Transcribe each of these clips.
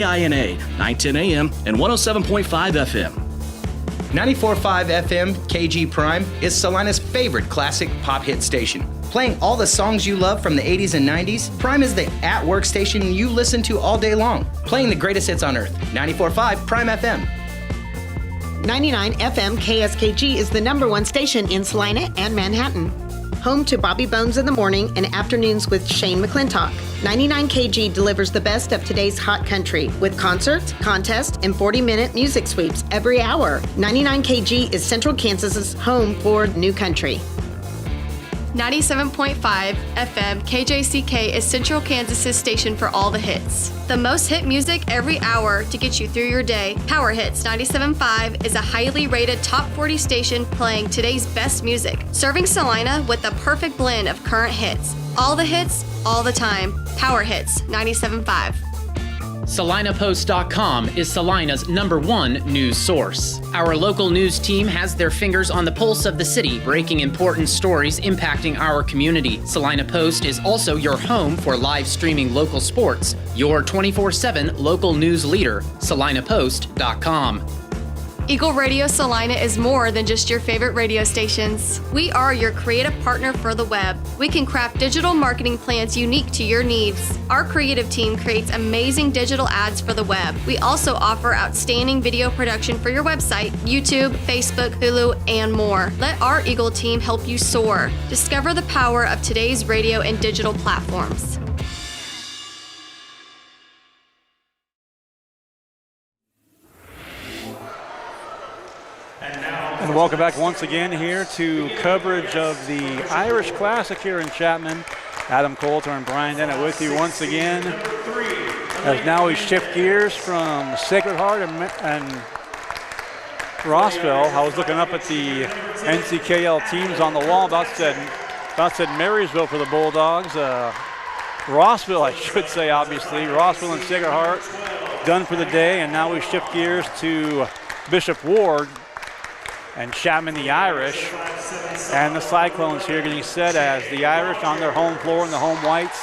INA, 910 AM and 107.5 FM. 94.5 FM KG Prime is Salina's favorite classic pop hit station. Playing all the songs you love from the 80s and 90s, Prime is the at-work station you listen to all day long. Playing the greatest hits on earth. 94.5 Prime FM. 99 FM KSKG is the #1 station in Salina and Manhattan. Home to Bobby Bones in the morning and afternoons with Shane McClintock. 99 KG delivers the best of today's hot country with concerts, contests, and 40-minute music sweeps every hour. 99 KG is Central Kansas's home for new country. 97.5 FM KJCK is Central Kansas's station for all the hits. The most hit music every hour to get you through your day. Power Hits 97.5 is a highly rated top 40 station playing today's best music, serving Salina with the perfect blend of current hits. All the hits, all the time. Power Hits 97.5. SalinaPost.com is Salina's #1 news source. Our local news team has their fingers on the pulse of the city, breaking important stories impacting our community. Salina Post is also your home for live streaming local sports. Your 24/7 local news leader, SalinaPost.com. Eagle Radio Salina is more than just your favorite radio stations. We are your creative partner for the web. We can craft digital marketing plans unique to your needs. Our creative team creates amazing digital ads for the web. We also offer outstanding video production for your website, YouTube, Facebook, Hulu, and more. Let our Eagle team help you soar. Discover the power of today's radio and digital platforms. And welcome back once again here to coverage of the Irish Classic here in Chapman. Adam Coulter and Brian Dennett with you once again. As now we shift gears from Sacred Heart and Rossville. I was looking up at the NCKL teams on the wall. About said Marysville for the Bulldogs. Rossville, I should say, obviously. Rossville and Sacred Heart done for the day. And now we shift gears to Bishop Ward and Chapman, the Irish, and the Cyclones here getting set as the Irish on their home floor in the home whites.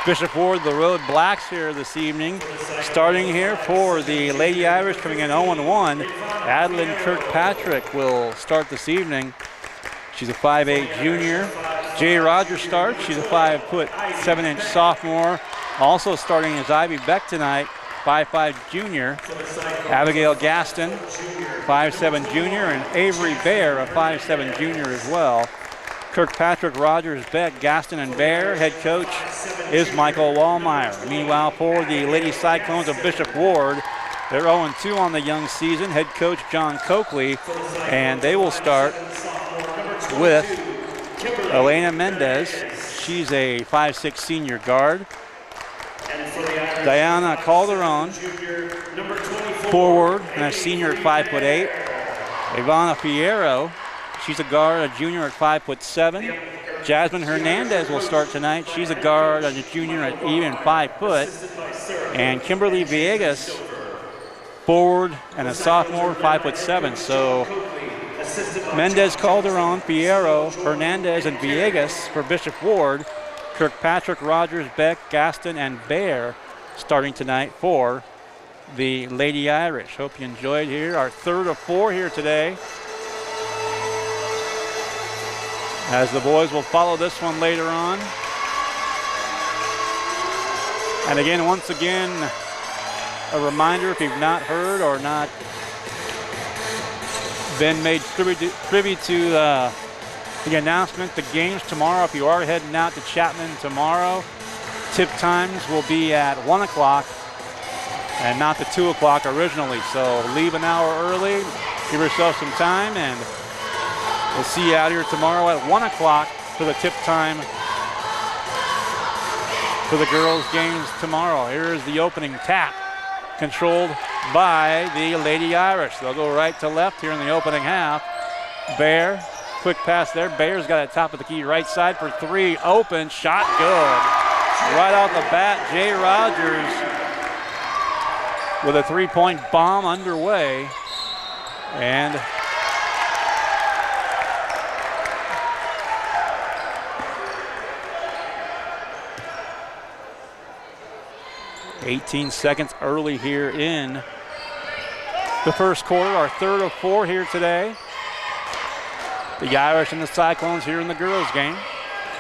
Bishop Ward, the Road Blacks here this evening. Starting here for the Lady Irish, coming in 0-1. Adeline Kirkpatrick will start this evening. She's a 5'8" junior. Jay Rogers starts. She's a 5'7" sophomore. Also starting is Ivy Beck tonight, 5'5" junior. Abigail Gaston, 5'7" junior, and Avery Bear, a 5'7" junior as well. Kirkpatrick, Rogers, Beck, Gaston, and Bear. Head coach is Michael Wallmeyer. Meanwhile, for the Lady Cyclones of Bishop Ward, they're 0-2 on the young season. Head coach John Coakley, and they will start with Elena Mendez. She's a 5'6" senior guard. Diana Calderon, forward, and a senior at 5'8". Ivana Fierro, she's a guard, a junior at 5'7". Jasmine Hernandez will start tonight. She's a guard, a junior at even 5 foot. And Kimberly Villegas, forward and a sophomore, 5'7". So Mendez, Calderon, Fierro, Hernandez, and Villegas for Bishop Ward. Kirkpatrick, Rogers, Beck, Gaston, and Bear starting tonight for the Lady Irish. Hope you enjoyed here. Our third of 4 here today. As the boys will follow this one later on. And again, once again, a reminder, if you've not heard or not been made privy to the announcement, the games tomorrow, if you are heading out to Chapman tomorrow, tip times will be at 1 o'clock and not the 2 o'clock originally. So leave an hour early, give yourself some time, and we'll see you out here tomorrow at 1 o'clock for the tip time for the girls' games tomorrow. Here is the opening tap, controlled by the Lady Irish. They'll go right to left here in the opening half. Bear, quick pass there. Bear's got it top of the key, right side for 3. Open, shot good. Right off the bat, Jay Rogers with a 3-point bomb underway. And 18 seconds early here in the first quarter, our third of 4 here today. The Irish and the Cyclones here in the girls game.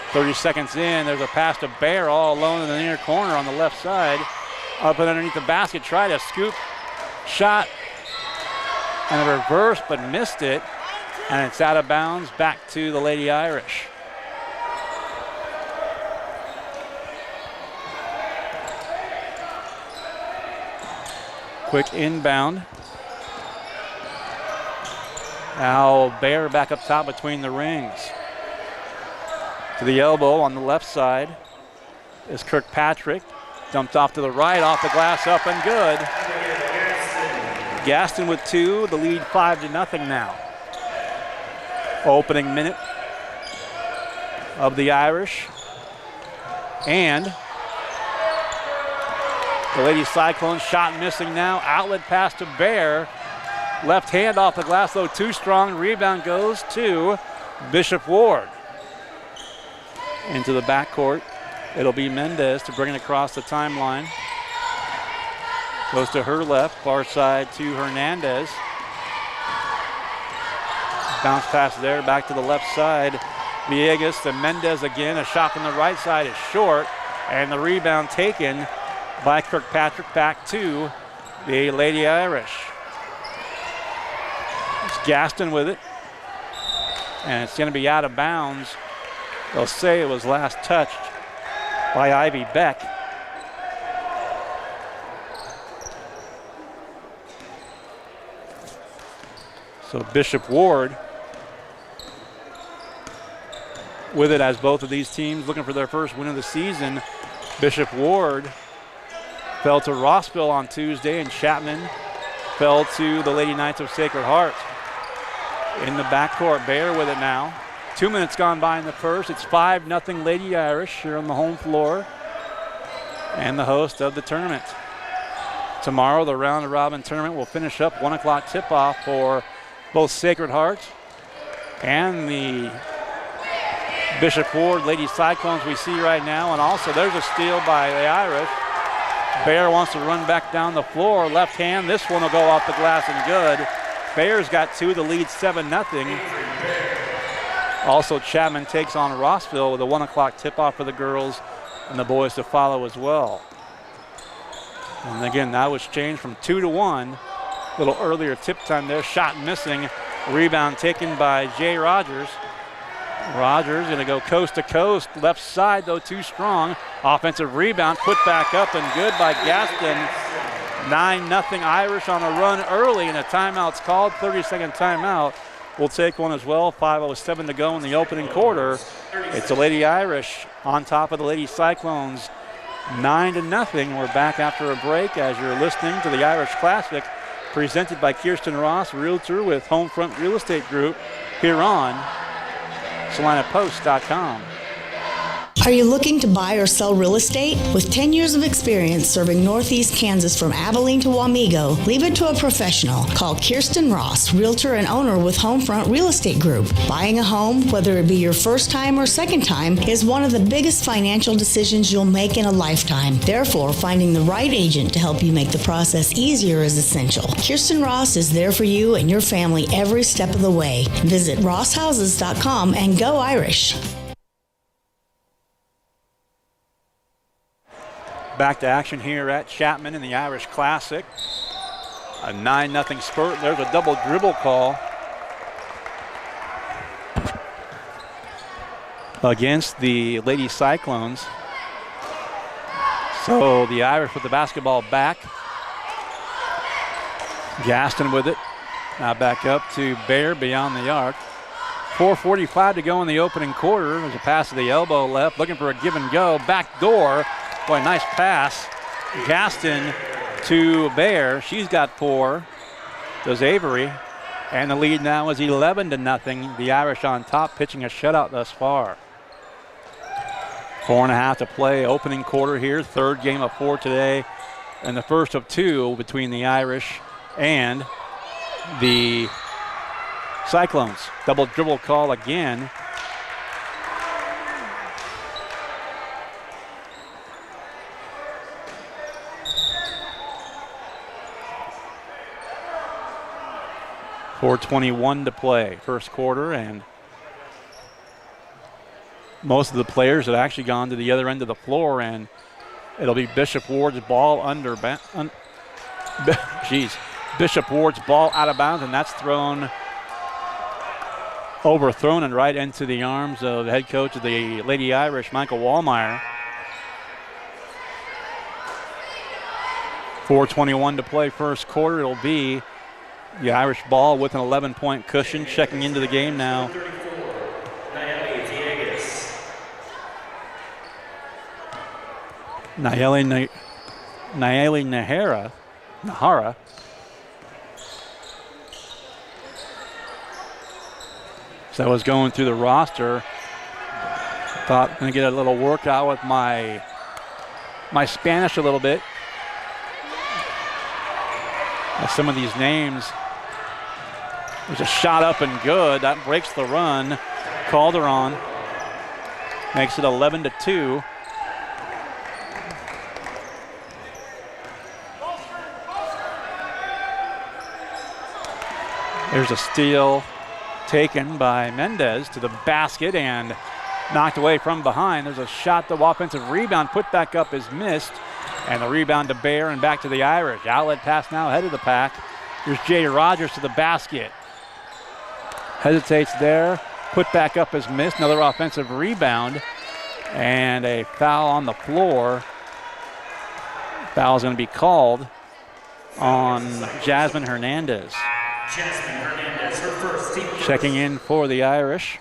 30 seconds in, there's a pass to Bear all alone in the near corner on the left side. Up and underneath the basket, tried a scoop shot and a reverse, but missed it. And it's out of bounds back to the Lady Irish. Quick inbound. Now Bear back up top between the rings. To the elbow on the left side is Kirkpatrick. Dumped off to the right, off the glass, up and good. Gaston with 2, the lead 5-0 now. Opening minute of the Irish. And the Lady Cyclones shot missing now. Outlet pass to Bear. Left hand off the glass, though too strong. Rebound goes to Bishop Ward. Into the backcourt. It'll be Mendez to bring it across the timeline. Goes to her left, far side to Hernandez. Bounce pass there, back to the left side. Villegas to Mendez again. A shot from the right side is short. And the rebound taken by Kirkpatrick back to the Lady Irish. It's Gaston with it. And it's going to be out of bounds. They'll say it was last touched by Ivy Beck. So Bishop Ward with it as both of these teams looking for their first win of the season. Bishop Ward fell to Rossville on Tuesday, and Chapman fell to the Lady Knights of Sacred Heart. In the backcourt, Bear with it now. 2 minutes gone by in the first. It's 5-0 Lady Irish here on the home floor and the host of the tournament. Tomorrow, the round-robin tournament will finish up. 1 o'clock tip-off for both Sacred Heart and the Bishop Ward Lady Cyclones we see right now. And also there's a steal by the Irish. Bear wants to run back down the floor. Left hand, this one will go off the glass and good. Bear's got 2, the lead 7-0. Also, Chapman takes on Rossville with a 1 o'clock tip-off for the girls and the boys to follow as well. And again, that was changed from 2 to 1. A little earlier tip time there. Shot missing. Rebound taken by Jay Rogers. Rogers going to go coast to coast. Left side, though, too strong. Offensive rebound put back up and good by Gaston. 9-0 Irish on a run early, and a timeout's called. 30-second timeout. We'll take one as well. 5:07 to go in the opening quarter. It's the Lady Irish on top of the Lady Cyclones. 9-0. We're back after a break as you're listening to the Irish Classic, presented by Kirsten Ross, Realtor with Homefront Real Estate Group, here on SalinaPost.com. Are you looking to buy or sell real estate? With 10 years of experience serving Northeast Kansas from Abilene to Wamego, leave it to a professional. Call Kirsten Ross, Realtor and owner with Homefront Real Estate Group. Buying a home, whether it be your first time or second time, is one of the biggest financial decisions you'll make in a lifetime. Therefore, finding the right agent to help you make the process easier is essential. Kirsten Ross is there for you and your family every step of the way. Visit rosshouses.com and go Irish. Back to action here at Chapman in the Irish Classic. A 9-0 spurt. There's a double dribble call against the Lady Cyclones. So the Irish with the basketball back. Gaston with it. Now back up to Bear beyond the arc. 4:45 to go in the opening quarter. There's a pass to the elbow left, looking for a give and go. Back door. Boy, nice pass. Gaston to Bear. She's got 4. Does Avery. And the lead now is 11-0. The Irish on top, pitching a shutout thus far. 4.5 to play. Opening quarter here. Third game of 4 today. And the first of 2 between the Irish and the Cyclones. Double dribble call again. 4:21 to play, first quarter, and most of the players have actually gone to the other end of the floor, and it'll be Bishop Ward's ball Bishop Ward's ball out of bounds, and that's overthrown and right into the arms of the head coach of the Lady Irish, Michael Wallmeyer. 4:21 to play, first quarter. It'll be the Irish ball with an 11-point cushion. Checking into the game now, Nayeli Nahara. So I was going through the roster. Thought I'm going to get a little workout with my Spanish a little bit. Some of these names. There's a shot up and good. That breaks the run. Calderon makes it 11-2. There's a steal taken by Mendez to the basket and knocked away from behind. There's a shot, the offensive rebound put back up is missed. And the rebound to Bear and back to the Irish. Outlet pass now ahead of the pack. Here's Jay Rogers to the basket. Hesitates there. Put back up is missed. Another offensive rebound. And a foul on the floor. Foul is going to be called on Jasmine Hernandez. Checking in for the Irish.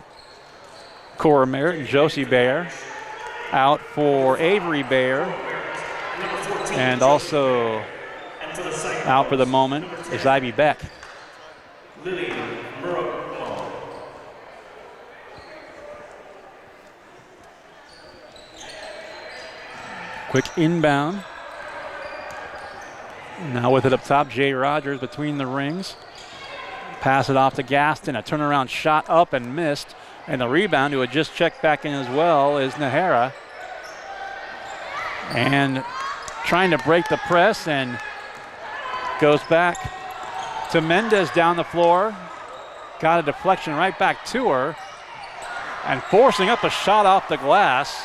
Cora Merritt and Josie Bear. Out for Avery Bear. And also out for the moment is Ivy Beck. Quick inbound. Now with it up top, Jay Rogers between the rings. Pass it off to Gaston. A turnaround shot up and missed. And the rebound, who had just checked back in as well, is Nahara. And trying to break the press and goes back to Mendez down the floor. Got a deflection right back to her and forcing up a shot off the glass.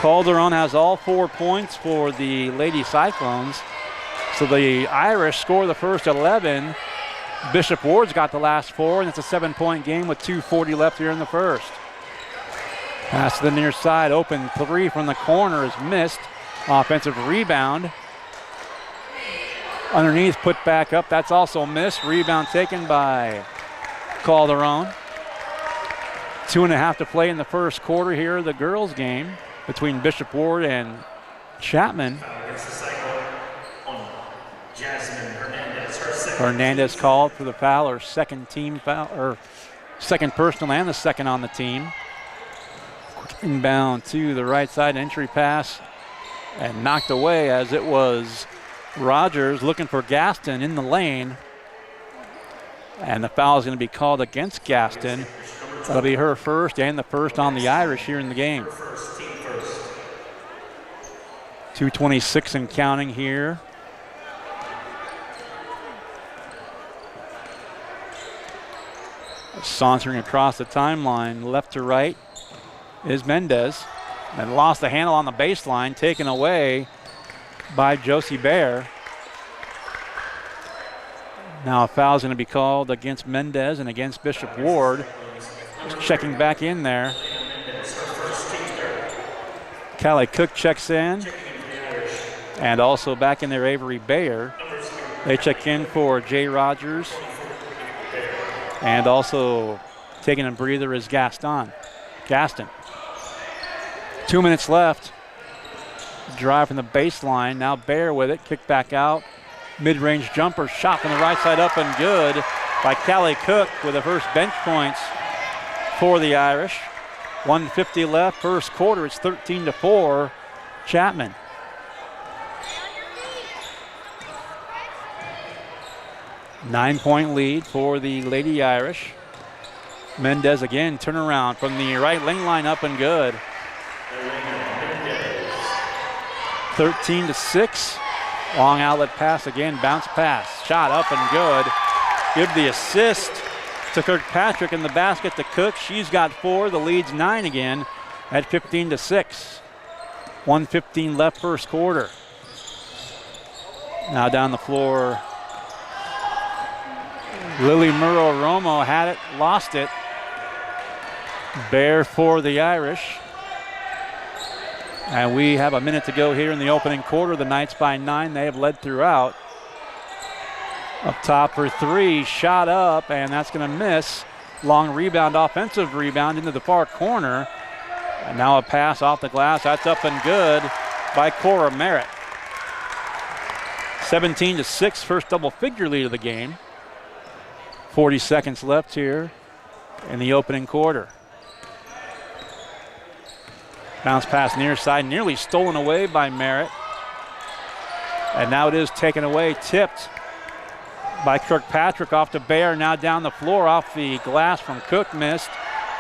Calderon has all 4 points for the Lady Cyclones. So the Irish score the first 11. Bishop Ward's got the last 4, and it's a 7-point game with 2:40 left here in the first. Pass to the near side, open 3 from the corner is missed. Offensive rebound. Underneath, put back up, that's also missed. Rebound taken by Calderon. 2.5 to play in the first quarter here, the girls' game between Bishop Ward and Chapman. Hernandez called for the foul, her second team foul, or second personal and the second on the team. Inbound to the right side, entry pass, and knocked away as it was Rogers looking for Gaston in the lane. And the foul is going to be called against Gaston. That'll be her first and the first on the Irish here in the game. 2:26 and counting here. Sauntering across the timeline, left to right, is Mendez. And lost the handle on the baseline, taken away by Josie Bear. Now a foul is going to be called against Mendez and against Bishop Ward. Just checking back in there. Callie Cook checks in. And also back in there, Avery Bayer. They check in for Jay Rogers. And also taking a breather is Gaston. 2 minutes left. Drive from the baseline. Now Bear with it. Kick back out. Mid-range jumper. Shot from the right side up and good by Callie Cook with the first bench points for the Irish. 1:50 left. First quarter. It's 13-4. Chapman. Nine-point lead for the Lady Irish. Mendez again. Turnaround from the right lane line up and good. 13-6. Long outlet pass again, bounce pass. Shot up and good. Give the assist to Kirkpatrick in the basket to Cook. She's got 4. The lead's 9 again at 15-6. 1:15 left first quarter. Now down the floor, Lily Murrow-Romo had it, lost it. Bear for the Irish. And we have a minute to go here in the opening quarter. The Knights by 9. They have led throughout. Up top for 3, shot up, and that's going to miss. Long rebound, offensive rebound into the far corner. And now a pass off the glass. That's up and good by Cora Merritt. 17-6, first double-figure lead of the game. 40 seconds left here in the opening quarter. Bounce pass near side, nearly stolen away by Merritt. And now it is taken away, tipped by Kirkpatrick off to Bear. Now down the floor off the glass from Cook, missed.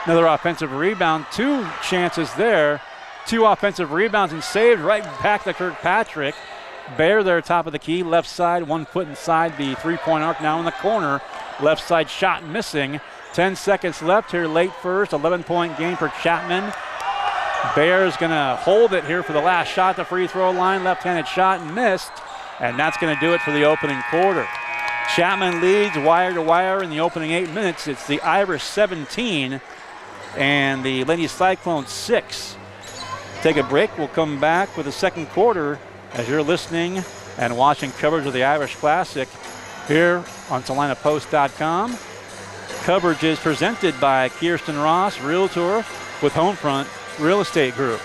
Another offensive rebound, 2 chances there. 2 offensive rebounds and saved right back to Kirkpatrick. Bear there, top of the key, left side, 1 foot inside the three-point arc, now in the corner. Left side shot missing. 10 seconds left here, late first, 11-point game for Chapman. Bear's gonna hold it here for the last shot, the free throw line, left-handed shot and missed. And that's gonna do it for the opening quarter. Chapman leads wire to wire in the opening 8 minutes. It's the Irish 17 and the Lady Cyclones 6. Take a break, we'll come back with the second quarter as you're listening and watching coverage of the Irish Classic here on SalinaPost.com. Coverage is presented by Kirsten Ross, Realtor with Homefront Real Estate Group.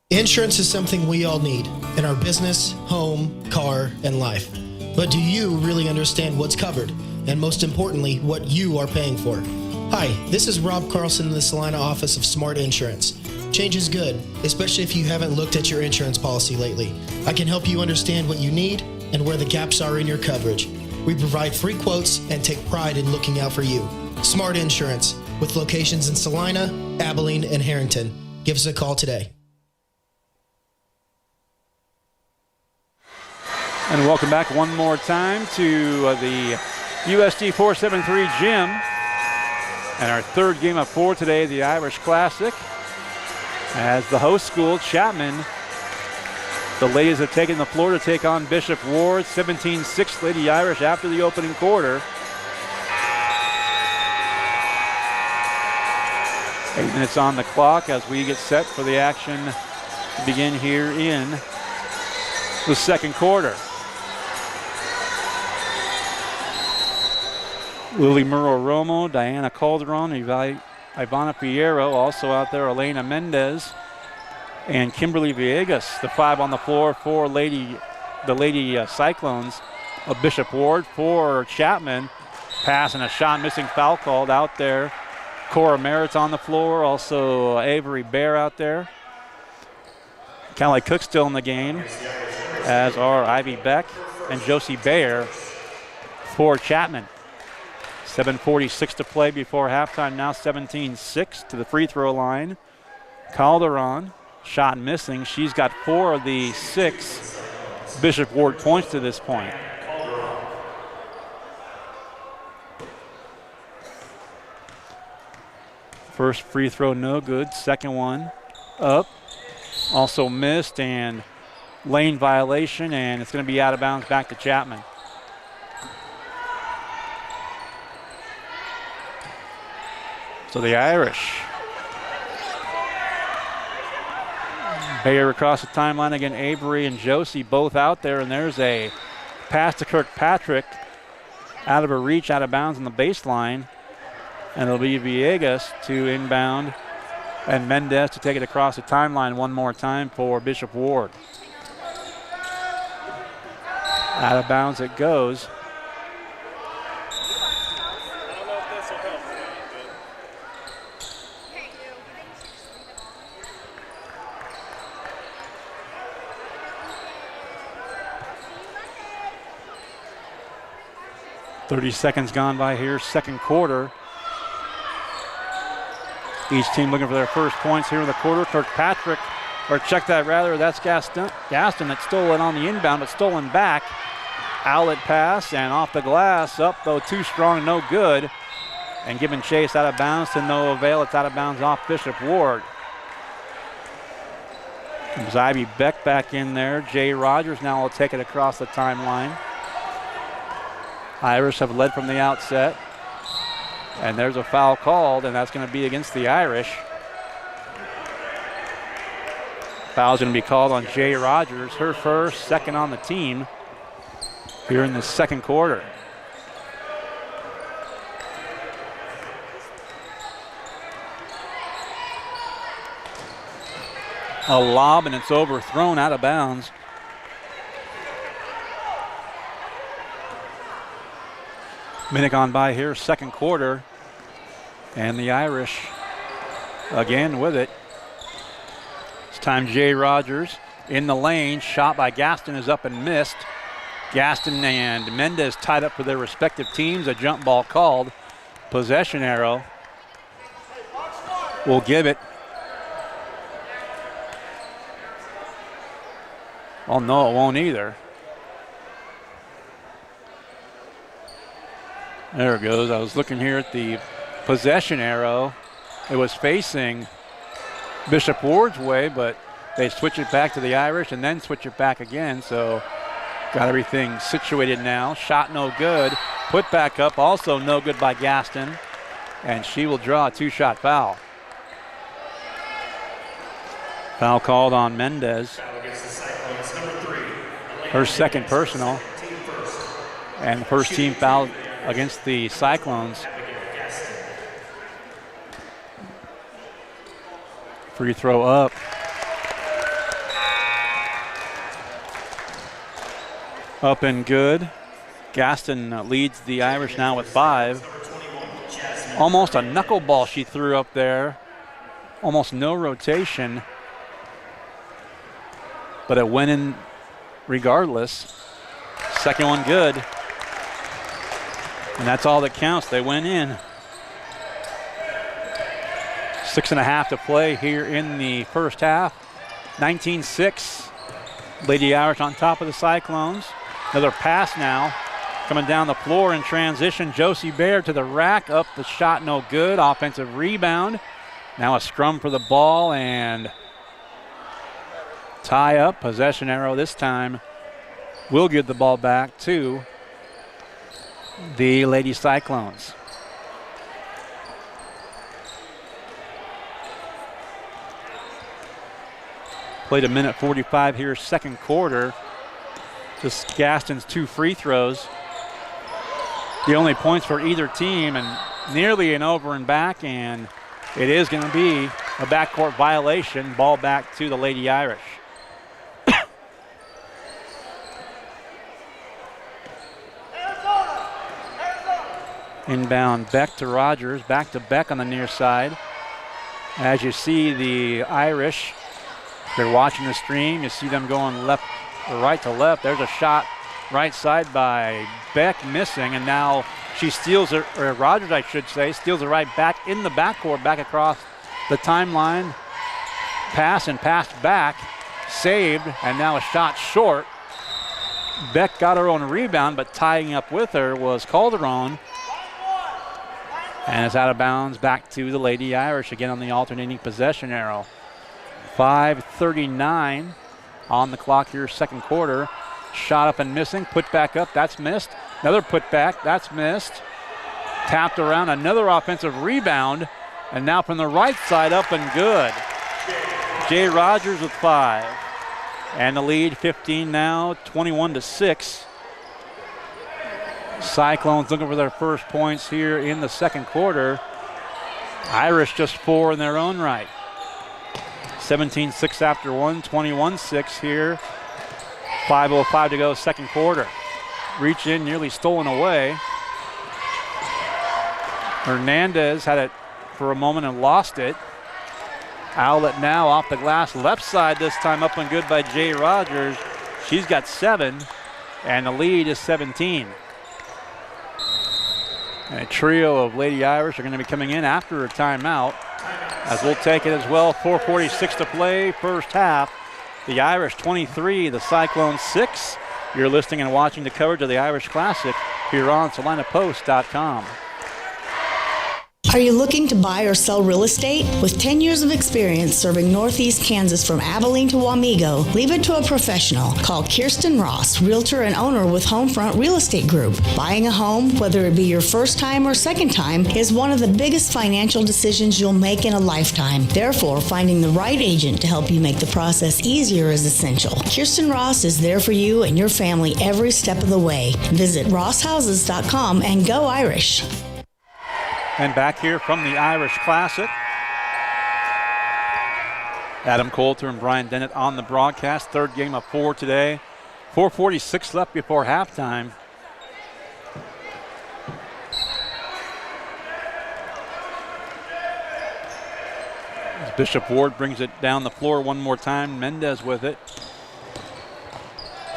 Insurance is something we all need in our business, home, car, and life. But do you really understand what's covered? And most importantly, what you are paying for? Hi, this is Rob Carlson in the Salina office of Smart Insurance. Change is good, especially if you haven't looked at your insurance policy lately. I can help you understand what you need and where the gaps are in your coverage. We provide free quotes and take pride in looking out for you. Smart Insurance, with locations in Salina, Abilene, and Harrington. Give us a call today. And welcome back one more time to the USD 473 gym. And our third game of 4 today, the Irish Classic. As the host school, Chapman, the ladies have taken the floor to take on Bishop Ward. 17-6 Lady Irish after the opening quarter. 8 minutes on the clock as we get set for the action to begin here in the second quarter. Lily Murrow-Romo, Diana Calderon, Ivana Fierro, also out there Elena Mendez, and Kimberly Villegas, the 5 on the floor for the Lady Cyclones of Bishop Ward. For Chapman, pass and a shot missing, foul called out there. Cora Merritt's on the floor, also Avery Bear out there. Callie Cook still in the game, as are Ivy Beck and Josie Bayer for Chapman. 7:46 to play before halftime, now 17-6 to the free throw line. Calderon, shot missing. She's got 4 of the 6 Bishop Ward points to this point. First free throw no good, second one up, also missed, and lane violation, and it's going to be out of bounds back to Chapman. So the Irish. Bayer across the timeline again, Avery and Josie both out there, and there's a pass to Kirkpatrick out of her reach, out of bounds on the baseline. And it'll be Villegas to inbound and Mendez to take it across the timeline one more time for Bishop Ward. Out of bounds it goes. .30 seconds gone by here, second quarter. Each team looking for their first points here in the quarter. Kirkpatrick or check that rather, that's Gaston that stole it on the inbound, but stolen back. Outlet pass and off the glass, up though, too strong, no good. And giving chase out of bounds to no avail. It's out of bounds off Bishop Ward. Zybe Beck back in there. Jay Rogers now will take it across the timeline. Irish have led from the outset. And there's a foul called, and that's going to be against the Irish. Foul's going to be called on Jay Rogers, her first, second on the team here in the second quarter. A lob, and it's overthrown out of bounds. Minute gone by here, second quarter. And the Irish again with it. This time Jay Rogers in the lane. Shot by Gaston is up and missed. Gaston and Mendez tied up for their respective teams. A jump ball called. Possession arrow. Will give it. Oh, no, it won't either. There it goes. I was looking here at the possession arrow. It was facing Bishop Ward's way, but they switch it back to the Irish and then switch it back again. So got everything situated now. Shot no good. Put back up, also no good by Gaston. And she will draw a two-shot foul. Foul called on Mendez. Her second personal. And first team foul against the Cyclones. Free throw up. Up and good. Gaston leads the Irish now with 5. Almost a knuckleball she threw up there. Almost no rotation. But it went in regardless. Second one good. And that's all that counts. They went in. 6.5 to play here in the first half. 19-6. Lady Irish on top of the Cyclones. Another pass now. Coming down the floor in transition. Josie Baird to the rack. Up the shot, no good. Offensive rebound. Now a scrum for the ball and tie up. Possession arrow this time. Will give the ball back to the Lady Cyclones. Played a minute 45 here, second quarter. Just Gaston's 2 free throws. The only points for either team, and nearly an over and back, and it is going to be a backcourt violation. Ball back to the Lady Irish. Inbound Beck to Rogers, back to Beck on the near side. As you see the Irish, they're watching the stream. You see them going left or right to left. There's a shot right side by Beck missing, and now she steals it, or Rogers I should say, steals it right back in the backcourt, back across the timeline. Pass and passed back, saved, and now a shot short. Beck got her own rebound, but tying up with her was Calderon. And it's out of bounds back to the Lady Irish again on the alternating possession arrow. 5:39 on the clock here, second quarter. Shot up and missing, put back up, that's missed. Another put back, that's missed. Tapped around, another offensive rebound. And now from the right side, up and good. Jay Rogers with 5. And the lead 15 now, 21-6. Cyclones looking for their first points here in the second quarter. Irish just 4 in their own right. 17-6 after 1, 21-6 here. 5:05 to go, second quarter. Reach in, nearly stolen away. Hernandez had it for a moment and lost it. Outlet now off the glass, left side this time, up and good by Jay Rogers. She's got 7, and the lead is 17. And a trio of Lady Irish are going to be coming in after a timeout. as we'll take it as well. 4:46 to play, first half. The Irish 23, the Cyclones 6. You're listening and watching the coverage of the Irish Classic here on SalinaPost.com. Are you looking to buy or sell real estate? With 10 years of experience serving Northeast Kansas from Abilene to Wamego, leave it to a professional. Call Kirsten Ross, realtor and owner with Homefront Real Estate Group. Buying a home, whether it be your first time or second time, is one of the biggest financial decisions you'll make in a lifetime. Therefore, finding the right agent to help you make the process easier is essential. Kirsten Ross is there for you and your family every step of the way. Visit rosshouses.com and go Irish. And back here from the Irish Classic, Adam Coulter and Brian Dennett on the broadcast. Third game of 4 today. 4:46 left before halftime. As Bishop Ward brings it down the floor one more time. Mendez with it.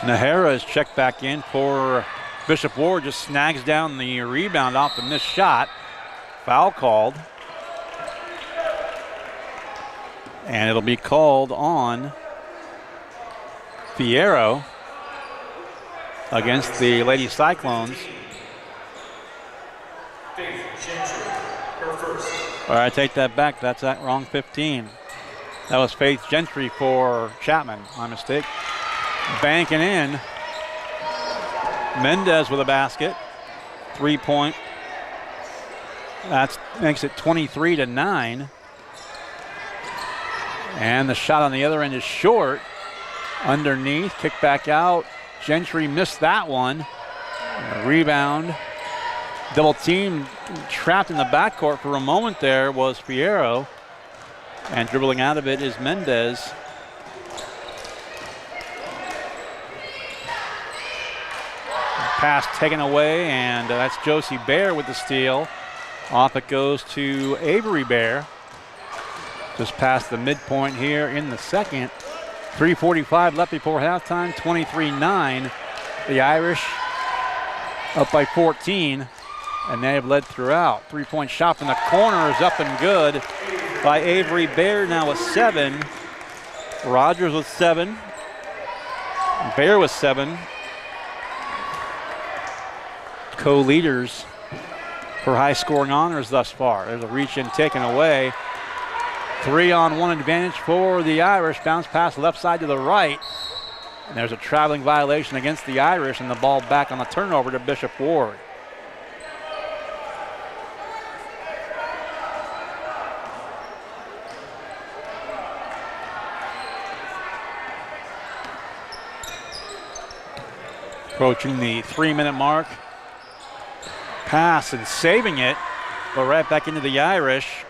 Nahara is checked back in for Bishop Ward. Just snags down the rebound off the missed shot. Foul called. And it'll be called on Fierro against the Lady Cyclones. All right, I take that back. That's that wrong 15. That was Faith Gentry for Chapman. My mistake. Banking in. Mendez with a basket. 3-point. That makes it 23-9. And the shot on the other end is short. Underneath, kick back out. Gentry missed that one. Rebound. Double team trapped in the backcourt for a moment there was Fierro. And dribbling out of it is Mendez. Pass taken away, and that's Josie Bear with the steal. Off it goes to Avery Bear. Just past the midpoint here in the second. 3:45 left before halftime, 23-9. The Irish up by 14, and they have led throughout. 3-point shot from the corner is up and good by Avery Bear, now with 7. Rogers with 7. Bear with 7. Co-leaders for high-scoring honors thus far. There's a reach-in taken away. 3-on-1 advantage for the Irish. Bounce pass left side to the right. And there's a traveling violation against the Irish, and the ball back on the turnover to Bishop Ward. Approaching the 3-minute mark. Pass and saving it, but right back into the Irish.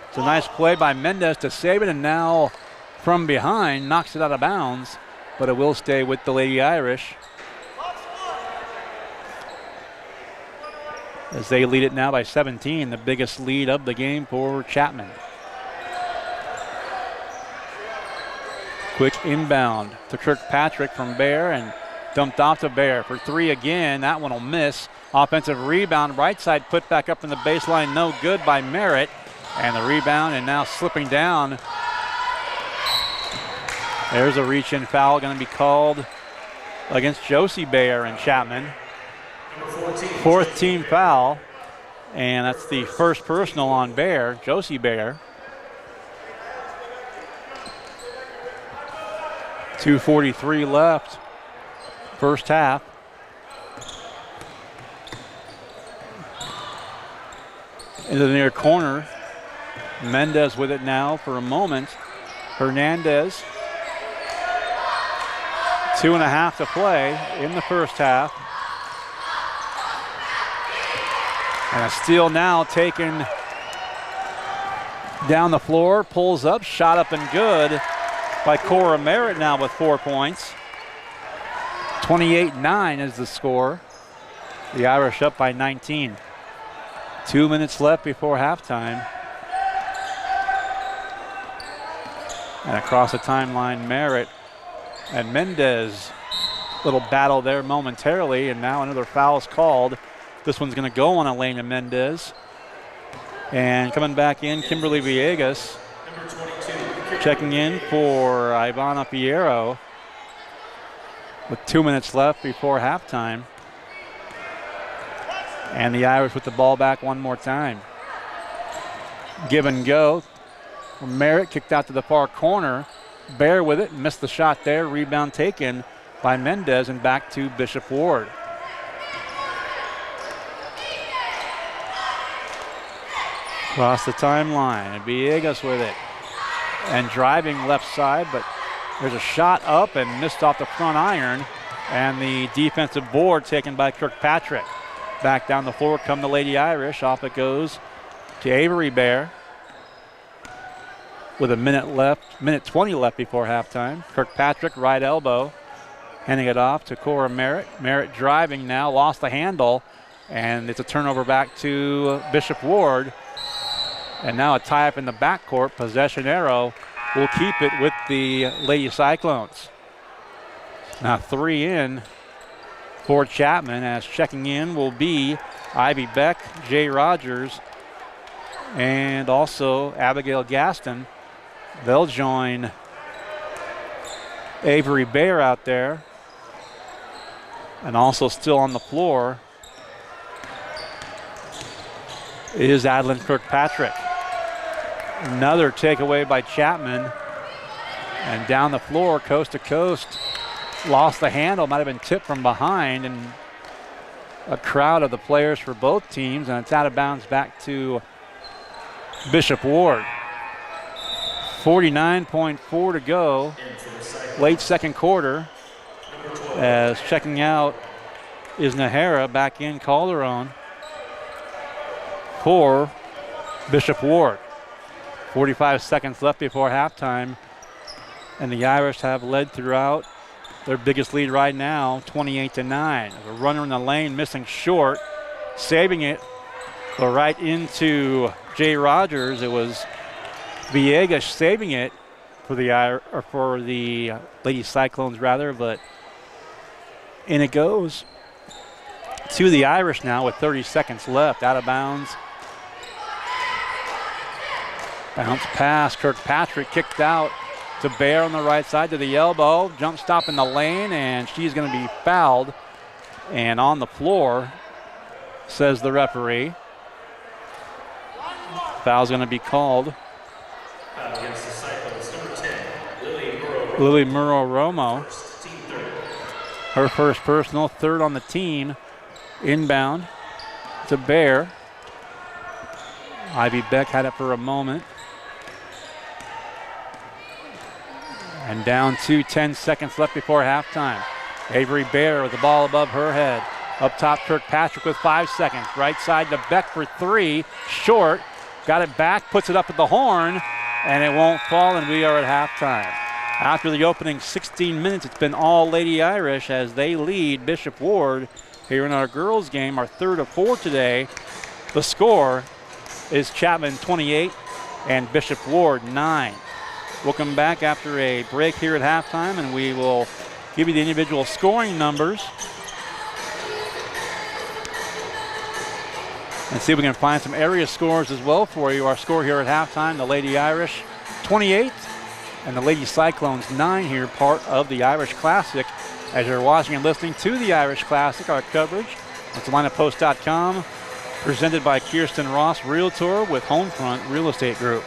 It's a nice play by Mendez to save it, and now from behind knocks it out of bounds, but it will stay with the Lady Irish as they lead it now by 17, the biggest lead of the game for Chapman. Quick inbound to Kirkpatrick from Bear, and dumped off to Bear for 3 again. That one will miss. Offensive rebound, right side put back up in the baseline, no good by Merritt. And the rebound, and now slipping down. There's a reach-in foul going to be called against Josie Bear and Chapman. 4th team foul, and that's the first personal on Bear, Josie Bear. 2:43 left, first half. Into the near corner. Mendez with it now for a moment. Hernandez. 2.5 to play in the first half. And a steal now taken down the floor. Pulls up, shot up and good by Cora Merritt now with 4 points. 28-9 is the score. The Irish up by 19. 2 minutes left before halftime. And across the timeline, Merritt and Mendez. Little battle there momentarily, and now another foul is called. This one's going to go on Elena Mendez. And coming back in, Kimberly Villegas. Checking in for Ivana Fierro with 2 minutes left before halftime. And the Irish with the ball back one more time. Give and go. Merritt kicked out to the far corner. Bear with it, missed the shot there. Rebound taken by Mendez and back to Bishop Ward. Across the timeline, and Villegas with it. And driving left side, but there's a shot up and missed off the front iron. And the defensive board taken by Kirkpatrick. Back down the floor come the Lady Irish. Off it goes to Avery Bear. With a minute 20 left before halftime. Kirkpatrick, right elbow, handing it off to Cora Merritt. Merritt driving now, lost the handle, and it's a turnover back to Bishop Ward. And now a tie-up in the backcourt. Possession arrow will keep it with the Lady Cyclones. Now 3 in for Chapman, as checking in will be Ivy Beck, Jay Rogers, and also Abigail Gaston. They'll join Avery Bear out there. And also still on the floor is Adeline Kirkpatrick. Another takeaway by Chapman. And down the floor, coast to coast. Lost the handle, might have been tipped from behind. And a crowd of the players for both teams. And it's out of bounds back to Bishop Ward. 49.4 to go. Late second quarter. As checking out is Nahara, back in Calderon for Bishop Ward. 45 seconds left before halftime. And the Irish have led throughout. Their biggest lead right now, 28-9. A runner in the lane missing short. Saving it. But right into Jay Rogers. It was Villegas saving it for the Lady Cyclones rather, but in it goes to the Irish now with 30 seconds left. Out of bounds. Bounce pass. Kirkpatrick kicked out to Bear on the right side to the elbow. Jump stop in the lane, and she's going to be fouled. And on the floor, says the referee. Foul's going to be called. Against the Cyclones, number 10, Lily Murrow-Romo. Her first personal, third on the team. Inbound to Bear. Ivy Beck had it for a moment. And down to 10 seconds left before halftime. Avery Bear with the ball above her head. Up top, Kirkpatrick with 5 seconds. Right side to Beck for 3. Short. Got it back, puts it up at the horn, and it won't fall, and we are at halftime. After the opening 16 minutes, it's been all Lady Irish as they lead Bishop Ward here in our girls game, our third of 4 today. The score is Chapman 28 and Bishop Ward 9. We'll come back after a break here at halftime, and we will give you the individual scoring numbers and see if we can find some area scores as well for you. Our score here at halftime, the Lady Irish 28 and the Lady Cyclones 9 here, part of the Irish Classic. As you're watching and listening to the Irish Classic, our coverage on SalinaPost.com, presented by Kirsten Ross, Realtor with Homefront Real Estate Group.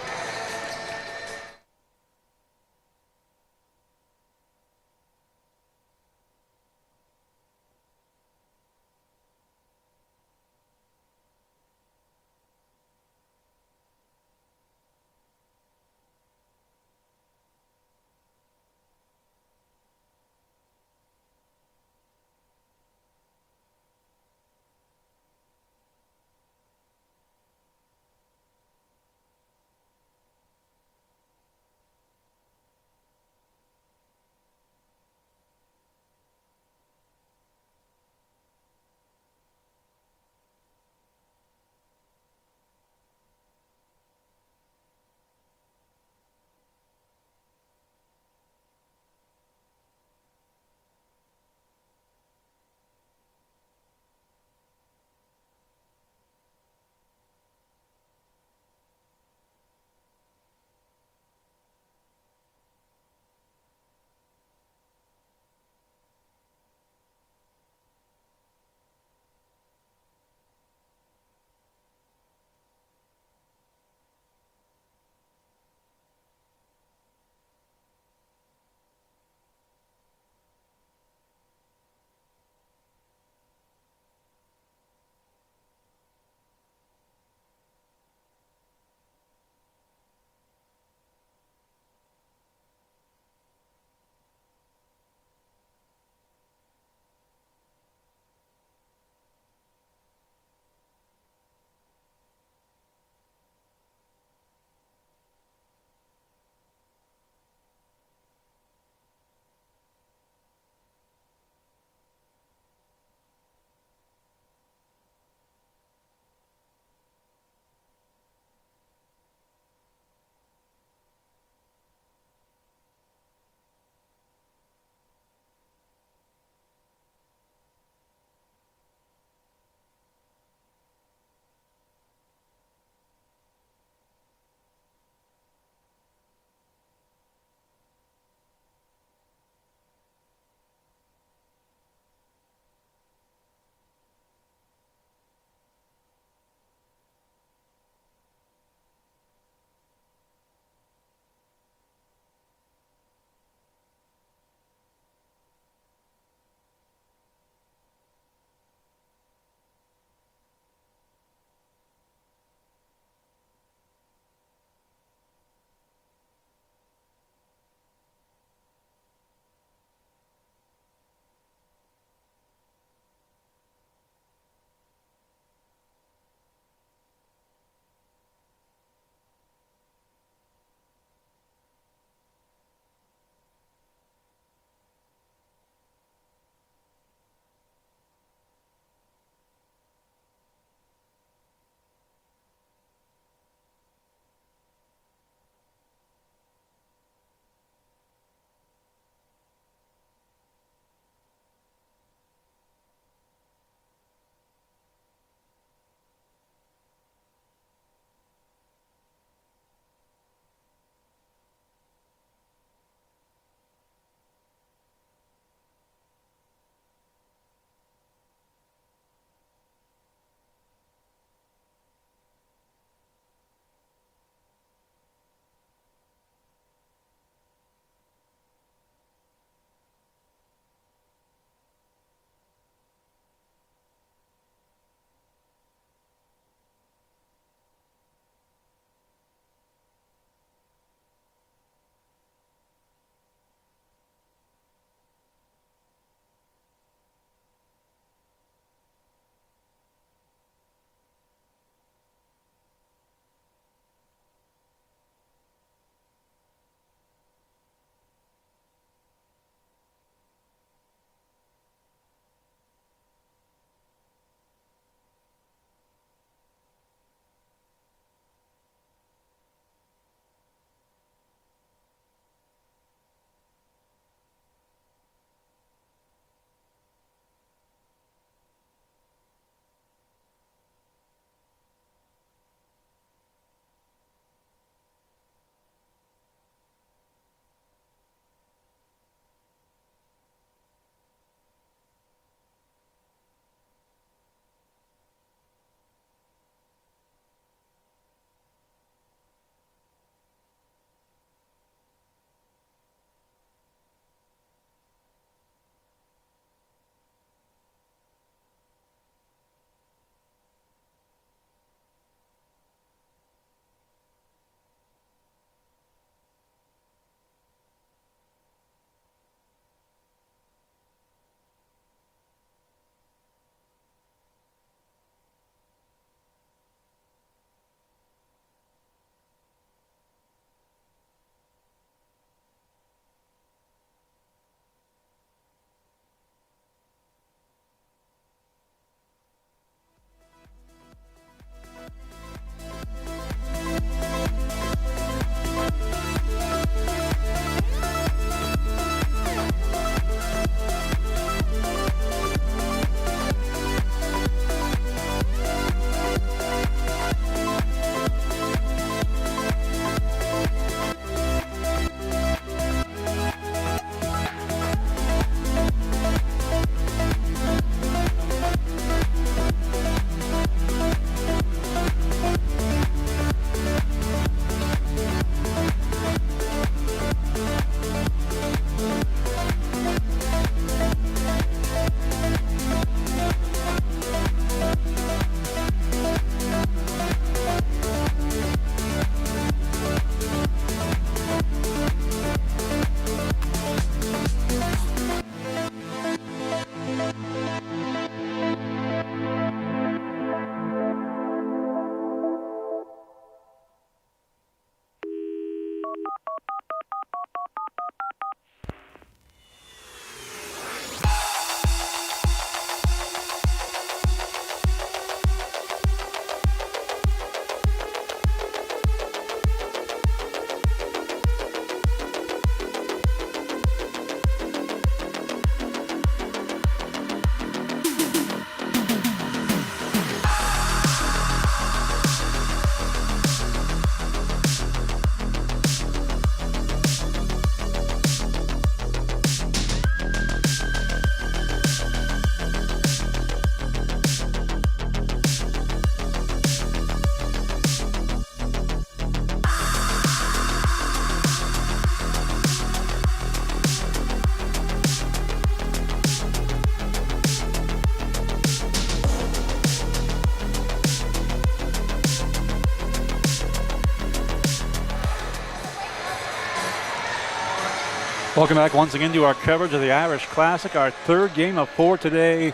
Welcome back once again to our coverage of the Irish Classic, our third game of 4 today.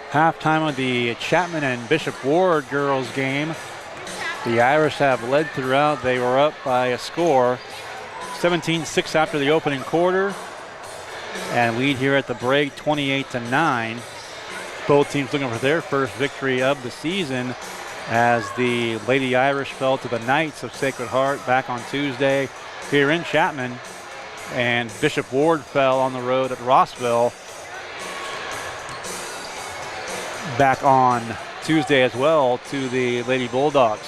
Halftime of the Chapman and Bishop Ward girls game. The Irish have led throughout. They were up by a score, 17-6 after the opening quarter, and lead here at the break, 28-9. Both teams looking for their first victory of the season as the Lady Irish fell to the Knights of Sacred Heart back on Tuesday here in Chapman, and Bishop Ward fell on the road at Rossville back on Tuesday as well to the Lady Bulldogs.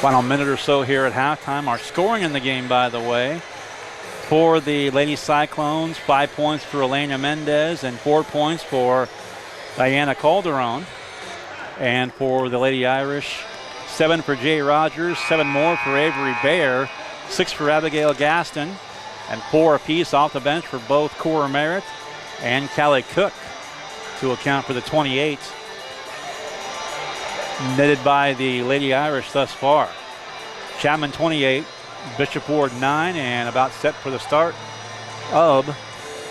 Final minute or so here at halftime. Our scoring in the game, by the way, for the Lady Cyclones, 5 points for Elena Mendez and 4 points for Diana Calderon. And for the Lady Irish, 7 for Jay Rogers, 7 more for Avery Baer, 6 for Abigail Gaston, and 4 apiece off the bench for both Cora Merritt and Callie Cook to account for the 28 netted by the Lady Irish thus far. Chapman 28, Bishop Ward 9, and about set for the start of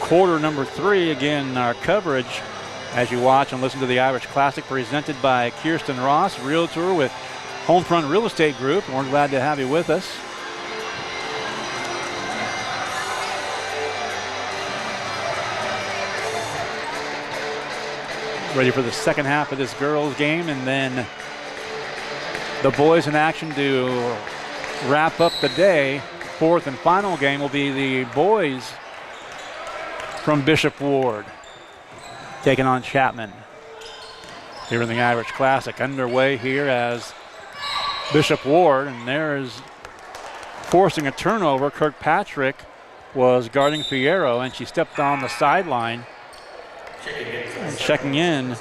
quarter number 3. Again, our coverage as you watch and listen to the Irish Classic presented by Kirsten Ross, Realtor with Homefront Real Estate Group. And we're glad to have you with us. Ready for the second half of this girls game, and then the boys in action to wrap up the day. Fourth and final game will be the boys from Bishop Ward taking on Chapman here in the Irish Classic. Underway here as Bishop Ward, and there is forcing a turnover. Kirkpatrick was guarding Fierro, and she stepped on the sideline. And checking in,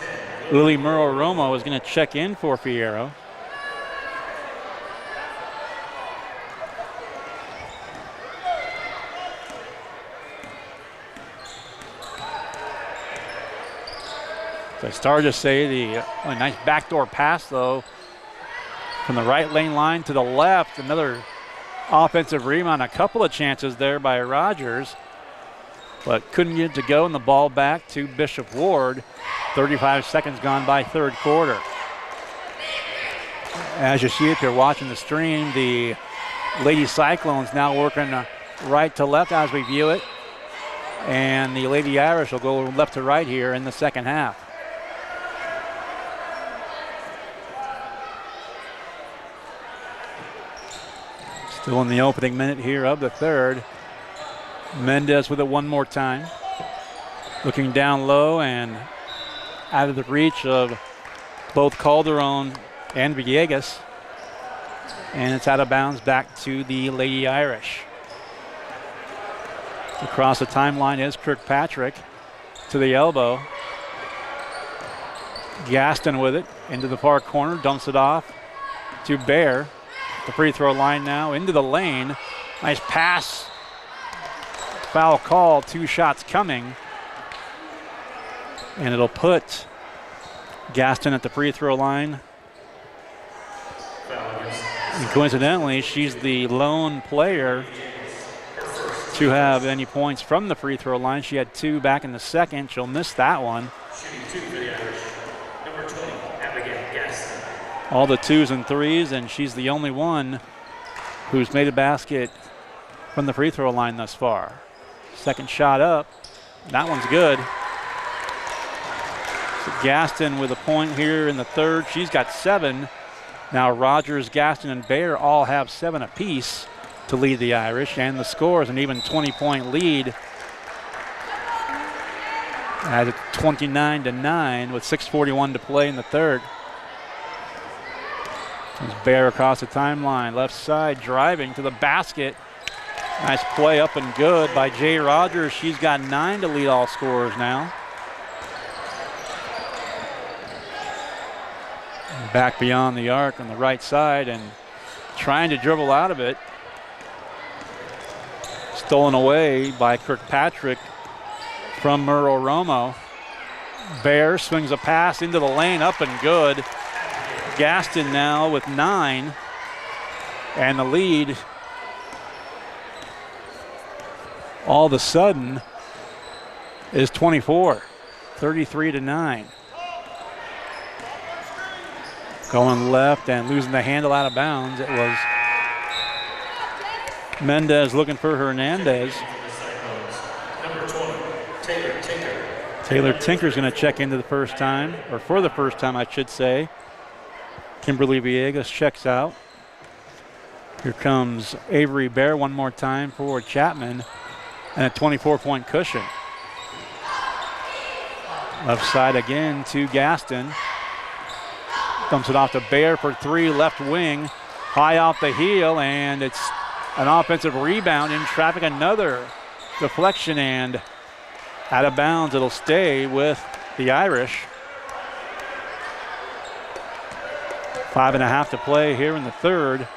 Lily Murrow-Romo is going to check in for Fierro. So I started to say a nice backdoor pass, though, from the right lane line to the left. Another offensive rebound, a couple of chances there by Rogers, but couldn't get it to go, and the ball back to Bishop Ward. 35 seconds gone by third quarter. As you see if you're watching the stream, the Lady Cyclones now working right to left as we view it, and the Lady Irish will go left to right here in the second half. Still in the opening minute here of the third. Mendez with it one more time. Looking down low and out of the reach of both Calderon and Villegas. And it's out of bounds back to the Lady Irish. Across the timeline is Kirkpatrick to the elbow. Gaston with it into the far corner, dumps it off to Baer. The free throw line now into the lane. Nice pass. Foul call, 2 shots coming. And it'll put Gaston at the free throw line. And coincidentally, she's the lone player to have any points from the free throw line. She had 2 back in the second. She'll miss that one. All the 2s and 3s, and she's the only one who's made a basket from the free throw line thus far. Second shot up. That one's good. So Gaston with a point here in the third. She's got 7. Now Rogers, Gaston, and Baer all have 7 apiece to lead the Irish, and the score is an even 20-point lead at 29-9 with 6:41 to play in the third. There's Baer across the timeline, left side, driving to the basket. Nice play up and good by Jay Rogers. She's got 9 to lead all scorers now. Back beyond the arc on the right side and trying to dribble out of it. Stolen away by Kirkpatrick from Murrow-Romo. Baer swings a pass into the lane, up and good. Gaston now with 9, and the lead all of a sudden is 24, 33-9. Going left and losing the handle out of bounds. It was Mendez looking for Hernandez. Number 20, Taylor Tinker. Taylor Tinker's going to check into the first time, or for the first time, I should say. Kimberly Villegas checks out. Here comes Avery Bear one more time for Chapman, and a 24-point cushion. Left side again to Gaston. Dumps it off to Bear for three, left wing, high off the heel, and it's an offensive rebound in traffic. Another deflection and out of bounds. It'll stay with the Irish. 5.5 to play here in the third.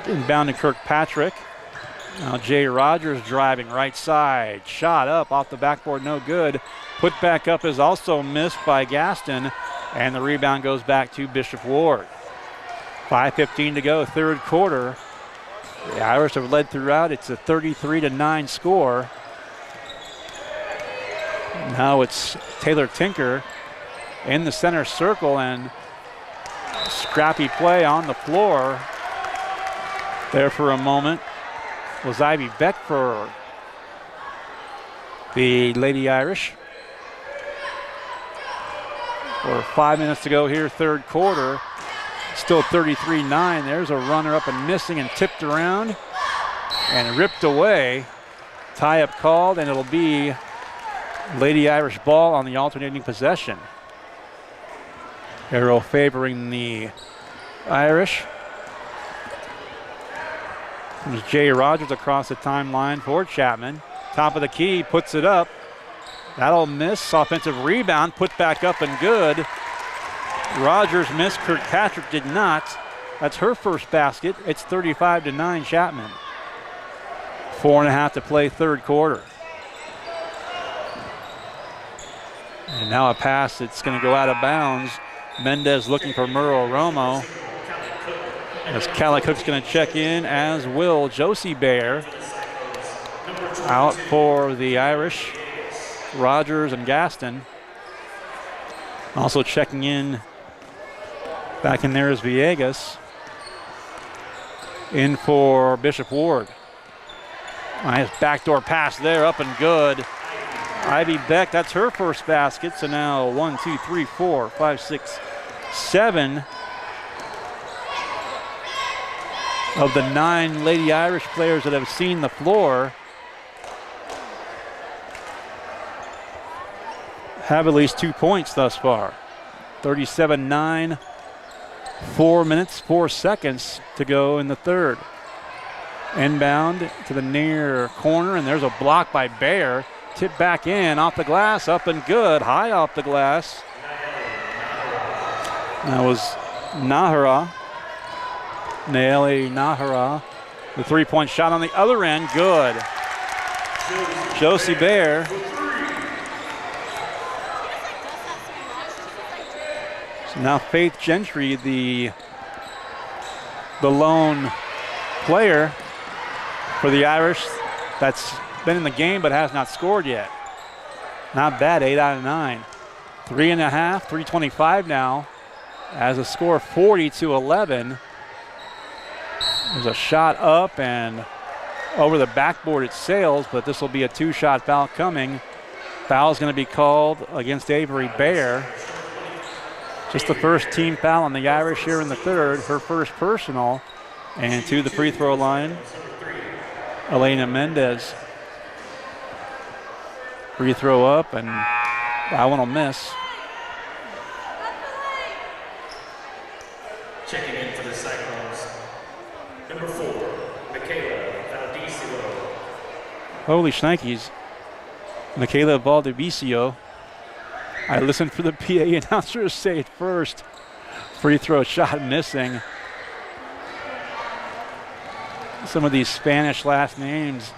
Inbound to Kirkpatrick. Now Jay Rogers driving right side. Shot up off the backboard, no good. Put back up is also missed by Gaston, and the rebound goes back to Bishop Ward. 5:15 to go, third quarter. The Irish have led throughout. It's a 33-9 score. Now it's Taylor Tinker in the center circle, and scrappy play on the floor there for a moment was Ivy Beck for the Lady Irish. For 5 minutes to go here, third quarter. Still 33-9. There's a runner up and missing and tipped around and ripped away. Tie-up called, and it'll be Lady Irish ball on the alternating possession. Arrow favoring the Irish. There's Jay Rogers across the timeline for Chapman. Top of the key, puts it up. That'll miss. Offensive rebound, put back up and good. Rogers missed, Kirkpatrick did not. That's her first basket. It's 35-9 Chapman. 4.5 to play, third quarter. And now a pass that's going to go out of bounds. Mendez looking for Murrow Romo. As Cali Cook's going to check in, as will Josie Bear. Out for the Irish, Rogers and Gaston. Also checking in, back in there is Villegas. In for Bishop Ward. Nice backdoor pass there, up and good. Ivy Beck, that's her first basket. So now 1, 2, 3, 4, 5, 6, 7 of the 9 Lady Irish players that have seen the floor have at least 2 points thus far. 37-9, 4 minutes, 4 seconds to go in the third. Inbound to the near corner, and there's a block by Bear. Tip back in, off the glass, up and good, high off the glass. That was Nahara, Naeli Nahara. The three-point shot on the other end, good. Josie Bear. So now Faith Gentry, the lone player for the Irish that's been in the game but has not scored yet. Not bad, 8 out of 9. 3.5, 3:25 now. As a score 40-11. There's a shot up and over the backboard it sails, but this will be a 2-shot foul coming. Foul's going to be called against Avery Bear. Just the first team foul on the Irish here in the third, her first personal. And to the free throw line, Elena Mendez. Free throw up, and that one will miss. Checking in for the Cyclones, number 4, Michaela Valdesio. Holy shnikes. Michaela Valdesio. I listened for the PA announcers say it first. Free throw shot missing. Some of these Spanish last names,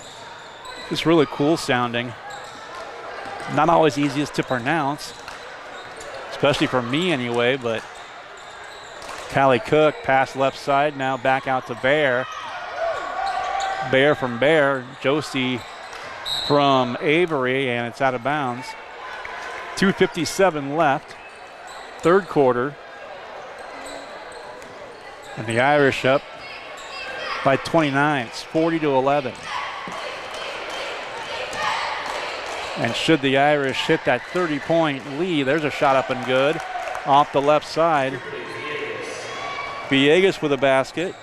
just really cool sounding. Not always easiest to pronounce, especially for me anyway, but Callie Cook, pass left side, now back out to Bear. Bear from Bear, Josie from Avery, and it's out of bounds. 2:57 left, third quarter. And the Irish up by 29. It's 40-11. And should the Irish hit that 30-point lead, there's a shot up and good off the left side. Villegas with a basket.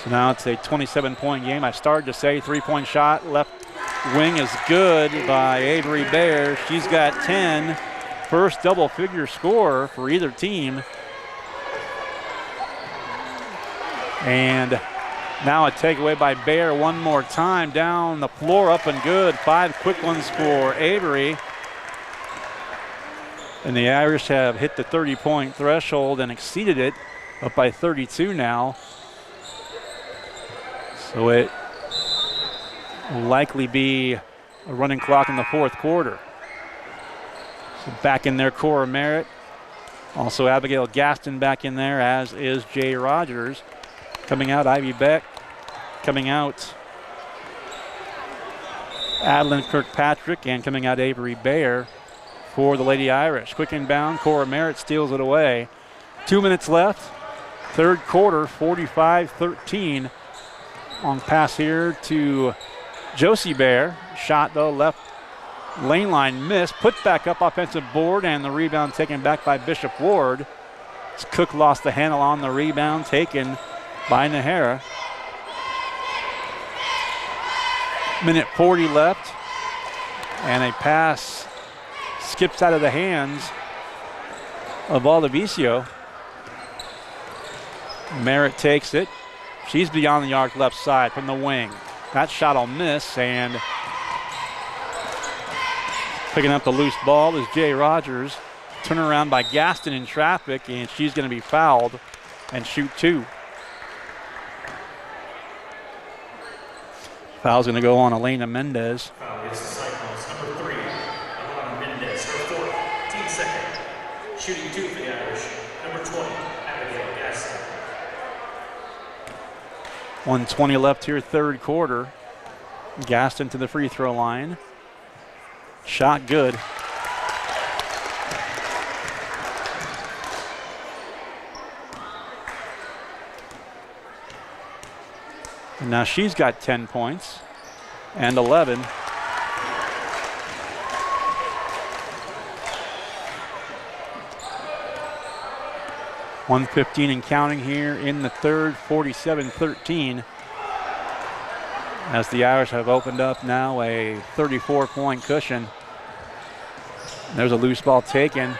So now it's a 27-point game. I started to say 3-point shot. Left wing is good by Avery Bear. She's got 10. First double-figure scorer for either team. And now a takeaway by Bear one more time. Down the floor, up and good. 5 quick ones for Avery. And the Irish have hit the 30-point threshold and exceeded it, up by 32 now. So it will likely be a running clock in the fourth quarter. So back in there, Cora Merritt. Also Abigail Gaston back in there, as is Jay Rogers. Coming out, Ivy Beck. Coming out, Adeline Kirkpatrick, and coming out Avery Bear for the Lady Irish. Quick inbound, Cora Merritt steals it away. 2 minutes left, third quarter, 45-13. Long pass here to Josie Bear. Shot though, left lane line miss. Put back up, offensive board, and the rebound taken back by Bishop Ward. As Cook lost the handle on the rebound taken by Nahara. Minute 40 left, and a pass skips out of the hands of Valdivieso. Merritt takes it. She's beyond the arc left side from the wing. That shot will miss, and picking up the loose ball is Jay Rogers. Turnaround by Gaston in traffic, and she's going to be fouled and shoot 2. Foul's going to go on Elena Mendez. Foul is the Cyclones, number 3, Alana Mendez, her 4th, team 2nd. Shooting 2 for the Irish, number 20, Abigail Gaston. 1:20 left here, third quarter. Gaston to the free throw line. Shot good. And now she's got 10 points and 11. .115 and counting here in the third, 47-13. As the Irish have opened up now a 34-point cushion. There's a loose ball taken.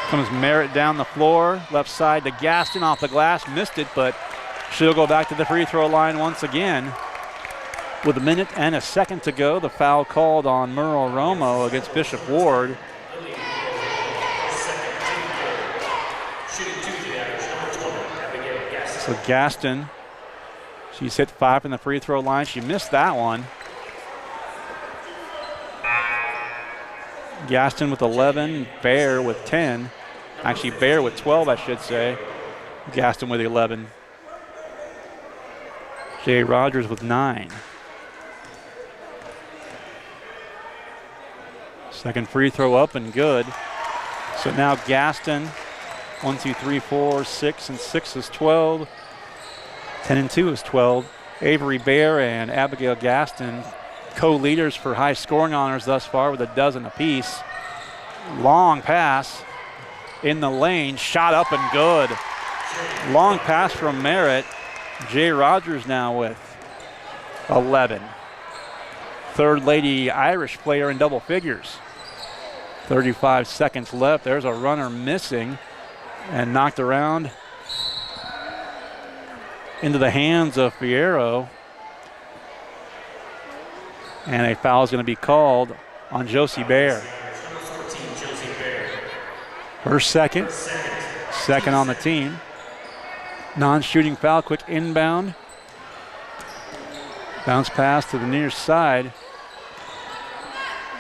Comes Merritt down the floor, left side to Gaston off the glass, missed it, but she'll go back to the free throw line once again. With a minute and a second to go, the foul called on Merle Romo against Bishop Ward. So Gaston, she's hit 5 from the free throw line. She missed that one. Gaston with 11, Bear with 10. Actually, Bear with 12, I should say. Gaston with 11. Jay Rogers with 9. Second free throw up and good. So now Gaston, 1, 2, 3, 4, 6, and 6 is 12. 10 and 2 is 12. Avery Bear and Abigail Gaston, co-leaders for high scoring honors thus far with a dozen apiece. Long pass in the lane, shot up and good. Long pass from Merritt. Jay Rogers now with 11. Third Lady Irish player in double figures. 35 seconds left. There's a runner missing and knocked around into the hands of Fierro. And a foul is going to be called on Josie Bear. Her second on the team. Non-shooting foul, quick inbound. Bounce pass to the near side.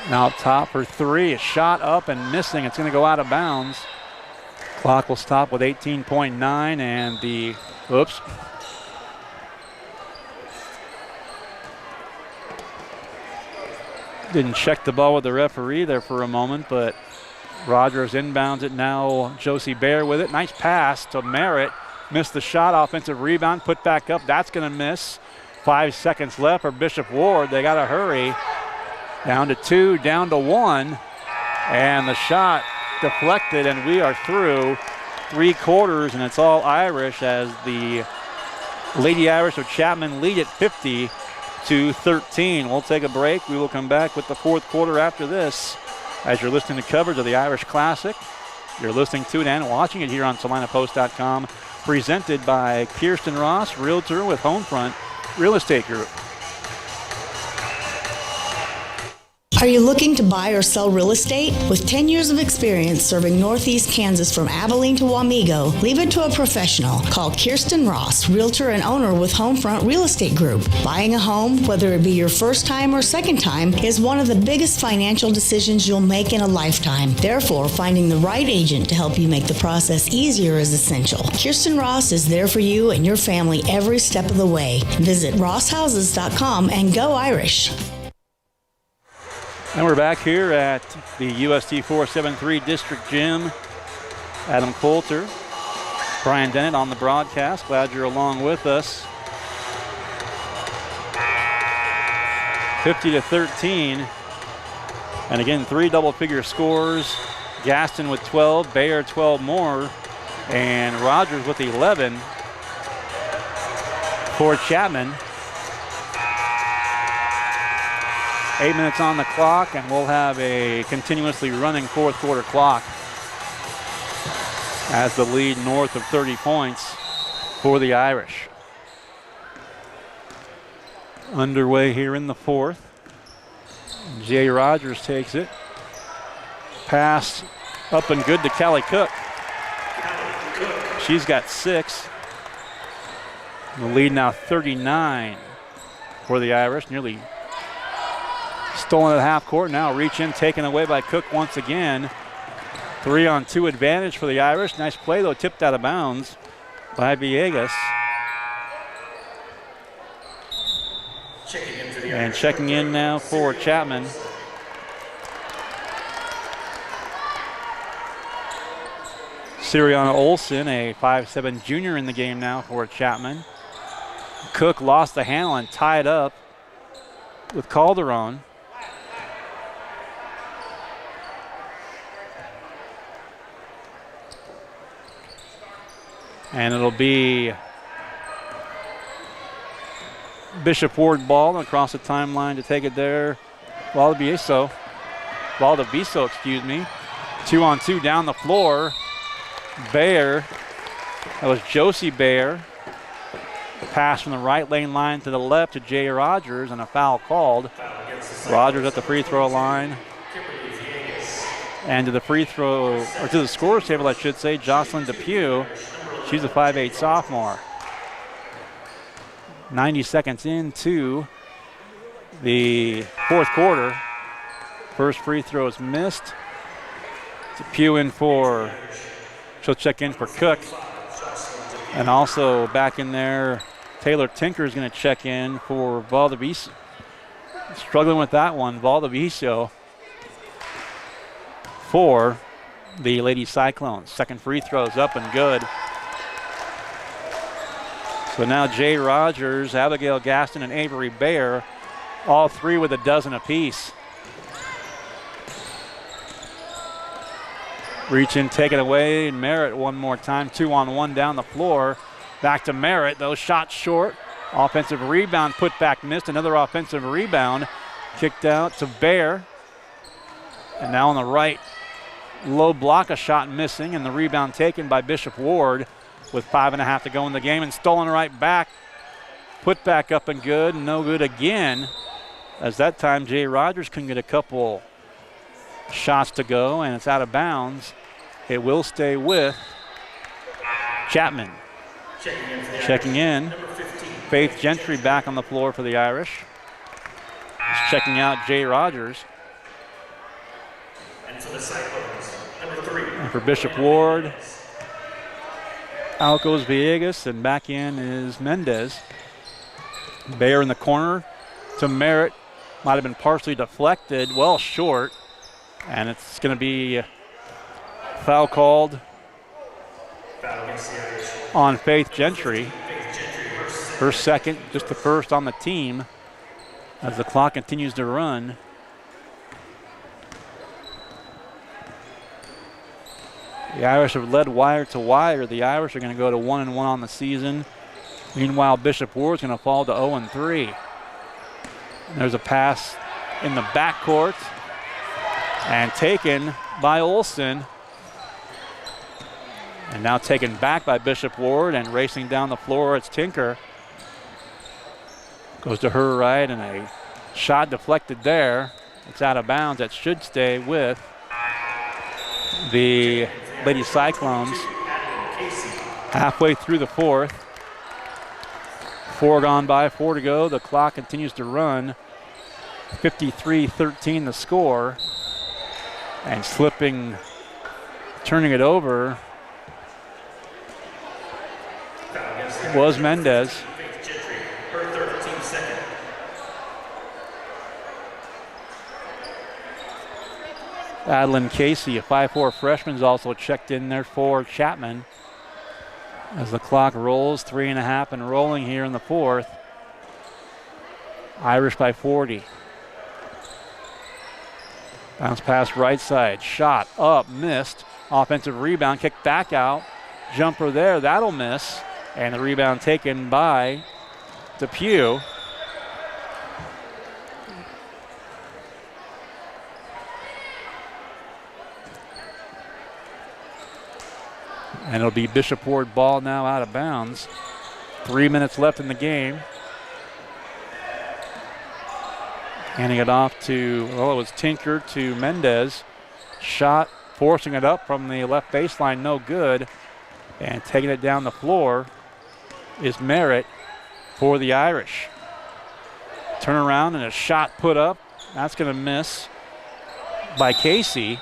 Now up top for 3, a shot up and missing. It's going to go out of bounds. Clock will stop with 18.9 and the, oops. Didn't check the ball with the referee there for a moment, but Rogers inbounds it now. Josie Bear with it. Nice pass to Merritt. Missed the shot. Offensive rebound. Put back up. That's going to miss. 5 seconds left for Bishop Ward. They got to hurry. Down to 2, down to 1. And the shot deflected, and we are through 3 quarters, and it's all Irish as the Lady Irish of Chapman lead at 50-13. We'll take a break. We will come back with the 4th quarter after this. As you're listening to coverage of the Irish Classic, you're listening to it and watching it here on SalinaPost.com, presented by Kirsten Ross, Realtor with Homefront Real Estate Group. Are you looking to buy or sell real estate? With 10 years of experience serving Northeast Kansas from Abilene to Wamego, leave it to a professional. Call Kirsten Ross, Realtor and owner with Homefront Real Estate Group. Buying a home, whether it be your first time or second time, is one of the biggest financial decisions you'll make in a lifetime. Therefore, finding the right agent to help you make the process easier is essential. Kirsten Ross is there for you and your family every step of the way. Visit rosshouses.com and go Irish. And we're back here at the UST 473 District Gym. Adam Coulter, Brian Dennett on the broadcast. Glad you're along with us. 50-13. And again, 3 double-figure scores. Gaston with 12, Bayer 12 more, and Rogers with 11 for Chapman. 8 minutes on the clock, and we'll have a continuously running 4th quarter clock as the lead north of 30 points for the Irish. Underway here in the 4th. Jay Rogers takes it. Pass up and good to Callie Cook. She's got 6. The lead now 39 for the Irish, nearly stolen at half court. Now reach in, taken away by Cook once again. 3-on-2 advantage for the Irish. Nice play though, tipped out of bounds by Villegas. And checking in now for Chapman. Siriana Olson, a 5'7" junior in the game now for Chapman. Cook lost the handle and tied up with Calderon. And it'll be Bishop Ward ball across the timeline to take it there. Valdeviso, excuse me. 2-on-2 down the floor. Bayer, that was Josie Bayer. Pass from the right lane line to the left to Jay Rogers, and a foul called. Rogers at the free throw line. And to the free throw, or to the scorer's table, I should say, Jocelyn Depew. She's a 5'8" sophomore. 90 seconds into the 4th quarter. First free throw is missed. Depew in for, she'll check in for Cook. And also back in there, Taylor Tinker is going to check in for Valdeviso. Struggling with that one, Valdeviso for the Lady Cyclones. Second free throw is up and good. So now Jay Rogers, Abigail Gaston, and Avery Bayer, all 3 with a dozen apiece. Reach in, take it away. Merritt one more time. 2-on-1 down the floor. Back to Merritt. Those shots short. Offensive rebound, put back, missed. Another offensive rebound. Kicked out to Bayer. And now on the right, low block, a shot missing, and the rebound taken by Bishop Ward with 5.5 to go in the game, and stolen right back. Put back up and good, no good again. As that time, Jay Rogers couldn't get a couple shots to go, and it's out of bounds. It will stay with Chapman. Checking in. Faith Gentry back on the floor for the Irish. Just checking out Jay Rogers. And for the Cyclones, number 3. And for Bishop Ward, Out goes Villegas, and back in is Mendez. Bayer in the corner to Merritt. Might have been partially deflected, well short. And it's going to be foul called on Faith Gentry. Her second, just the first on the team as the clock continues to run. The Irish have led wire to wire. The Irish are going to go to 1-1 on the season. Meanwhile, Bishop Ward's going to fall to 0-3. There's a pass in the backcourt and taken by Olsen. And now taken back by Bishop Ward, and racing down the floor, it's Tinker. Goes to her right, and a shot deflected there. It's out of bounds. That should stay with the Lady Cyclones. Halfway through the fourth. 4 gone by, 4 to go. The clock continues to run. 53-13 the score. And slipping, turning it over, was Mendez. Adeline Casey, a 5'4" freshman, is also checked in there for Chapman. As the clock rolls, 3.5 and rolling here in the fourth. Irish by 40. Bounce pass right side, shot up, missed. Offensive rebound, kick back out. Jumper there, that'll miss. And the rebound taken by Depew. And it'll be Bishop Ward ball now out of bounds. 3 minutes left in the game. Handing it off to, well, it was Tinker to Mendez. Shot, forcing it up from the left baseline, no good. And taking it down the floor is Merritt for the Irish. Turn around and a shot put up. That's going to miss by Casey.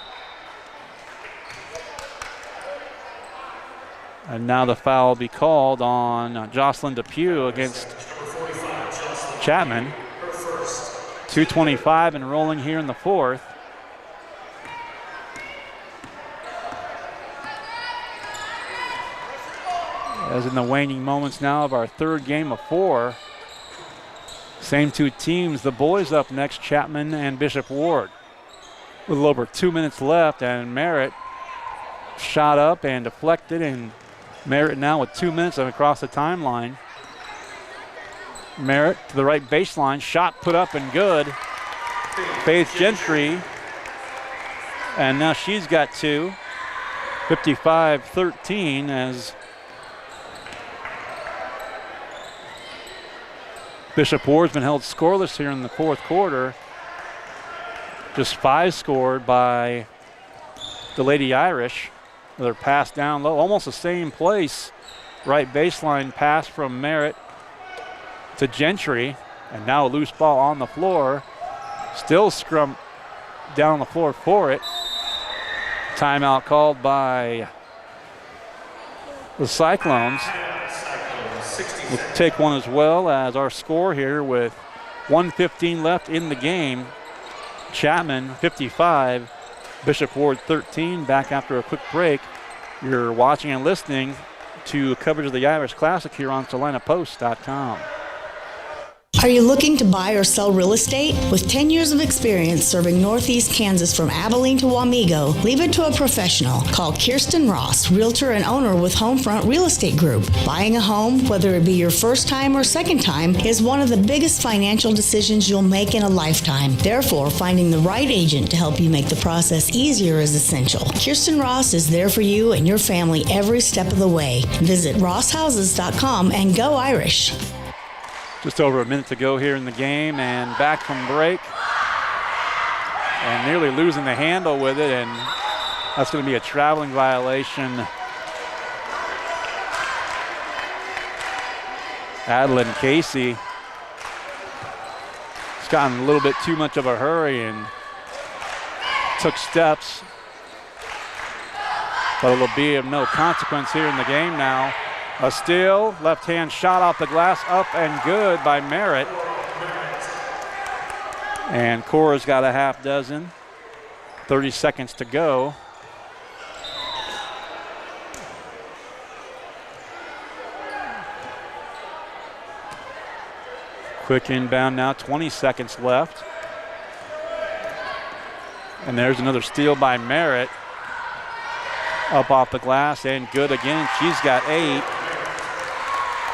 And now the foul will be called on Jocelyn Depew against Chapman. 2:25 and rolling here in the fourth. As in the waning moments now of our third game of 4. Same two teams, the boys up next, Chapman and Bishop Ward. A little over 2 minutes left, and Merritt shot up and deflected, and Merritt now with 2 minutes and across the timeline. Merritt to the right baseline, shot put up and good. Faith Gentry, and now she's got 2. 55-13 as Bishop Ward's been held scoreless here in the fourth quarter. Just 5 scored by the Lady Irish. They're passed down low, almost the same place. Right baseline pass from Merritt to Gentry, and now a loose ball on the floor. Still scrum down on the floor for it. Timeout called by the Cyclones. We'll take one as well as our score here with 1:15 left in the game. Chapman 55, Bishop Ward 13. Back after a quick break. You're watching and listening to coverage of the Irish Classic here on SalinaPost.com. Are you looking to buy or sell real estate? With 10 years of experience serving Northeast Kansas from Abilene to Wamego, leave it to a professional. Call Kirsten Ross, realtor and owner with Homefront Real Estate Group. Buying a home, whether it be your first time or second time, is one of the biggest financial decisions you'll make in a lifetime. Therefore, finding the right agent to help you make the process easier is essential. Kirsten Ross is there for you and your family every step of the way. Visit rosshouses.com and go Irish. Just over a minute to go here in the game, and back from break. And nearly losing the handle with it, and that's going to be a traveling violation. Adeline Casey has gotten a little bit too much of a hurry and took steps. But it'll be of no consequence here in the game now. A steal, left hand shot off the glass, up and good by Merritt. And Cora's got a half dozen. 30 seconds to go. Quick inbound now, 20 seconds left. And there's another steal by Merritt. Up off the glass and good again. She's got 8.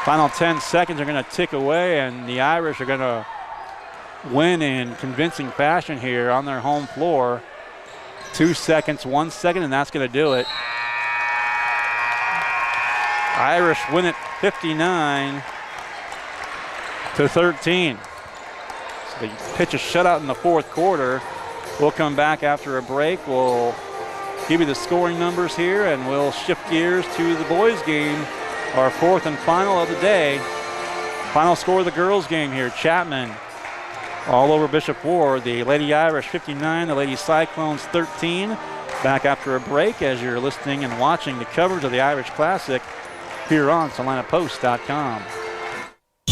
Final 10 seconds are going to tick away, and the Irish are going to win in convincing fashion here on their home floor. 2 seconds, 1 second, and that's going to do it. Irish win it 59-13. So they pitch a shutout in the fourth quarter. We'll come back after a break. We'll give you the scoring numbers here, and we'll shift gears to the boys' game, our fourth and final of the day. Final score of the girls' game here. Chapman all over Bishop Ward. The Lady Irish 59, the Lady Cyclones 13. Back after a break as you're listening and watching the coverage of the Irish Classic here on SalinaPost.com.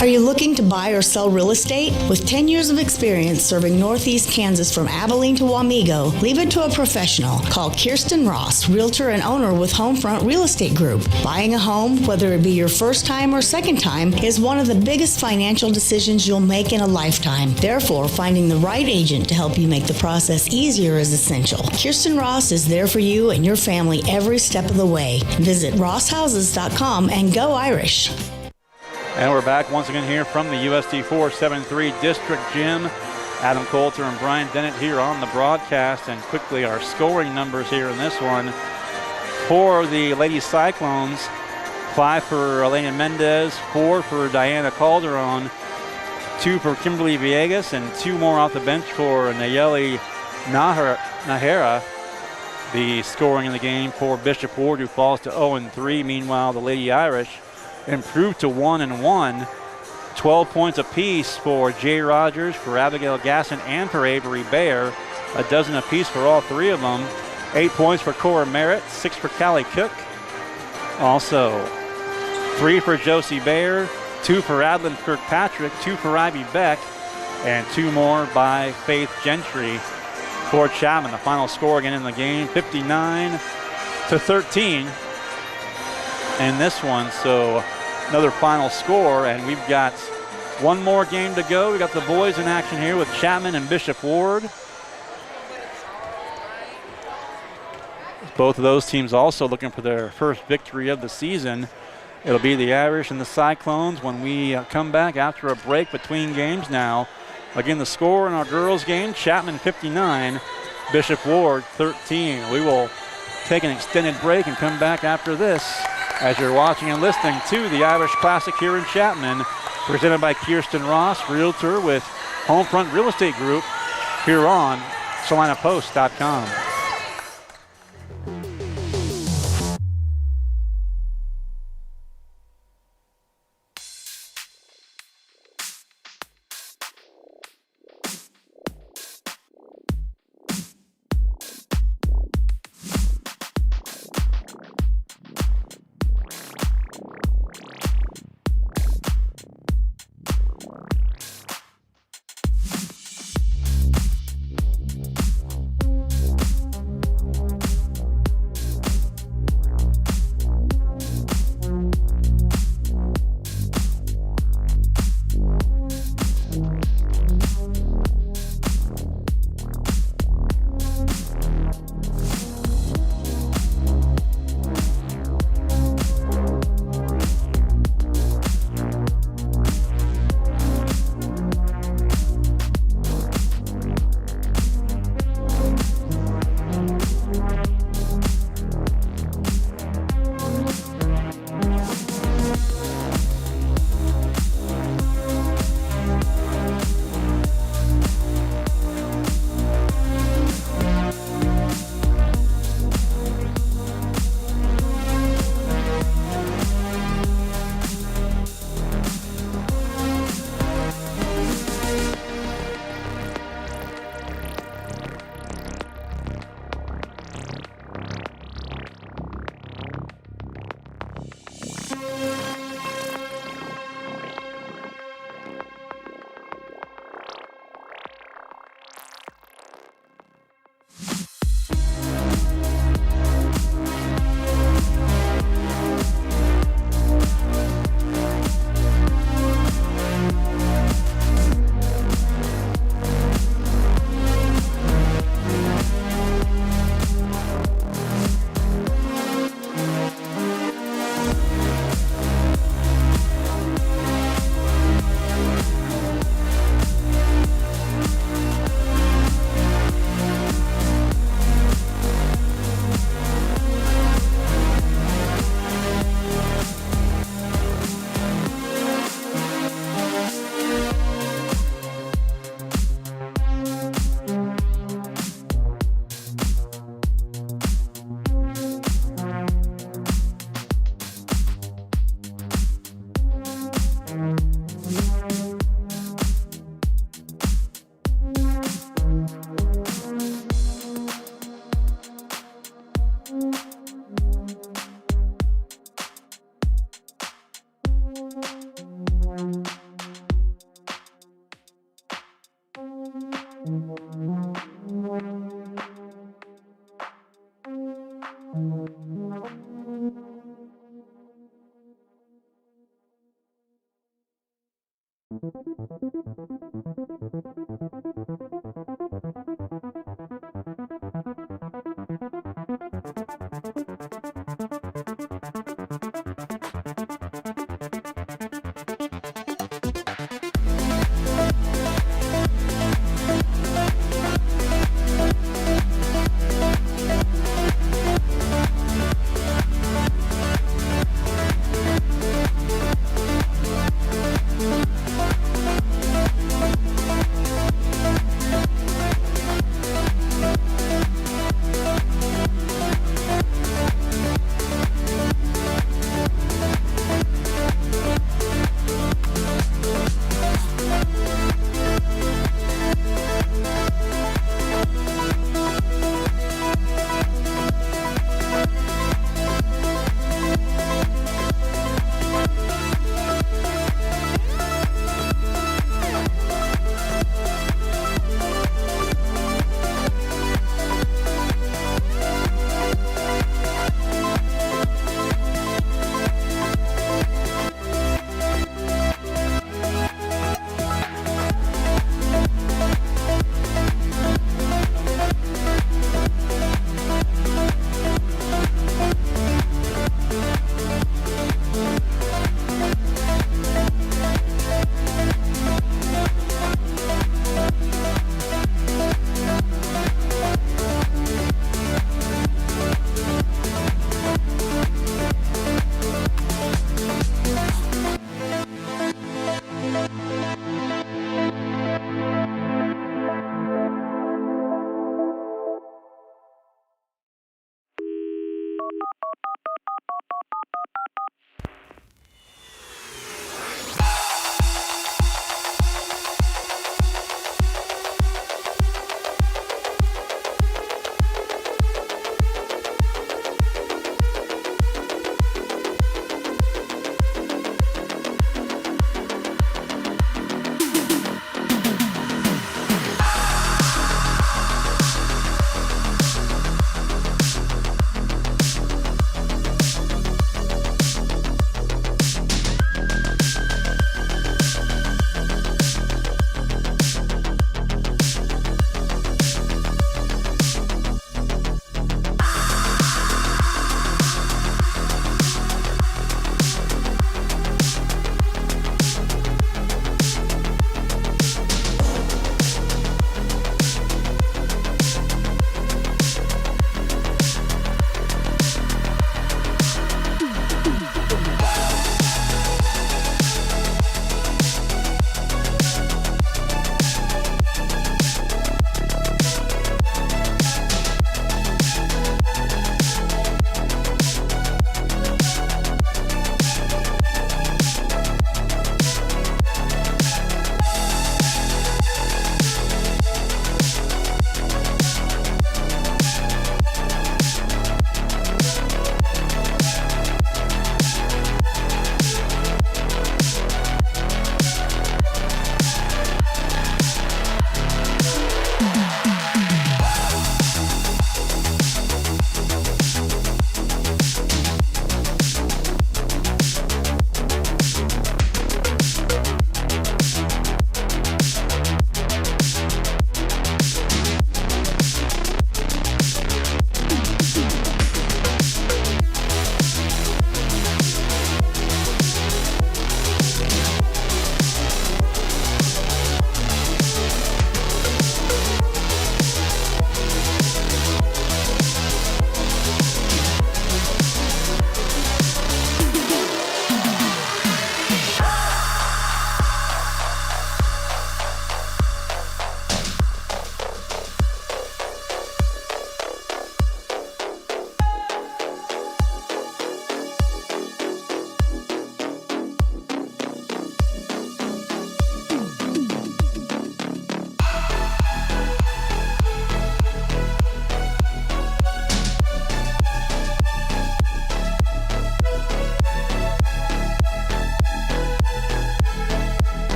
Are you looking to buy or sell real estate? With 10 years of experience serving Northeast Kansas from Abilene to Wamego, leave it to a professional. Call Kirsten Ross, realtor and owner with Homefront Real Estate Group. Buying a home, whether it be your first time or second time, is one of the biggest financial decisions you'll make in a lifetime. Therefore, finding the right agent to help you make the process easier is essential. Kirsten Ross is there for you and your family every step of the way. Visit rosshouses.com and go Irish. And we're back once again here from the USD 473 District Gym. Adam Coulter and Brian Dennett here on the broadcast. And quickly our scoring numbers here in this one. For the Lady Cyclones, 5 for Elena Mendez, 4 for Diana Calderon, 2 for Kimberly Villegas, and 2 more off the bench for Nayeli Nahara. The scoring in the game for Bishop Ward, who falls to 0-3. Meanwhile, the Lady Irish improved to 1-1. 12 points apiece for Jay Rogers, for Abigail Gasson, and for Avery Bayer. A dozen apiece for all 3 of them. 8 points for Cora Merritt, 6 for Callie Cook. Also 3 for Josie Bayer, 2 for Adlin Kirkpatrick, 2 for Ivy Beck, and 2 more by Faith Gentry for Chapman. The final score again in the game, 59-13 in this one. So another final score, and we've got one more game to go. We got the boys in action here with Chapman and Bishop Ward. Both of those teams also looking for their first victory of the season. It'll be the Irish and the Cyclones when we come back after a break between games now. Again, the score in our girls game, Chapman 59, Bishop Ward 13. We will take an extended break and come back after this as you're watching and listening to the Irish Classic here in Chapman, presented by Kirsten Ross, realtor with Homefront Real Estate Group, here on SalinaPost.com.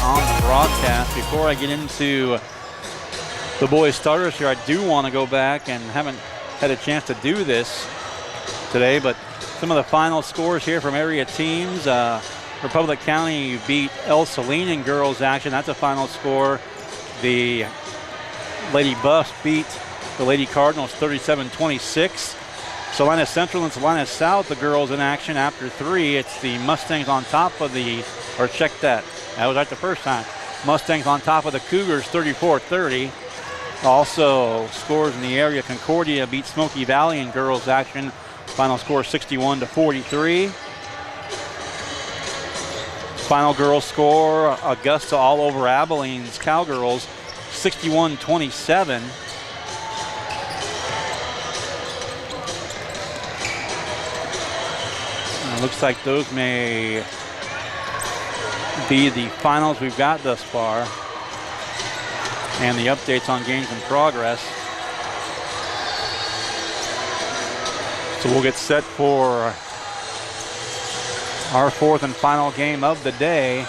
on the broadcast. Before I get into the boys starters here, I do want to go back, and haven't had a chance to do this today, but some of the final scores here from area teams. Republic County beat El Salina in girls action. That's a final score. The Lady Buffs beat the Lady Cardinals 37-26. Salina Central and Salina South, the girls in action after 3. It's the Mustangs on top of the, or check that. That was right the first time. Mustangs on top of the Cougars 34-30. Also scores in the area. Concordia beat Smoky Valley in girls action. Final score 61-43. Final girls score, Augusta all over Abilene's Cowgirls 61-27. Looks like those may be the finals we've got thus far, and the updates on games in progress. So we'll get set for our fourth and final game of the day.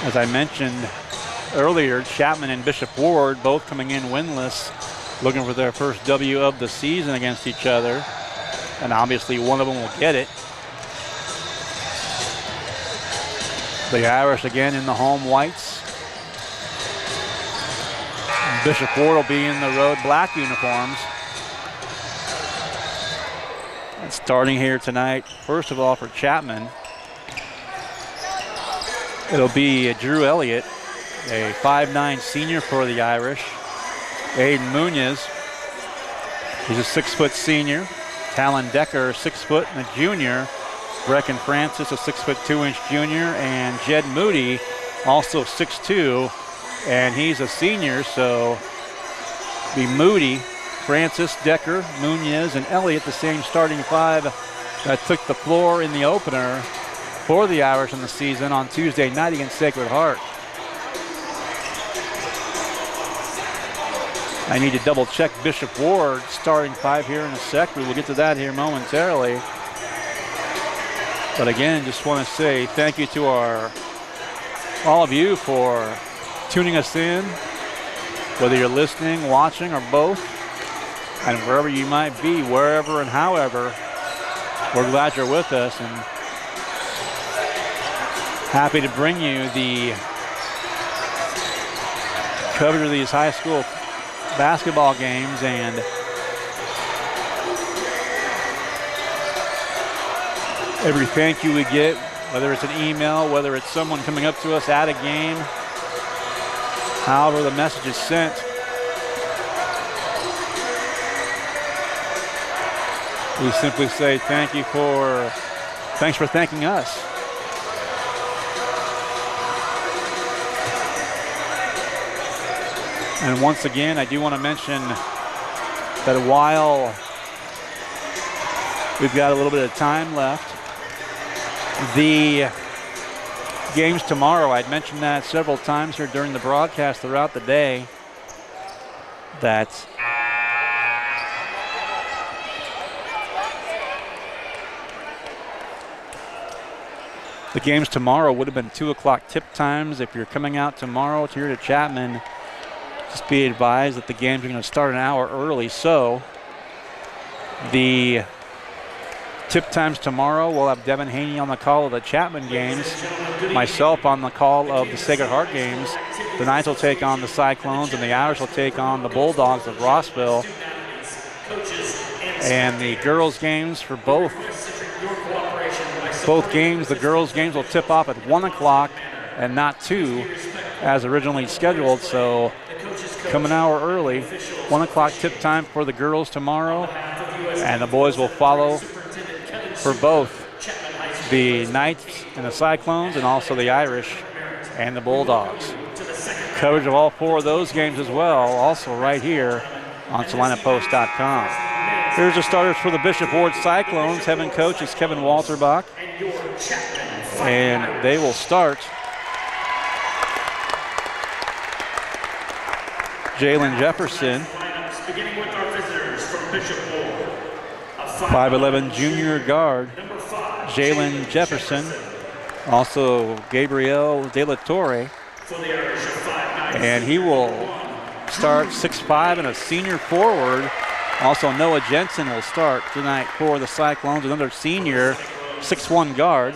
As I mentioned earlier, Chapman and Bishop Ward both coming in winless, looking for their first W of the season against each other. And obviously one of them will get it. The Irish again in the home whites. Bishop Ward will be in the road black uniforms. And starting here tonight, first of all for Chapman, it'll be Drew Elliott, a 5'9" senior for the Irish. Aiden Munoz, he's a 6-foot senior. Talon Decker, 6 foot and a junior. Brecken Francis, a 6'2" junior. And Jed Moody, also 6'2", and he's a senior, so be Moody, Francis, Decker, Munoz, and Elliott, the same starting 5 that took the floor in the opener for the Irish in the season on Tuesday night against Sacred Heart. I need to double check Bishop Ward starting 5 here in a sec. We will get to that here momentarily. But again, just want to say thank you to all of you for tuning us in, whether you're listening, watching, or both, and wherever you might be, wherever and however. We're glad you're with us and happy to bring you the coverage of these high school basketball games, and every thank you we get, whether it's an email, whether it's someone coming up to us at a game, however the message is sent, we simply say thanks for thanking us. And once again, I do want to mention that while we've got a little bit of time left, the games tomorrow, I'd mentioned that several times here during the broadcast throughout the day, that the games tomorrow would have been 2 o'clock tip times. If you're coming out tomorrow here to Chapman, just be advised that the games are going to start an hour early. So the tip times tomorrow, we'll have Devin Haney on the call of the Chapman games, myself on the call of the Sacred Heart games. The Knights will take on the Cyclones, and the Irish will take on the Bulldogs of Rossville. And the girls games for both games, the girls games will tip off at 1 o'clock and not 2 as originally scheduled. So come an hour early. 1 o'clock tip time for the girls tomorrow, and the boys will follow for both the Knights and the Cyclones, and also the Irish and the Bulldogs. Coverage of all 4 of those games as well, also right here on SalinaPost.com. Here's the starters for the Bishop Ward Cyclones. Head coach is Kevin Walterbach, and they will start Jalen Jefferson, 5'11" junior guard, Jalen Jefferson. Also, Gabriel De La Torre. And he will start 6'5" and a senior forward. Also, Noah Jensen will start tonight for the Cyclones, another senior, 6'1" guard.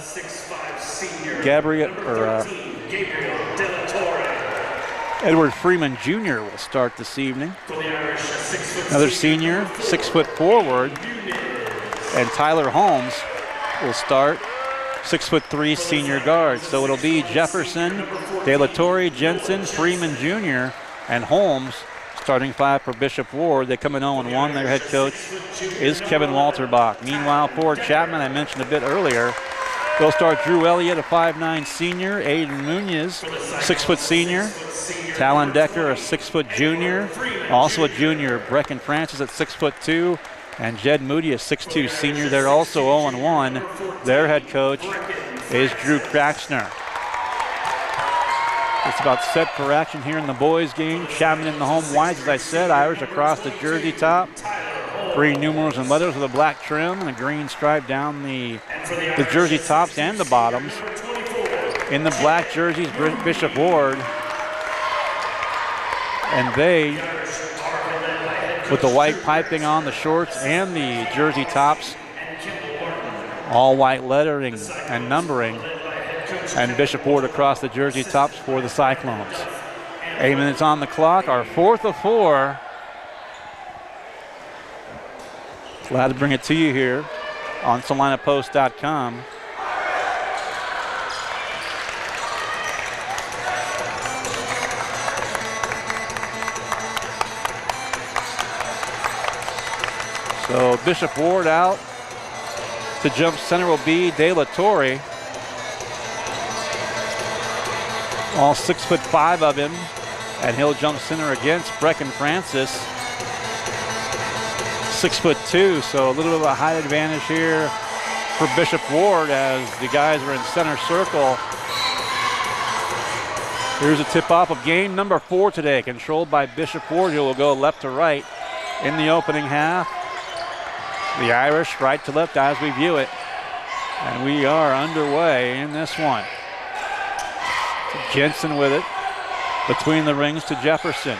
Edward Freeman Jr. will start this evening. Another senior, 6' forward. And Tyler Holmes will start, 6'3" senior guard. So it'll be Jefferson, De La Torre, Jensen, Freeman Jr., and Holmes starting 5 for Bishop Ward. They come in 0-1. Their head coach is Kevin Walterbach. Meanwhile, for Chapman, I mentioned a bit earlier, they'll start Drew Elliott, a 5'9" senior, Aiden Munoz, 6' senior, Talon Decker, a 6' junior, also a junior, Brecken Francis at 6'2", and Jed Moody, a 6'2" senior. They're also 0-1. Their head coach is Drew Kratchner. It's about set for action here in the boys' game. Chapman in the home whites, as I said, Irish across the jersey top. Green numerals and letters with a black trim and a green stripe down the jersey tops and the bottoms. In the black jerseys, Bishop Ward. And they, with the white piping on the shorts and the jersey tops, all white lettering and numbering, and Bishop Ward across the jersey tops for the Cyclones. 8 minutes on the clock, our 4th of 4. Glad to bring it to you here on SalinaPost.com. So Bishop Ward out. To jump center will be De La Torre. All 6'5" of him, and he'll jump center against Brecken Francis, 6'2", so a little bit of a height advantage here for Bishop Ward as the guys are in center circle. Here's a tip-off of game number 4 today, controlled by Bishop Ward, who will go left to right in the opening half. The Irish right to left as we view it. And we are underway in this one. Jensen with it. Between the rings to Jefferson.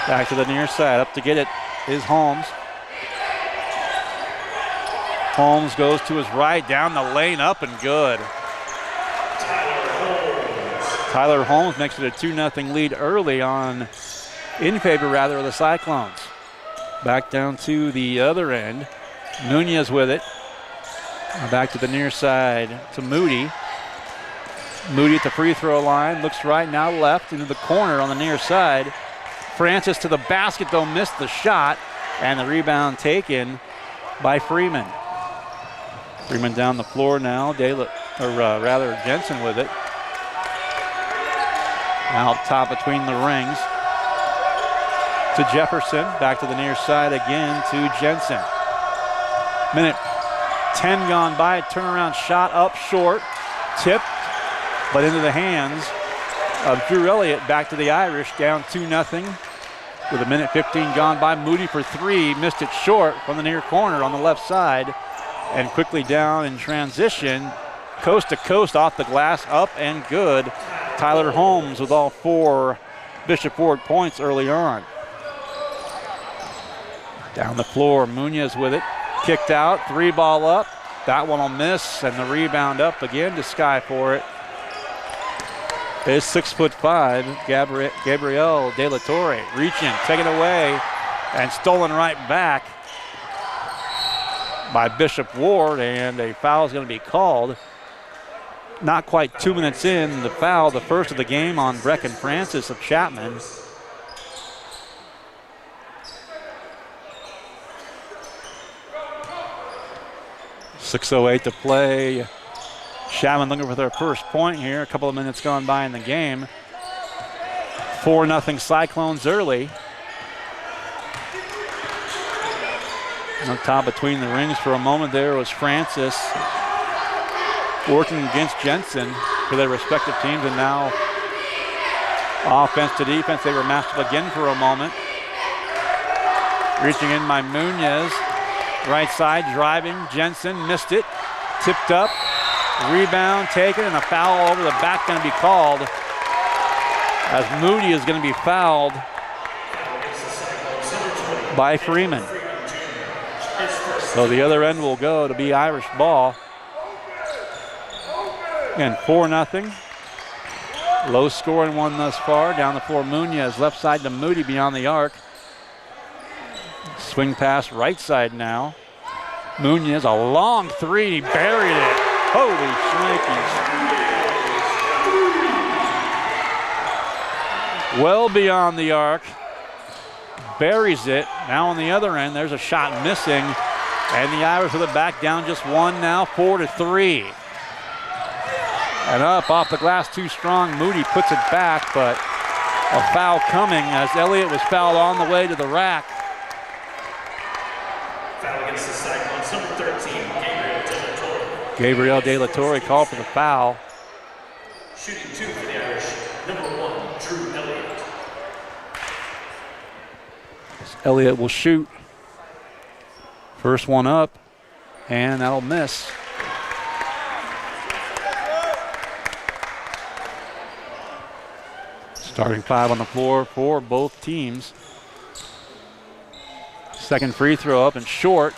Back to the near side. Up to get it is Holmes. Holmes goes to his right, down the lane, up and good. Tyler Holmes makes it a 2-0 lead early on, in favor rather of the Cyclones. Back down to the other end. Munoz with it. Back to the near side to Moody. Moody at the free throw line. Looks right, now left into the corner on the near side. Francis to the basket, though, missed the shot. And the rebound taken by Freeman. Freeman down the floor now. Jensen with it. Out top between the rings to Jefferson. Back to the near side again to Jensen. Minute 10 gone by. Turnaround shot up short. Tipped, but into the hands of Drew Elliott. Back to the Irish, down 2-0 with a minute 15 gone by. Moody for 3, missed it short from the near corner on the left side. And quickly down in transition, coast to coast off the glass, up and good. Tyler Holmes with all 4 Bishop Ward points early on. Down the floor, Munoz with it. Kicked out, 3 ball up. That one will miss, and the rebound up again to Sky for it. Is 6'5", Gabriel De La Torre. Reaching, taken away, and stolen right back by Bishop Ward, and a foul is going to be called. Not quite 2 minutes in, the foul, the first of the game on Brecken Francis of Chapman. .608 to play. Chapman looking for their first point here. A couple of minutes gone by in the game. 4-0 Cyclones early. On top between the rings for a moment there was Francis working against Jensen for their respective teams, and now offense to defense. They were matched up again for a moment. Reaching in by Munoz. Right side driving. Jensen missed it. Tipped up. Rebound taken, and a foul over the back going to be called, as Moody is going to be fouled by Freeman. So the other end will go to be Irish ball. And 4-0. Low scoring one thus far. Down the floor, Munoz, left side to Moody beyond the arc. Swing pass right side now. Munoz, a long three, he buried it. Holy shnikes. Well beyond the arc. Buries it. Now on the other end, there's a shot missing. And the Irish with it back down just one now, 4-3. And up off the glass too strong. Moody puts it back, but a foul coming as Elliott was fouled on the way to the rack. Foul against the Cyclones, number 13, Gabriel De La Torre. Gabriel De La Torre called for the foul. Shooting 2 for the Irish, number 1, Drew Elliott. Elliott will shoot. First one up, and that'll miss. Starting 5 on the floor for both teams. Second free throw up and short.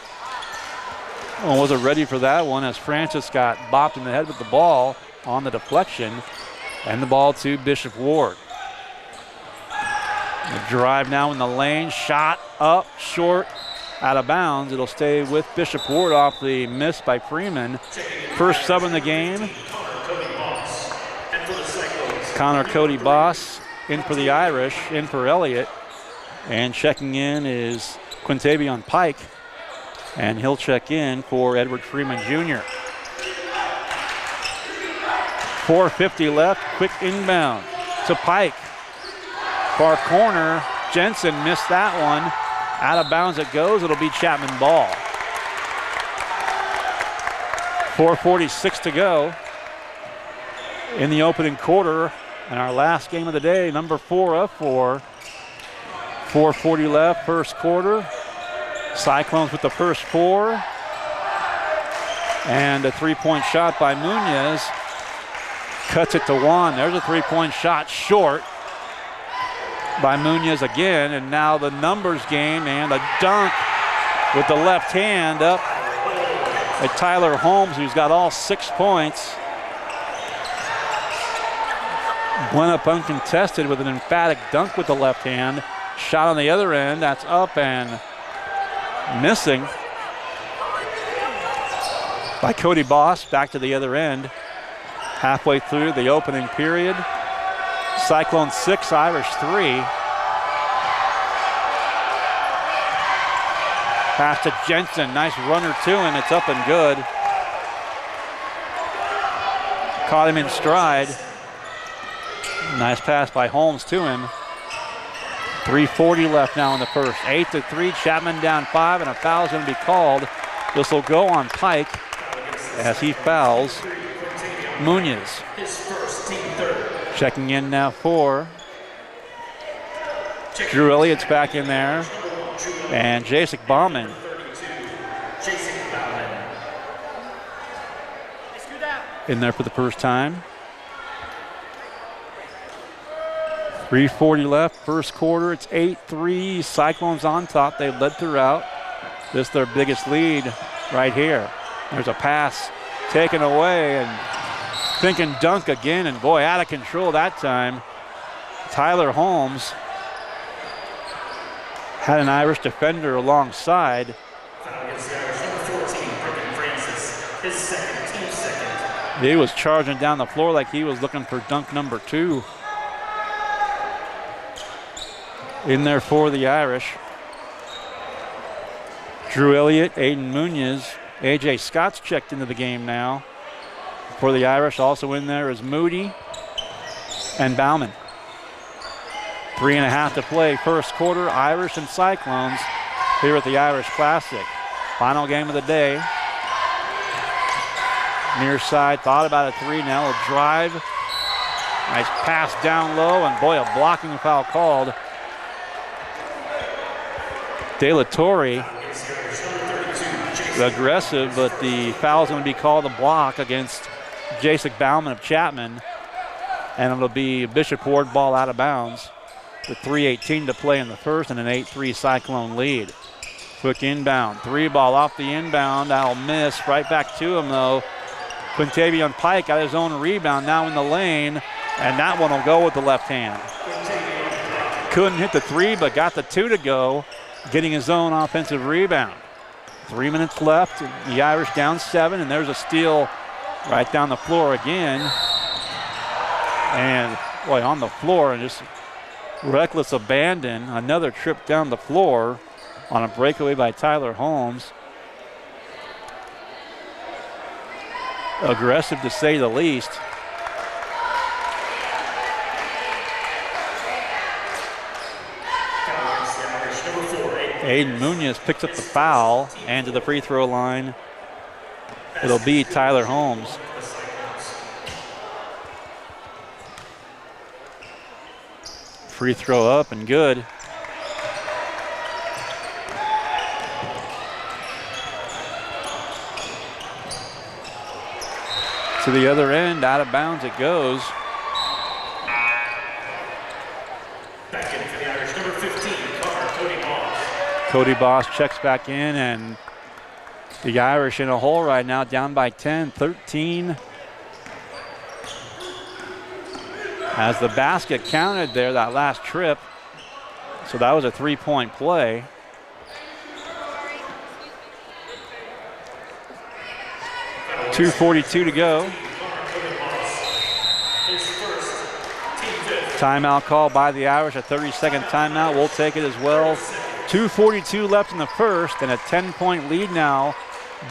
Oh, wasn't ready for that one as Francis got bopped in the head with the ball on the deflection. And the ball to Bishop Ward. The drive now in the lane, shot up, short, out of bounds. It'll stay with Bishop Ward off the miss by Freeman. First sub in the game. Connor Cody Boss in for the Irish, in for Elliott. And checking in is Quintavion Pike. And he'll check in for Edward Freeman Jr. 4:50 left, quick inbound to Pike. Far corner, Jensen missed that one. Out of bounds it goes, it'll be Chapman ball. 4:46 to go in the opening quarter. And our last game of the day, number 4 of 4. 4:40 left, first quarter. Cyclones with the first 4. And a three-point shot by Munoz. Cuts it to 1. There's a three-point shot short by Munoz again. And now the numbers game and a dunk with the left hand up at Tyler Holmes, who's got all 6 points. Went up uncontested with an emphatic dunk with the left hand. Shot on the other end, that's up and missing by Cody Boss. Back to the other end. Halfway through the opening period. Cyclone 6, Irish 3. Pass to Jensen, nice runner to him, it's up and good. Caught him in stride. Nice pass by Holmes to him. 3:40 left now in the first. 8-3, Chapman down 5, and a foul is going to be called. This will go on Pike as he fouls Munoz. Checking in now for Drew Elliott's back in there, and Jacek Bauman. In there for the first time. 3:40 left, first quarter. It's 8-3. Cyclones on top. They've led throughout. This is their biggest lead right here. There's a pass taken away and thinking dunk again, and boy, out of control that time. Tyler Holmes had an Irish defender alongside. He was charging down the floor like he was looking for dunk number 2. In there for the Irish. Drew Elliott, Aiden Munoz, A.J. Scott's checked into the game now. For the Irish, also in there is Moody and Bauman. 3.5 to play, first quarter, Irish and Cyclones here at the Irish Classic. Final game of the day. Near side, thought about a 3, now a drive. Nice pass down low, and boy, a blocking foul called. De La Torre, aggressive, but the foul is going to be called a block against Jacek Bauman of Chapman. And it'll be Bishop Ward ball out of bounds with 3:18 to play in the first and an 8-3 Cyclone lead. Quick inbound, 3 ball off the inbound. That'll miss. Right back to him though. Quintavion Pike got his own rebound now in the lane, and that one will go with the left hand. Couldn't hit the 3, but got the 2 to go, getting his own offensive rebound. 3 minutes left, the Irish down 7, and there's a steal right down the floor again. And boy, on the floor, and just reckless abandon. Another trip down the floor on a breakaway by Tyler Holmes. Aggressive to say the least. Aiden Munoz picks up the foul, and to the free throw line, it'll be Tyler Holmes. Free throw up and good. To the other end, out of bounds it goes. Back in for the Irish, number 15, Cody Boss. Cody Boss checks back in, and the Irish in a hole right now, down by 10, 13. As the basket counted there, that last trip. So that was a 3-point play. .242 to go. Timeout call by the Irish, a 30-second timeout. We'll take it as well. 2:42 left in the first, and a 10-point lead now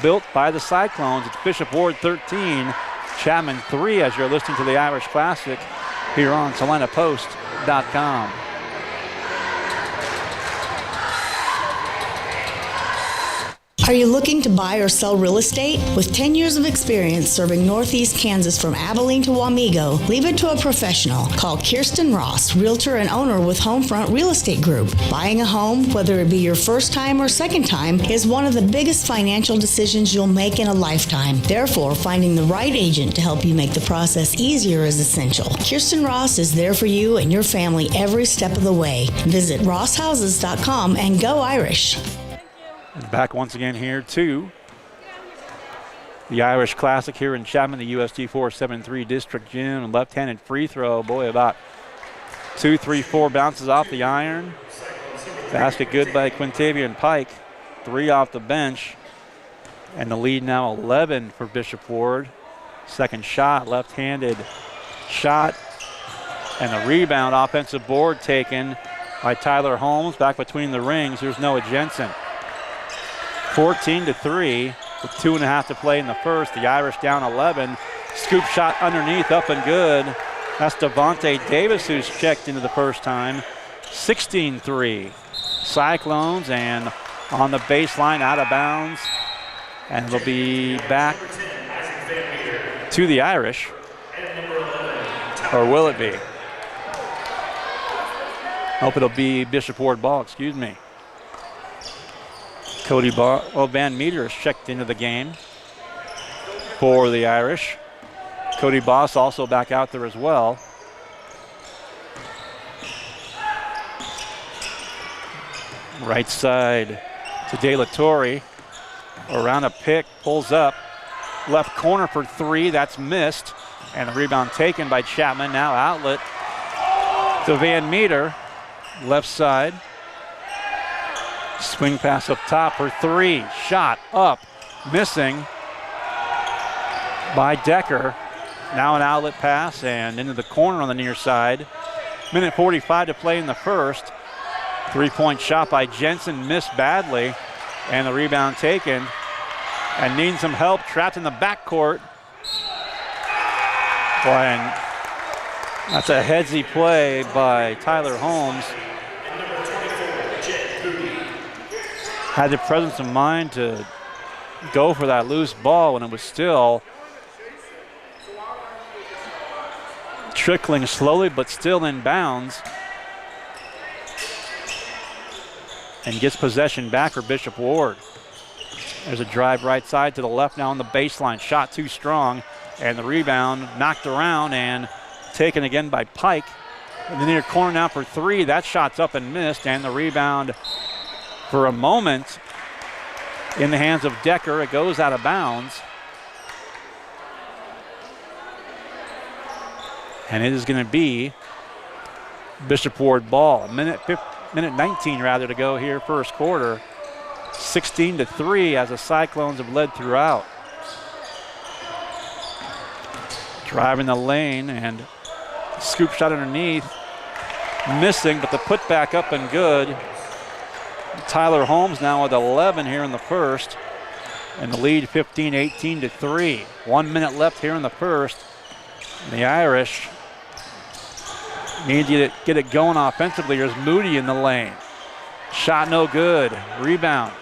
built by the Cyclones. It's Bishop Ward 13, Chapman 3 as you're listening to the Irish Classic here on SalinaPost.com. Are you looking to buy or sell real estate? With 10 years of experience serving Northeast Kansas from Abilene to Wamego, leave it to a professional. Call Kirsten Ross, realtor and owner with Homefront Real Estate Group. Buying a home, whether it be your first time or second time, is one of the biggest financial decisions you'll make in a lifetime. Therefore, finding the right agent to help you make the process easier is essential. Kirsten Ross is there for you and your family every step of the way. Visit rosshouses.com and go Irish. And back once again here to the Irish Classic here in Chapman, the USD 473 District Gym. Left-handed free throw, boy, about 2, 3, 4 bounces off the iron. Basket good by Quintavion Pike. 3 off the bench. And the lead now 11 for Bishop Ward. Second shot, left-handed shot. And the rebound, offensive board taken by Tyler Holmes. Back between the rings, there's Noah Jensen. 14-3 with 2.5 to play in the first. The Irish down 11. Scoop shot underneath, up and good. That's Devontae Davis who's checked into the first time. 16-3 Cyclones, and on the baseline, out of bounds. And it'll be back to the Irish. Or will it be? Hope it'll be Bishop Ward ball, excuse me. Van Meter is checked into the game for the Irish. Cody Boss also back out there as well. Right side to De La Torre. Around a pick, pulls up. Left corner for 3, that's missed. And the rebound taken by Chapman, now outlet to Van Meter. Left side. Swing pass up top for 3. Shot up, missing by Decker. Now an outlet pass and into the corner on the near side. Minute 45 to play in the first. 3-point shot by Jensen, missed badly. And the rebound taken. And needing some help, trapped in the backcourt. Boy, and that's a headsy play by Tyler Holmes. Had the presence of mind to go for that loose ball when it was still trickling slowly but still in bounds. And gets possession back for Bishop Ward. There's a drive right side to the left now on the baseline. Shot too strong. And the rebound knocked around and taken again by Pike. In the near corner now for three. That shot's up and missed, and the rebound for a moment in the hands of Decker. It goes out of bounds. And it is going to be Bishop Ward ball. Minute 19 rather to go here, first quarter. 16-3 as the Cyclones have led throughout. Driving the lane and scoop shot underneath. Missing, but the putback up and good. Tyler Holmes now with 11 here in the first. And the lead 18-3. 1 minute left here in the first. And the Irish need to get it going offensively. There's Moody in the lane. Shot no good. Rebound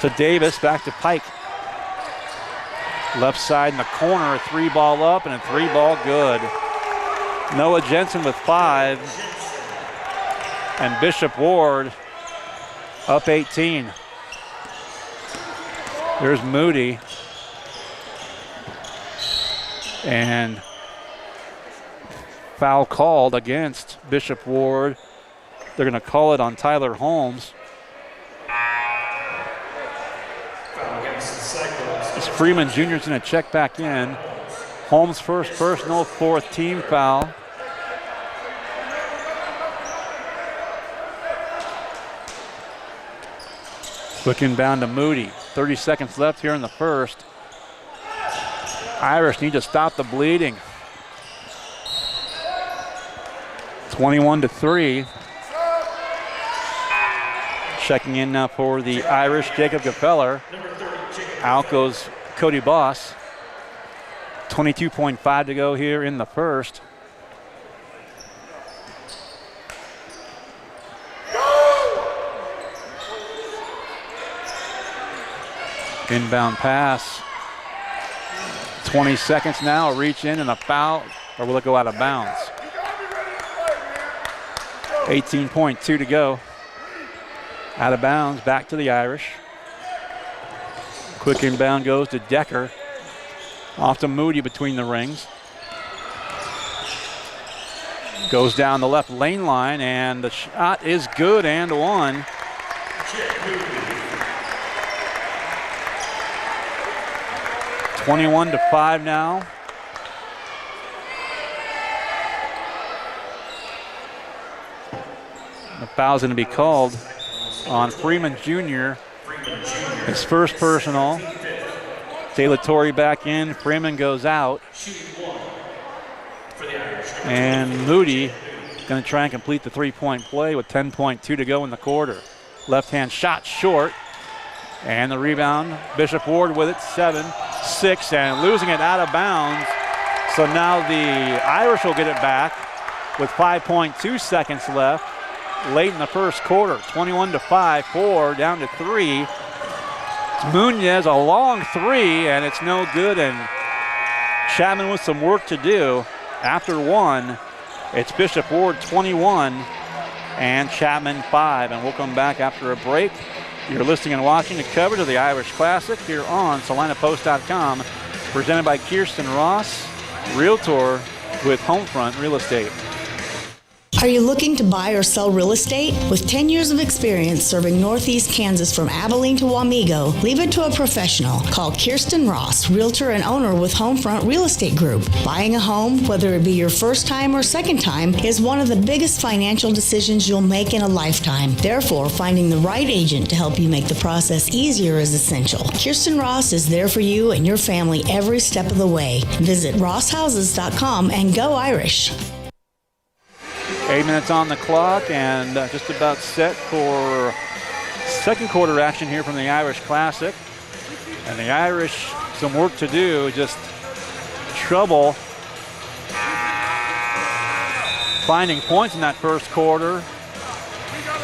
to Davis, back to Pike. Left side in the corner, a 3-ball up and a 3-ball good. Noah Jensen with 5. And Bishop Ward up 18. There's Moody. And foul called against Bishop Ward. They're going to call it on Tyler Holmes. As Freeman Jr. is going to check back in. Holmes first personal, 4th team foul. Quick inbound to Moody. 30 seconds left here in the first. Irish need to stop the bleeding. 21-3. Checking in now for the Irish, Jacob Gefeller. Out goes Cody Boss. 22.5 to go here in the first. Inbound pass. 20 seconds now, a reach in and a foul, or will it go out of bounds? 18.2 to go. Out of bounds, back to the Irish. Quick inbound goes to Decker. Off to Moody between the rings. Goes down the left lane line, and the shot is good and one. (21-5) now. The foul's going to be called on Freeman Jr. His first personal. De La Torre back in. Freeman goes out. And Moody going to try and complete the three-point play with 10.2 to go in the quarter. Left-hand shot short. And the rebound, Bishop Ward with it, 7-6, and losing it out of bounds. So now the Irish will get it back with 5.2 seconds left. Late in the first quarter, 21-5, 4 down to 3. It's Munez, a long 3, and it's no good. And Chapman with some work to do. After 1, it's Bishop Ward 21 and Chapman 5. And we'll come back after a break. You're listening and watching the coverage of the Irish Classic here on SalinaPost.com, presented by Kirsten Ross, Realtor with Homefront Real Estate. Are you looking to buy or sell real estate? With 10 years of experience serving Northeast Kansas from Abilene to Wamego, leave it to a professional. Call Kirsten Ross, Realtor and owner with Homefront Real Estate Group. Buying a home, whether it be your first time or second time, is one of the biggest financial decisions you'll make in a lifetime. Therefore, finding the right agent to help you make the process easier is essential. Kirsten Ross is there for you and your family every step of the way. Visit rosshouses.com and go Irish. 8 minutes on the clock and just about set for second quarter action here from the Irish Classic. And the Irish, some work to do, just trouble finding points in that first quarter.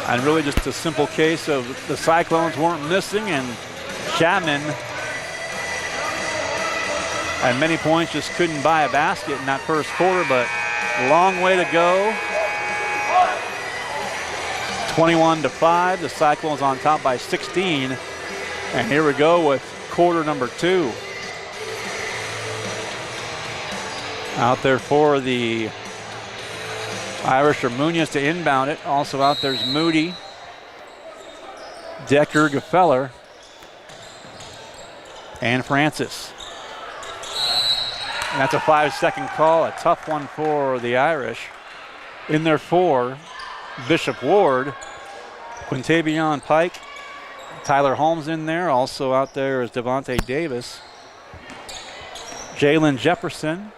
And really just a simple case of the Cyclones weren't missing, and Chapman at many points just couldn't buy a basket in that first quarter, but long way to go. 21-5, the Cyclones on top by 16. And here we go with quarter number 2. Out there for the Irish are Munoz to inbound it. Also out there's Moody, Decker, Gefeller, and Francis. And that's a 5-second call, a tough one for the Irish. In there for Bishop Ward, Quintavion Pike, Tyler Holmes in there. Also out there is Devontae Davis, Jalen Jefferson,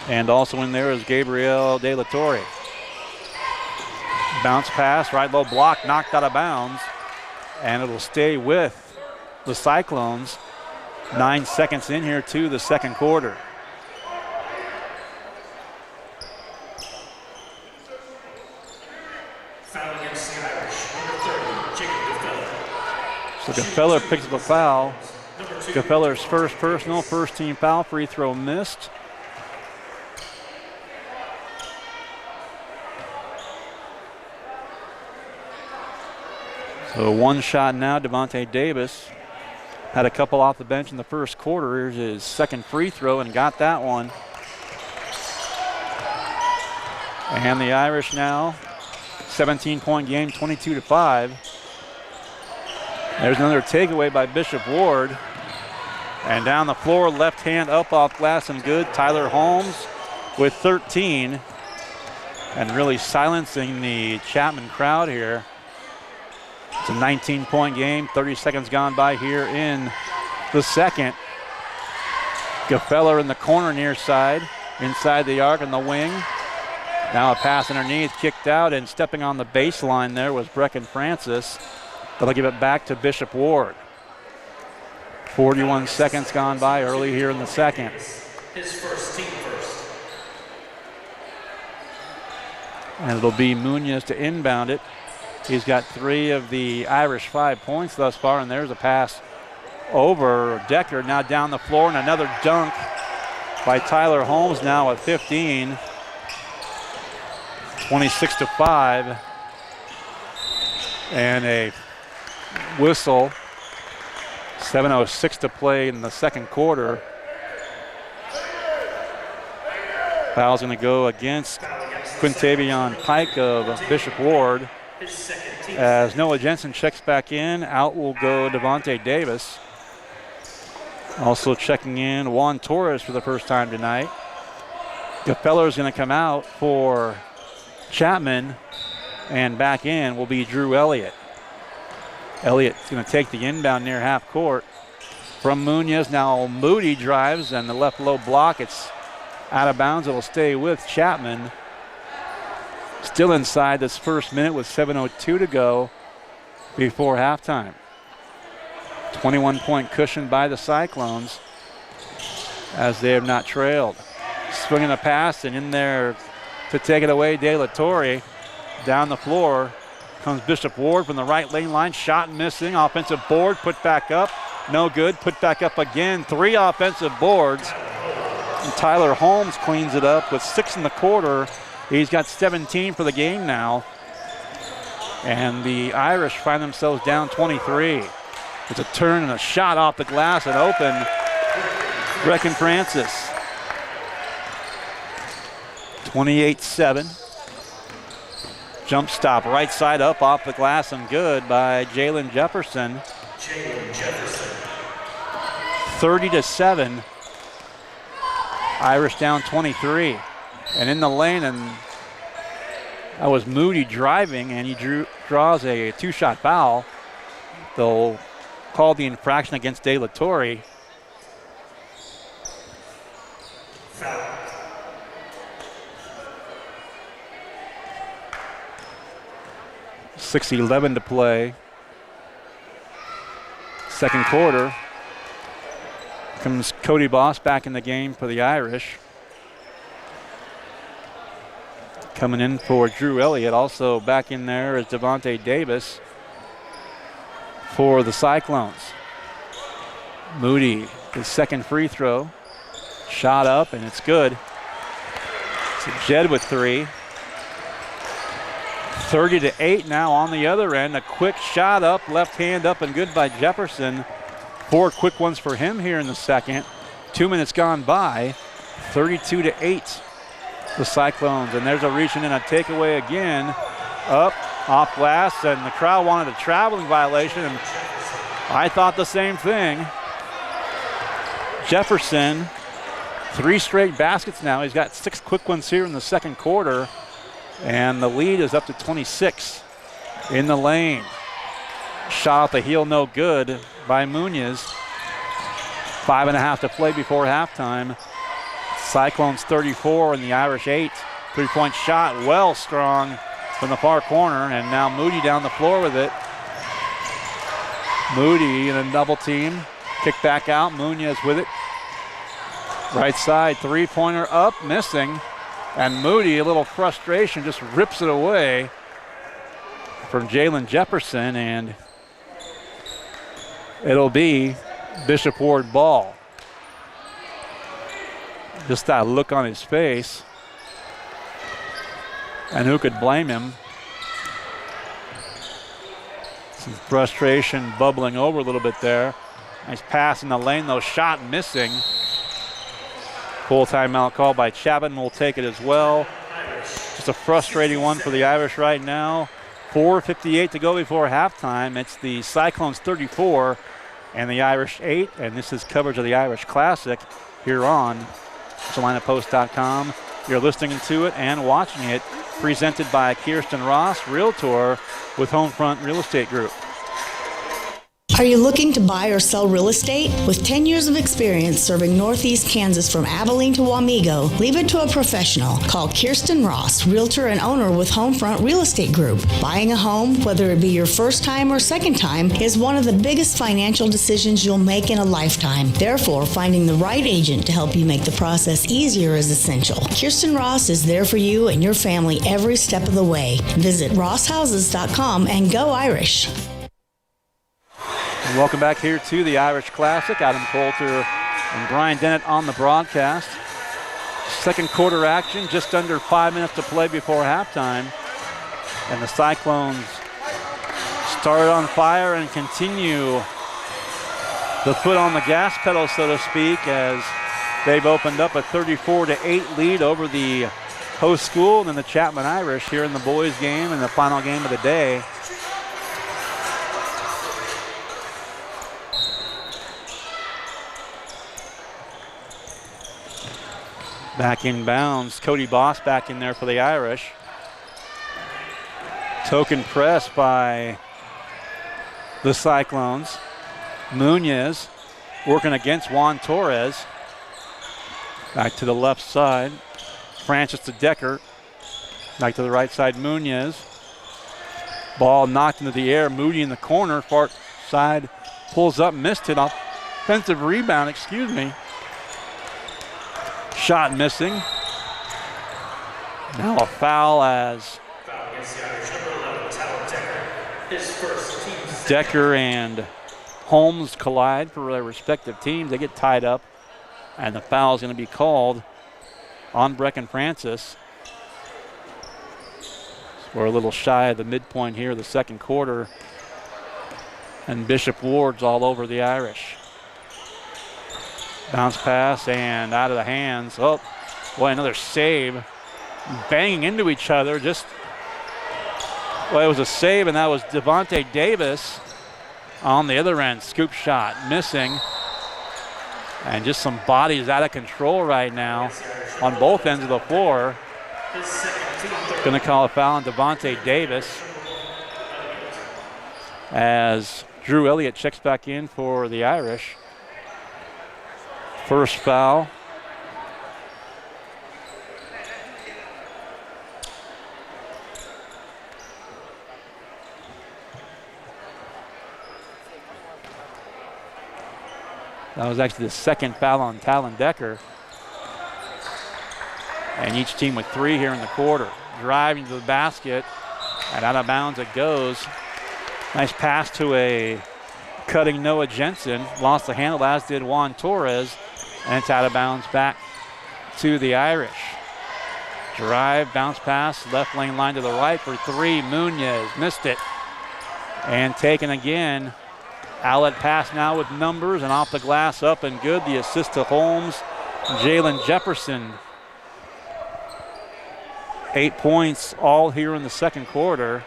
and also in there is Gabriel De La Torre. Bounce pass, right low block, knocked out of bounds, and it'll stay with the Cyclones. 9 seconds in here to the second quarter. Foul against the Irish. Number 30, Jacob Gefeller. So Gefeller picks up a foul. Gefeller's first personal, first team foul, free throw missed. So one shot now, Devontae Davis. Had a couple off the bench in the first quarter. Here's his second free throw and got that one. And the Irish now, 17-point game, 22-5. There's another takeaway by Bishop Ward. And down the floor, left hand up off glass and good. Tyler Holmes with 13. And really silencing the Chapman crowd here. It's a 19-point game, 30 seconds gone by here in the second. Gefeller in the corner near side, inside the arc in the wing. Now a pass underneath, kicked out, and stepping on the baseline there was Brecken Francis. They'll give it back to Bishop Ward. 41 seconds gone by early here in the second. His first, team first. And it'll be Munoz to inbound it. He's got 3 of the Irish 5 points thus far, and there's a pass over Decker. Now down the floor, and another dunk by Tyler Holmes now at 15. 26-5. And a whistle. 7:06 to play in the second quarter. Foul's going to go against Quintavion Pike of Bishop Ward. As Noah Jensen checks back in, out will go Devontae Davis. Also checking in Juan Torres for the first time tonight. Gefeller is going to come out for Chapman, and back in will be Drew Elliott. Elliott's going to take the inbound near half court from Munoz. Now Moody drives, and the left low block. It's out of bounds. It'll stay with Chapman. Still inside this first minute with 7:02 to go before halftime. 21-point cushion by the Cyclones as they have not trailed. Swinging a pass, and in there to take it away, De La Torre. Down the floor comes Bishop Ward from the right lane line. Shot missing. Offensive board. Put back up. No good. Put back up again. 3 offensive boards. And Tyler Holmes cleans it up with 6 in the quarter. He's got 17 for the game now. And the Irish find themselves down 23. It's a turn and a shot off the glass and open. Brecken Francis. 28-7. Jump stop right side up off the glass and good by Jalen Jefferson. 30-7. Irish down 23. And in the lane, and that was Moody driving, and he draws a 2-shot foul. They'll call the infraction against De La Torre. Foul. 6:11 to play. Second quarter. Comes Cody Boss back in the game for the Irish. Coming in for Drew Elliott. Also back in there is Devontae Davis for the Cyclones. Moody, his second free throw. Shot up, and it's good. It's Jed with 3. 30-8 now on the other end. A quick shot up, left hand up and good by Jefferson. 4 quick ones for him here in the second. 2 minutes gone by. 32-8, the Cyclones. And there's a reaching and a takeaway again. Up, off glass, and the crowd wanted a traveling violation, and I thought the same thing. Jefferson, 3 straight baskets now. He's got 6 quick ones here in the second quarter, and the lead is up to 26 in the lane. Shot off the heel, no good by Munoz. 5.5 to play before halftime. Cyclones 34 and the Irish 8. 3-point shot, well strong from the far corner, and now Moody down the floor with it. Moody in a double team. Kick back out, Munoz with it. Right side, 3-pointer up, missing. And Moody, a little frustration, just rips it away from Jalen Jefferson, and it'll be Bishop Ward ball. Just that look on his face. And who could blame him? Some frustration bubbling over a little bit there. Nice pass in the lane, though. Shot missing. Full timeout call by Chapman. Will take it as well. Just a frustrating one for the Irish right now. 4:58 to go before halftime. It's the Cyclones 34 and the Irish 8. And this is coverage of the Irish Classic here on SalinaPost.com. You're listening to it and watching it. Presented by Kirsten Ross, Realtor with Homefront Real Estate Group. Are you looking to buy or sell real estate? With 10 years of experience serving Northeast Kansas from Abilene to Wamego, leave it to a professional. Call Kirsten Ross, Realtor and owner with Homefront Real Estate Group. Buying a home, whether it be your first time or second time, is one of the biggest financial decisions you'll make in a lifetime. Therefore, finding the right agent to help you make the process easier is essential. Kirsten Ross is there for you and your family every step of the way. Visit rosshouses.com and go Irish. Welcome back here to the Irish Classic. Adam Coulter and Brian Dennett on the broadcast. Second quarter action, just under 5 minutes to play before halftime. And the Cyclones start on fire and continue the foot on the gas pedal, so to speak, as they've opened up a 34-8 lead over the host school and then the Chapman Irish here in the boys game and the final game of the day. Back in bounds, Cody Boss back in there for the Irish. Token press by the Cyclones. Munoz working against Juan Torres. Back to the left side. Francis to Decker. Back to the right side, Munoz. Ball knocked into the air. Moody in the corner, far side. Pulls up, missed it. Offensive rebound, excuse me. Shot missing. Now a foul as Decker and Holmes collide for their respective teams. They get tied up, and the foul is going to be called on Brecken Francis. We're a little shy of the midpoint here of the second quarter, and Bishop Ward's all over the Irish. Bounce pass and out of the hands. Oh, boy, another save. Banging into each other. It was a save, and that was Devontae Davis on the other end. Scoop shot missing. And just some bodies out of control right now on both ends of the floor. Going to call a foul on Devontae Davis as Drew Elliott checks back in for the Irish. First foul. That was actually the second foul on Talon Decker. And each team with 3 here in the quarter. Driving to the basket, and out of bounds it goes. Nice pass to a cutting Noah Jensen. Lost the handle, as did Juan Torres. And it's out of bounds back to the Irish. Drive, bounce pass, left lane line to the right for 3. Munoz missed it. And taken again. Outlet pass now with numbers and off the glass, up and good. The assist to Holmes Jalen Jefferson. 8 points all here in the second quarter.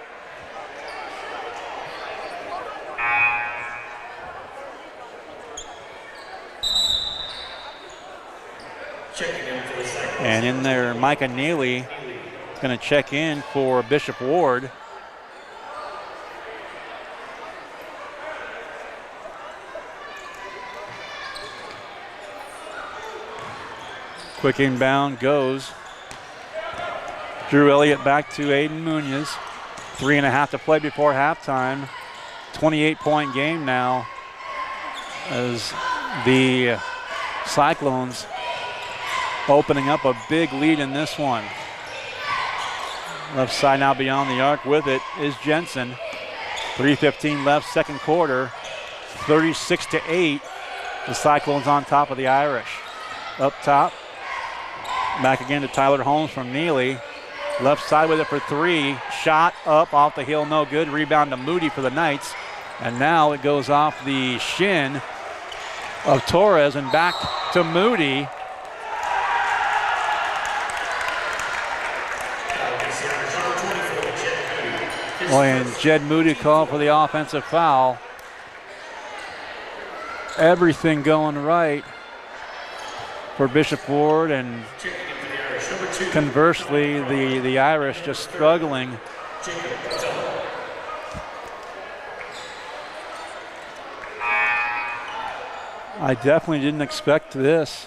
And in there, Micah Neely is going to check in for Bishop Ward. Quick inbound goes. Drew Elliott back to Aiden Munoz. 3.5 to play before halftime. 28-point game now as the Cyclones opening up a big lead in this one. Left side now beyond the arc with it is Jensen. 3:15 left, second quarter. 36-8. The Cyclones on top of the Irish. Up top. Back again to Tyler Holmes from Neely. Left side with it for three. Shot up off the hill, no good. Rebound to Moody for the Knights. And now it goes off the shin of Torres and back to Moody. Boy, and Jed Moody called for the offensive foul. Everything going right for Bishop Ward, and conversely, the Irish just struggling. I definitely didn't expect this.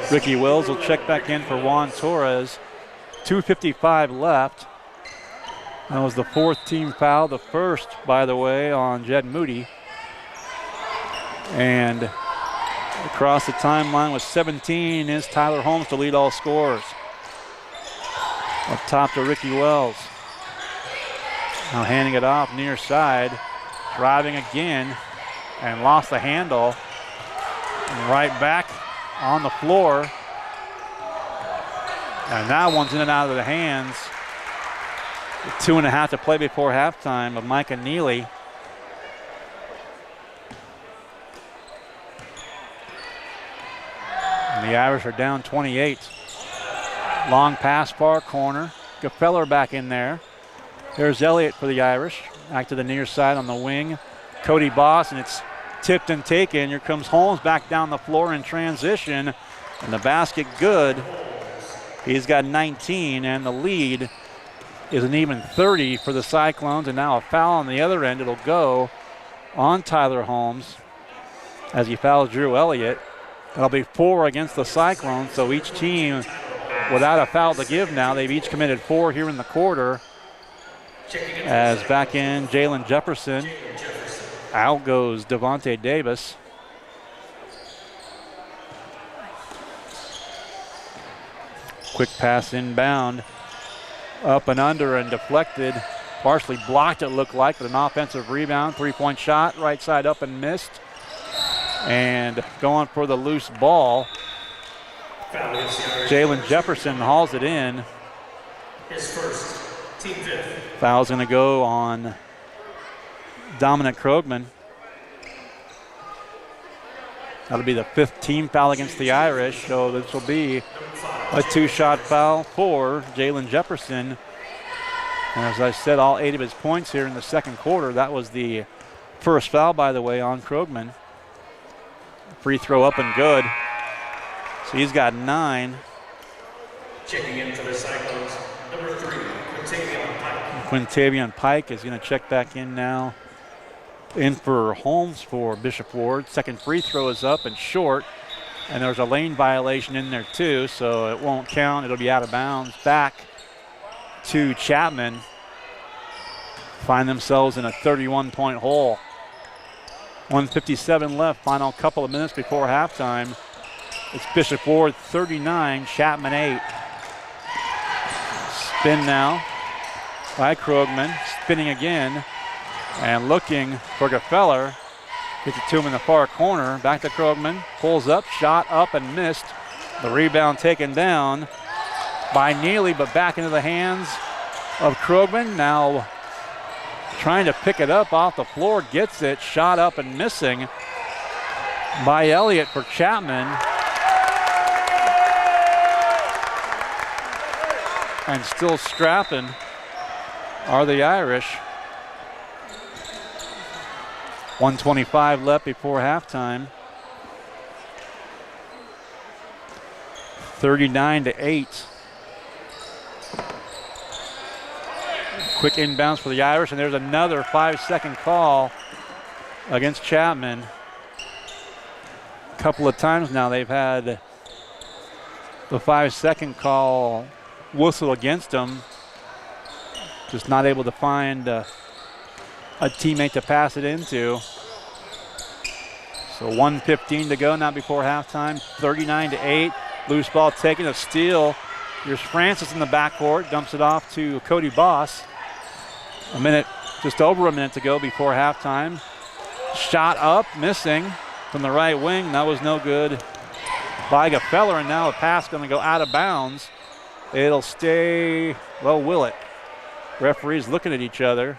Ricky Wells will check back in for Juan Torres. 2:55 left. That was the fourth team foul, the first, by the way, on Jed Moody. And across the timeline with 17 is Tyler Holmes to lead all scorers. Up top to Ricky Wells. Now handing it off near side. Driving again and lost the handle. And right back on the floor. And that one's in and out of the hands. 2.5 to play before halftime of Micah Neely. And the Irish are down 28. Long pass, far corner. Gefeller back in there. There's Elliott for the Irish. Back to the near side on the wing. Cody Boss, and it's tipped and taken. Here comes Holmes back down the floor in transition. And the basket good. He's got 19, and the lead is an even 30 for the Cyclones. And now a foul on the other end. It'll go on Tyler Holmes as he fouls Drew Elliott. That'll be 4 against the Cyclones, so each team without a foul to give now. They've each committed 4 here in the quarter. As back in Jalen Jefferson. Out goes Devontae Davis. Quick pass inbound. Up and under and deflected. Partially blocked, it looked like, but an offensive rebound. 3-point shot, right side up and missed. And going for the loose ball. Jalen Jefferson hauls it in. His first, team fifth. Foul's going to go on Dominic Krogman. That'll be the 5th team foul against the Irish, so this will be a 2-shot foul for Jalen Jefferson. And as I said, all 8 of his points here in the second quarter. That was the first foul, by the way, on Krogman. Free throw up and good. So he's got 9. Checking in for the Cyclones, number 3, Quintavion Pike. Quintavion Pike is going to check back in now. In for Holmes for Bishop Ward. Second free throw is up and short. And there's a lane violation in there too, so it won't count. It'll be out of bounds. Back to Chapman. Find themselves in a 31-point hole. 1:57 left, final couple of minutes before halftime. It's Bishop Ward 39, Chapman 8. Spin now by Krogman, spinning again and looking for Gefeller. Gets it to him in the far corner, back to Krogman, pulls up, shot up and missed. The rebound taken down by Neely, but back into the hands of Krogman. Now trying to pick it up off the floor, gets it, shot up and missing. by Elliott for Chapman. And still strapping are the Irish. 1:25 left before halftime. 39-8. Quick inbounds for the Irish, and there's another 5-second call against Chapman. A couple of times now they've had the 5-second call whistle against them. Just not able to find a teammate to pass it into. So 1:15 to go now before halftime. 39-8. Loose ball taken, a steal. Here's Francis in the backcourt, dumps it off to Cody Boss. Just over a minute to go before halftime. Shot up, missing from the right wing. That was no good by Gefeller, and now a pass going to go out of bounds. It'll stay, well, will it? Referees looking at each other.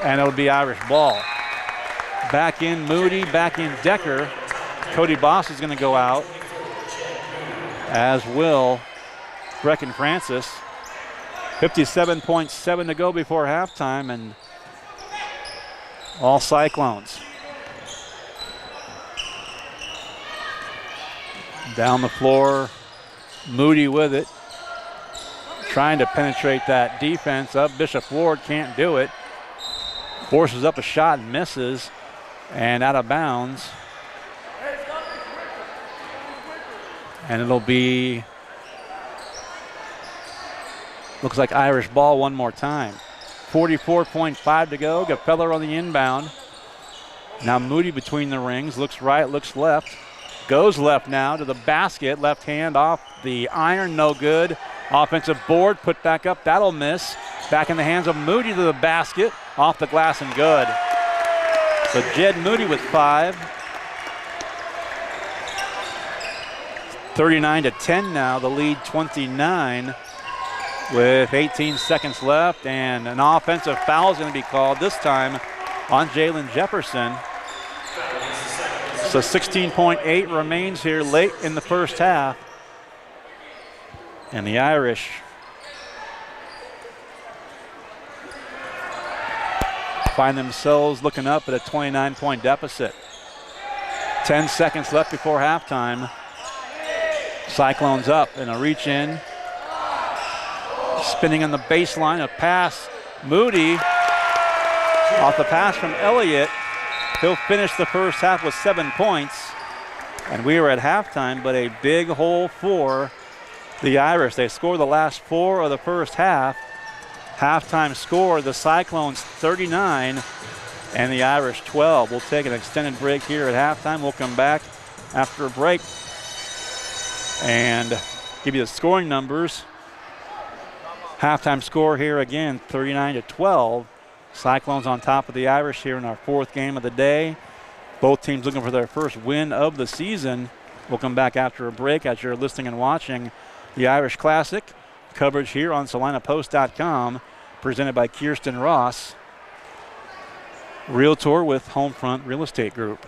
And it'll be Irish ball. Back in Moody, back in Decker. Cody Boss is going to go out, as will Brecken Francis. 57.7 to go before halftime, and all Cyclones. Down the floor, Moody with it, trying to penetrate that defense up. Bishop Ward can't do it. Forces up a shot and misses, and out of bounds. And it'll be, looks like Irish ball one more time. 44.5 to go. Gefeller on the inbound. Now Moody between the rings. Looks right, looks left. Goes left now to the basket. Left hand off the iron, no good. Offensive board, put back up, that'll miss. Back in the hands of Moody to the basket. Off the glass and good. So Jed Moody with 5. 39-10 now, the lead 29 with 18 seconds left, and an offensive foul is going to be called this time on Jalen Jefferson. So 16.8 remains here late in the first half. And the Irish find themselves looking up at a 29-point deficit. 10 seconds left before halftime. Cyclones up and a reach in. Spinning on the baseline, a pass. Moody off the pass from Elliott. He'll finish the first half with 7 points. And we are at halftime, but a big hole for the Irish. They scored the last 4 of the first half. Halftime score, the Cyclones 39 and the Irish 12. We'll take an extended break here at halftime. We'll come back after a break and give you the scoring numbers. Halftime score here again, 39-12. Cyclones on top of the Irish here in our 4th game of the day. Both teams looking for their first win of the season. We'll come back after a break as you're listening and watching the Irish Classic. Coverage here on SalinaPost.com, presented by Kirsten Ross, Realtor with Homefront Real Estate Group.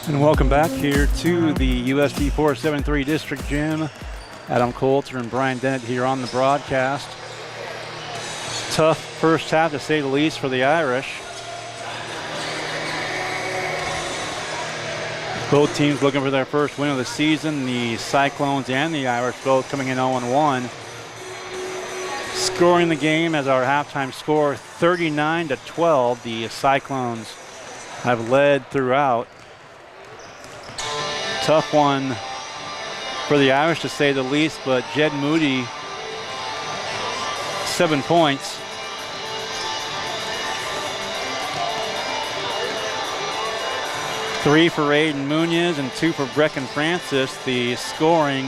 And welcome back here to the USD 473 District Gym. Adam Coulter and Brian Dennett here on the broadcast. Tough first half, to say the least, for the Irish. Both teams looking for their first win of the season. The Cyclones and the Irish both coming in 0-1. Scoring the game as our halftime score, 39-12. The Cyclones have led throughout. Tough one for the Irish, to say the least, but Jed Moody, 7 points. Three for Aiden Munoz and 2 for Brecken Francis. The scoring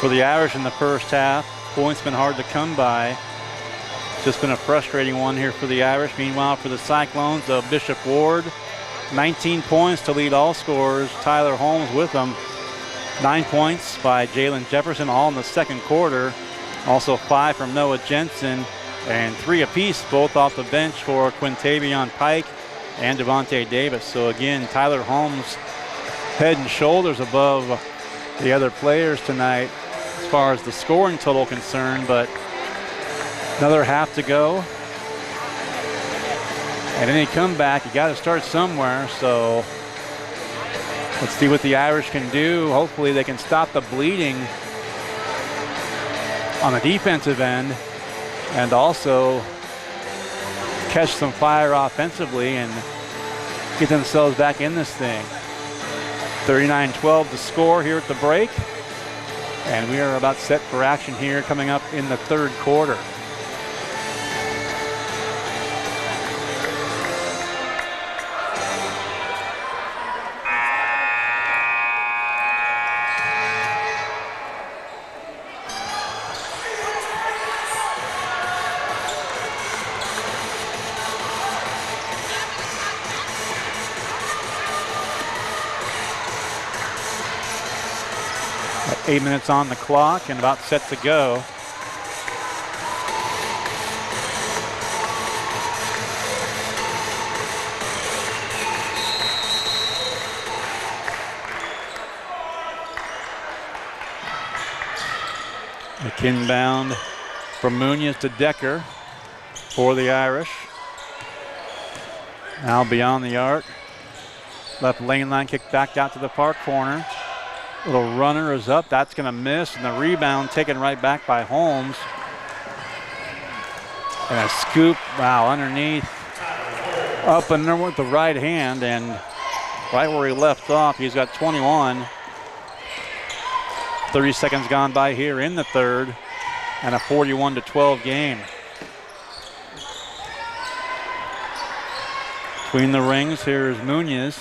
for the Irish in the first half. Points been hard to come by. Just been a frustrating one here for the Irish. Meanwhile, for the Cyclones, Bishop Ward, 19 points to lead all scorers. Tyler Holmes with them. 9 points by Jalen Jefferson, all in the second quarter. Also 5 from Noah Jensen, and 3 apiece, both off the bench for Quintavion Pike and Devontae Davis. So again, Tyler Holmes head and shoulders above the other players tonight as far as the scoring total concerned, but another half to go. And any comeback, you got to start somewhere. So let's see what the Irish can do. Hopefully they can stop the bleeding on the defensive end. and also catch some fire offensively and get themselves back in this thing. 39-12 the score here at the break. And we are about set for action here coming up in the third quarter. At 8 minutes on the clock and about set to go. McInbound from Munoz to Decker for the Irish. Now beyond the arc. Left lane line kick back out to the far corner. Little runner is up. That's going to miss. And the rebound taken right back by Holmes. And a scoop. Wow, underneath. Up and under with the right hand. And right where he left off, he's got 21. 30 seconds gone by here in the third. And a 41-12 game. Between the rings, here's Munoz.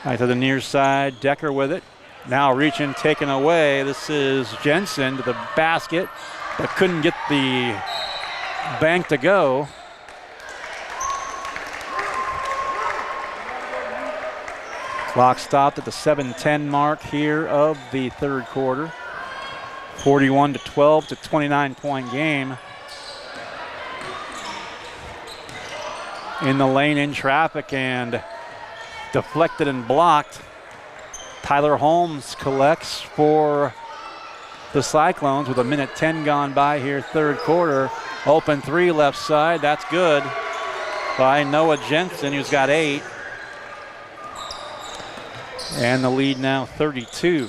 Right to the near side, Decker with it. Now reaching, taken away. This is Jensen to the basket, but couldn't get the bank to go. Clock stopped at the 7:10 mark here of the third quarter. 41-12, to 29-point game. In the lane in traffic and deflected and blocked. Tyler Holmes collects for the Cyclones with 1:10 gone by here, third quarter. Open three left side, that's good by Noah Jensen, who's got 8. And the lead now 32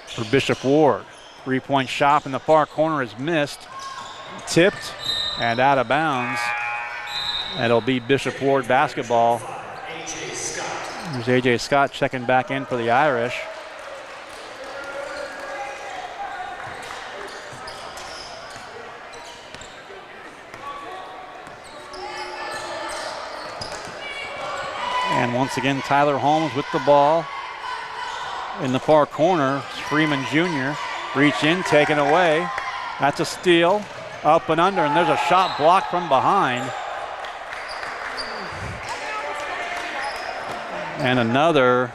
for Bishop Ward. 3-point shot in the far corner is missed, tipped and out of bounds. It'll be Bishop Ward basketball. There's A.J. Scott checking back in for the Irish. And once again, Tyler Holmes with the ball. In the far corner, Freeman Jr. Reach in, taken away. That's a steal. Up and under, and there's a shot blocked from behind. And another,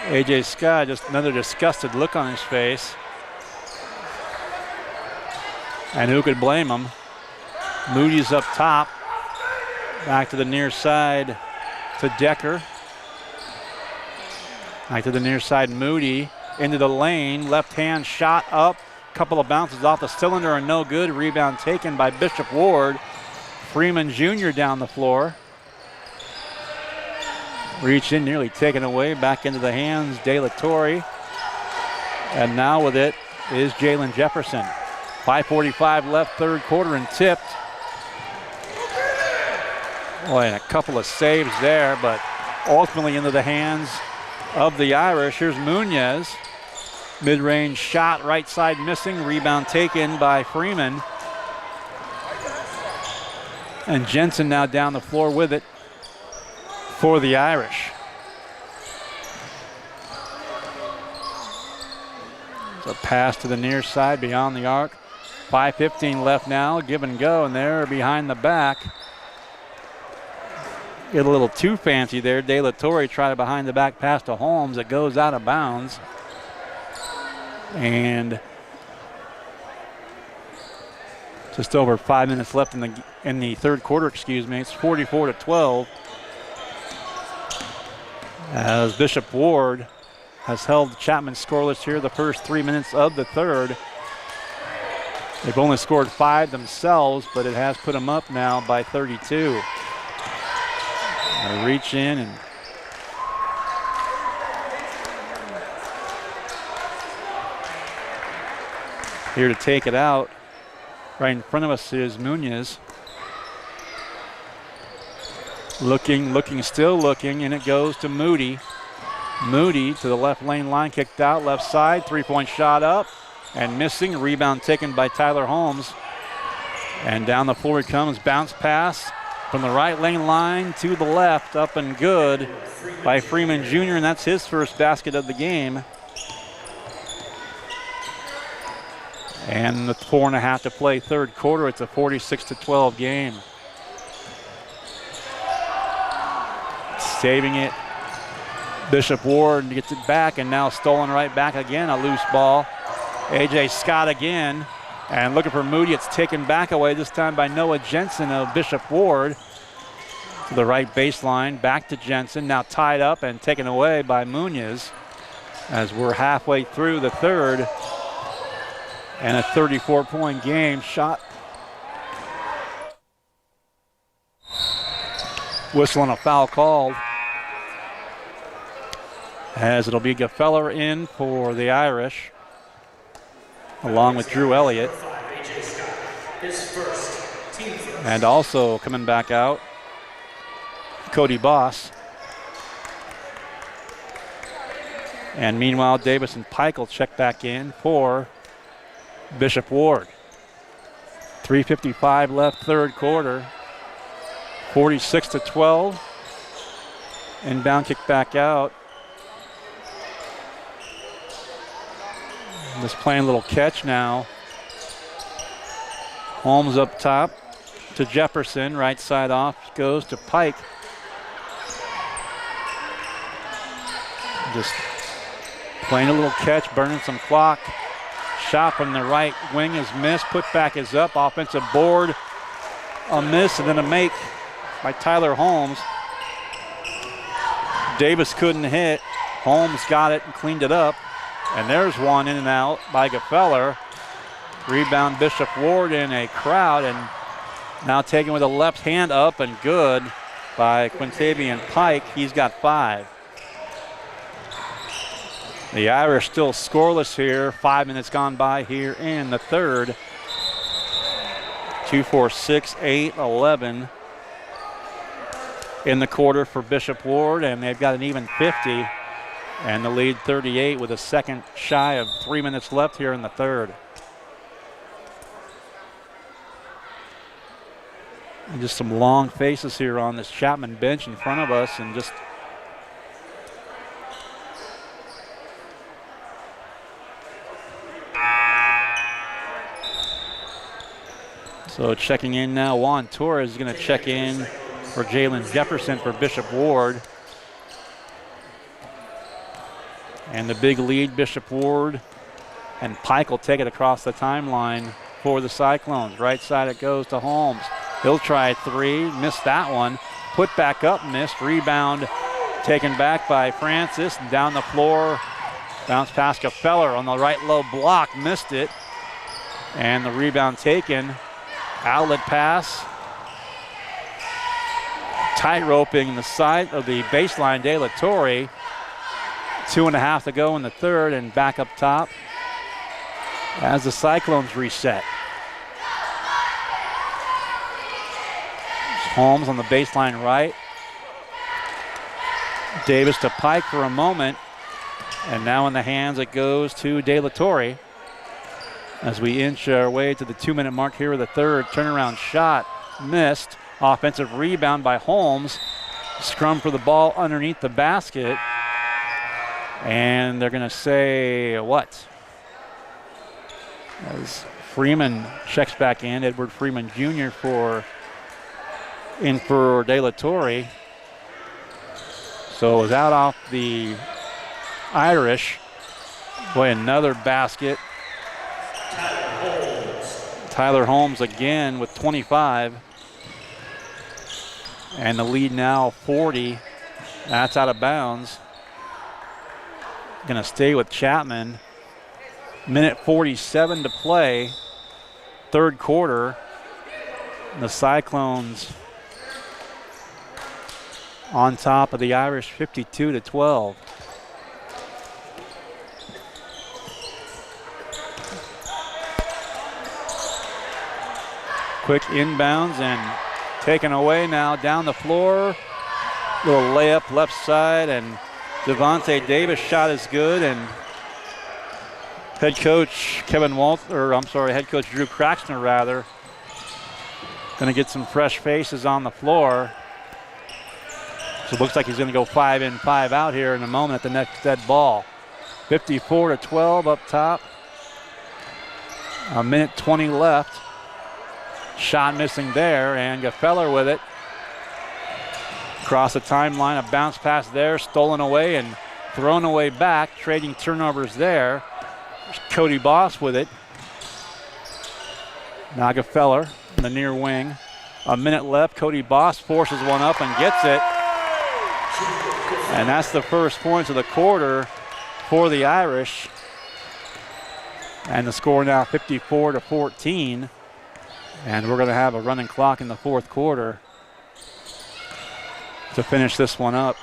A.J. Scott, just another disgusted look on his face. And who could blame him? Moody's up top. Back to the near side to Decker. Back to the near side, Moody. Into the lane, left hand shot up. Couple of bounces off the cylinder and no good. Rebound taken by Bishop Ward. Freeman Jr. down the floor. Reach in, nearly taken away. Back into the hands, De La Torre. And now with it is Jalen Jefferson. 5:45 left, third quarter, and tipped. Boy, and a couple of saves there, but ultimately into the hands of the Irish. Here's Munoz. Mid-range shot, right side missing. Rebound taken by Freeman. And Jensen now down the floor with it for the Irish. There's a pass to the near side beyond the arc. 5:15 left now, give and go, and they're behind the back. Get a little too fancy there. De La Torre tried a behind the back pass to Holmes. It goes out of bounds. And just over 5 minutes left in the third quarter, excuse me. It's 44-12. As Bishop Ward has held Chapman scoreless here the first 3 minutes of the third. They've only scored 5 themselves, but it has put them up now by 32. They reach in and Here to take it out. Right in front of us is Munoz. Looking, still looking, and it goes to Moody. Moody to the left lane line, kicked out, left side, three-point shot up, and missing. Rebound taken by Tyler Holmes. And down the floor he comes, bounce pass from the right lane line to the left, up and good by Freeman Jr., and that's his first basket of the game. And the 4.5 to play third quarter, it's a 46-12 game. Saving it. Bishop Ward gets it back, and now stolen right back again, a loose ball. A.J. Scott again, and looking for Moody. It's taken back away, this time by Noah Jensen of Bishop Ward. To the right baseline, back to Jensen, now tied up and taken away by Munoz as we're halfway through the third. And a 34-point game. Shot. Whistle and a foul called, as it'll be Gefeller in for the Irish, along with Drew Elliott. And also coming back out, Cody Boss. And meanwhile, Davis and Pike will check back in for Bishop Ward. 3:55 left third quarter. 46-12. Inbound kick back out. Just playing a little catch now. Holmes up top to Jefferson. Right side off goes to Pike. Just playing a little catch, burning some clock. Shot from the right wing is missed. Put back is up. Offensive board. A miss and then a make by Tyler Holmes. Davis couldn't hit. Holmes got it and cleaned it up. And there's one in and out by Gefeller. Rebound Bishop Ward in a crowd, and now taken with a left hand up and good by Quintavious Pike. He's got 5. The Irish still scoreless here. 5 minutes gone by here in the third. 2, 4, 6, 8, 11 in the quarter for Bishop Ward, and they've got an even 50. And the lead 38 with a second shy of 3 minutes left here in the third. And just some long faces here on this Chapman bench in front of us, and just so checking in now, Juan Torres is going to check in for Jalen Jefferson for Bishop Ward. And the big lead, Bishop Ward, and Pike will take it across the timeline for the Cyclones. Right side it goes to Holmes. He'll try 3, missed that one. Put back up, missed. Rebound taken back by Francis. Down the floor, bounce past Gefeller on the right low block, missed it. And the rebound taken. Outlet pass. Tight-roping the side of the baseline, De La Torre. 2.5 to go in the third, and back up top as the Cyclones reset. Holmes on the baseline right. Davis to Pike for a moment, and now in the hands it goes to De La Torre as we inch our way to the 2-minute mark here of the third. Turnaround shot missed. Offensive rebound by Holmes. Scrum for the ball underneath the basket. And they're going to say what? As Freeman checks back in, Edward Freeman Jr. for De La Torre. So it was out off the Irish. Boy, another basket. Tyler Holmes again with 25. And the lead now 40. That's out of bounds. Going to stay with Chapman. Minute 47 to play. Third quarter. The Cyclones on top of the Irish 52-12. Quick inbounds and taken away now down the floor. Little layup left side, and Devontae Davis' shot is good, and head coach Drew Craxner going to get some fresh faces on the floor. So it looks like he's going to go 5 in, 5 out here in a moment at the next dead ball. 54-12 up top. A minute 20 left. Shot missing there, and Gefeller with it. Across the timeline, a bounce pass there, stolen away and thrown away back, trading turnovers there. There's Cody Boss with it. Now Gefeller in the near wing. A minute left, Cody Boss forces one up and gets it. And that's the first points of the quarter for the Irish. And the score now 54-14. And we're going to have a running clock in the fourth quarter to finish this one up.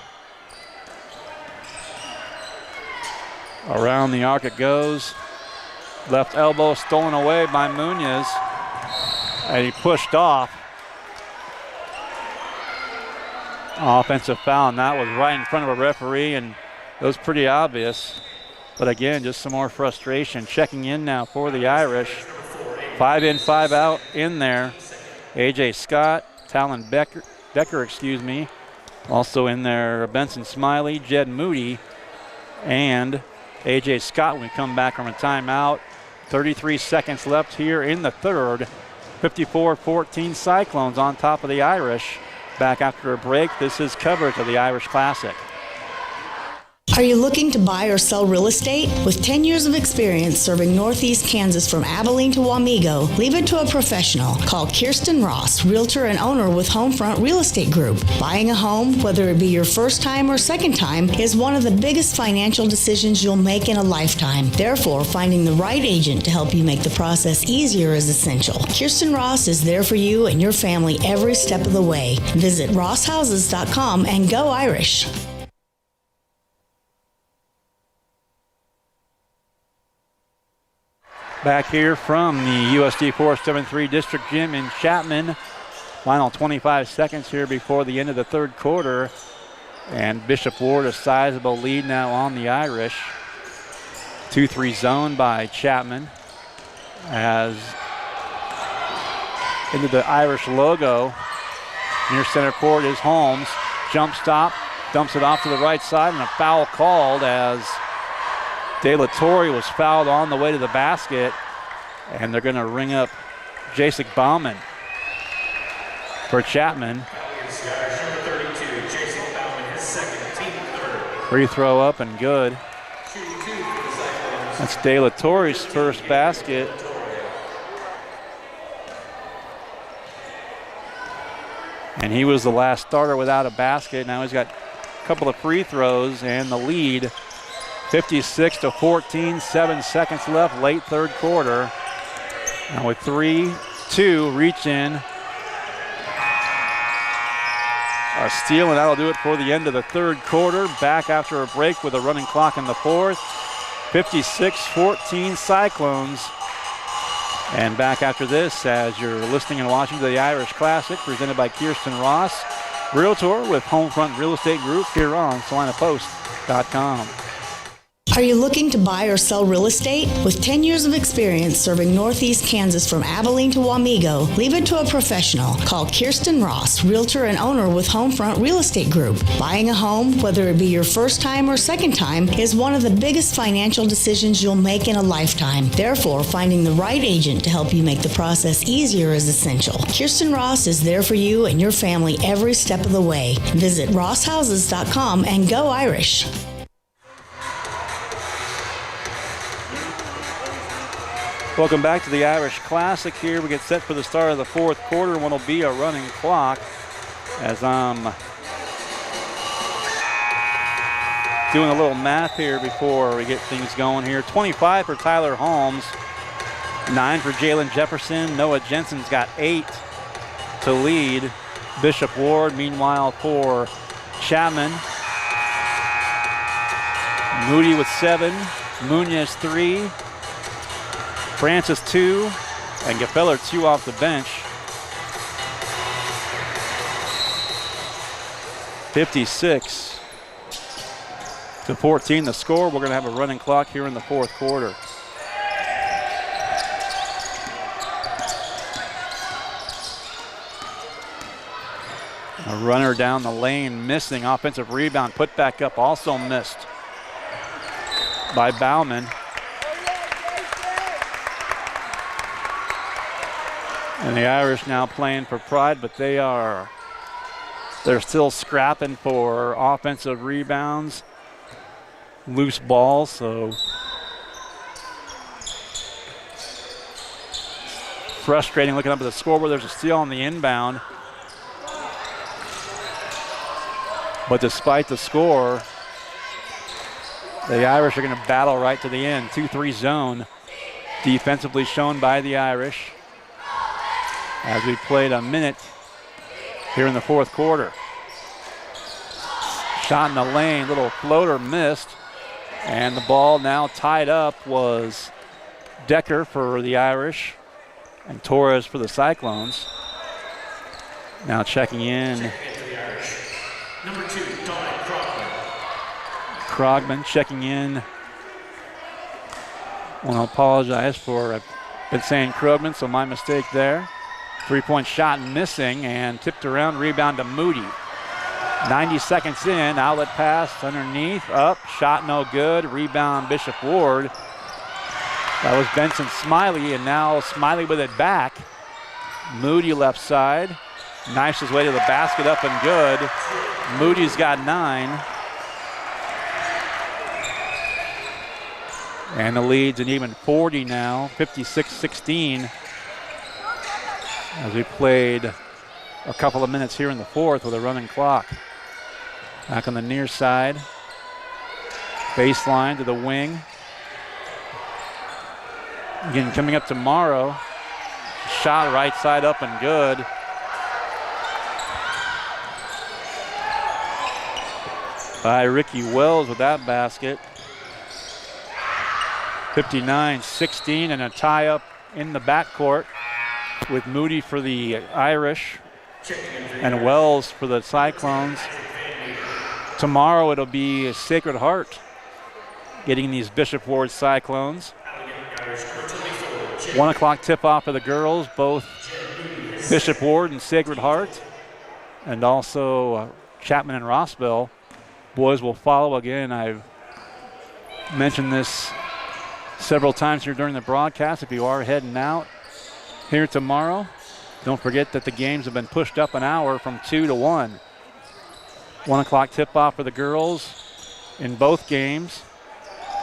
Around the arc it goes. Left elbow stolen away by Munoz. And he pushed off. Offensive foul, and that was right in front of a referee, and it was pretty obvious. But again, just some more frustration. Checking in now for the Irish. 5 in, 5 out in there. A.J. Scott, Talon Decker, also in there, Benson Smiley, Jed Moody, and A.J. Scott when we come back from a timeout. 33 seconds left here in the third. 54-14 Cyclones on top of the Irish. Back after a break, this is coverage of the Irish Classic. Are you looking to buy or sell real estate? With 10 years of experience serving Northeast Kansas from Abilene to Wamego, leave it to a professional. Call Kirsten Ross, realtor and owner with Homefront Real Estate Group. Buying a home, whether it be your first time or second time, is one of the biggest financial decisions you'll make in a lifetime. Therefore, finding the right agent to help you make the process easier is essential. Kirsten Ross is there for you and your family every step of the way. Visit rosshouses.com and go Irish. Back here from the USD 473 District Gym in Chapman. Final 25 seconds here before the end of the third quarter. And Bishop Ward a sizable lead now on the Irish. 2-3 zone by Chapman. As into the Irish logo. Near center court is Holmes. Jump stop, dumps it off to the right side, and a foul called as De La Torre was fouled on the way to the basket, and they're going to ring up Jacek Bauman for Chapman. Free throw up and good. That's De La Torre's first basket. And he was the last starter without a basket. Now he's got a couple of free throws and the lead. 56-14, 7 seconds left, late third quarter. Now with 3-2, reach in. A steal, and that'll do it for the end of the third quarter. Back after a break with a running clock in the fourth. 56-14 Cyclones. And back after this, as you're listening and watching to the Irish Classic, presented by Kirsten Ross, Realtor with Homefront Real Estate Group here on SalinaPost.com. Are you looking to buy or sell real estate? With 10 years of experience serving Northeast Kansas from Abilene to Wamego, leave it to a professional. Call Kirsten Ross, realtor and owner with Homefront Real Estate Group. Buying a home, whether it be your first time or second time, is one of the biggest financial decisions you'll make in a lifetime. Therefore, finding the right agent to help you make the process easier is essential. Kirsten Ross is there for you and your family every step of the way. Visit rosshouses.com and go Irish. Welcome back to the Irish Classic here. We get set for the start of the fourth quarter. One will be a running clock as I'm doing a little math here before we get things going here. 25 for Tyler Holmes, 9 for Jalen Jefferson. Noah Jensen's got 8 to lead Bishop Ward. Meanwhile for Chapman, Moody with 7, Munoz 3, Francis 2, and Gefeller 2 off the bench. 56-14 the score. We're going to have a running clock here in the fourth quarter. A runner down the lane, missing. Offensive rebound, put back up, also missed by Bauman. And the Irish now playing for pride, but they're still scrapping for offensive rebounds, loose balls, so frustrating looking up at the scoreboard. There's a steal on the inbound. But despite the score, the Irish are going to battle right to the end. 2-3 zone defensively shown by the Irish as we played a minute here in the fourth quarter. Shot in the lane, little floater missed, and the ball now tied up was Decker for the Irish and Torres for the Cyclones. Now checking in. Number 2, Dominic Krogman. Krogman checking in. I want to apologize for, I've been saying Krogman, so my mistake there. 3-point shot missing and tipped around, rebound to Moody. 90 seconds in, outlet pass underneath, up, shot no good, rebound Bishop Ward. That was Benson Smiley, and now Smiley with it back. Moody left side, knifes his way to the basket, up and good. Moody's got 9. And the lead's an even 40 now, 56-16. As we played a couple of minutes here in the fourth with a running clock. Back on the near side. Baseline to the wing. Again, coming up tomorrow. Shot right side up and good. By Ricky Wells with that basket. 59-16 and a tie up in the backcourt with Moody for the Irish and Wells for the Cyclones. Tomorrow it'll be Sacred Heart getting these Bishop Ward Cyclones. 1 o'clock tip-off for the girls, both Bishop Ward and Sacred Heart, and also Chapman and Rossville. Boys will follow again. I've mentioned this several times here during the broadcast. If you are heading out here tomorrow, don't forget that the games have been pushed up an hour from 2 to 1. 1 o'clock tip-off for the girls in both games,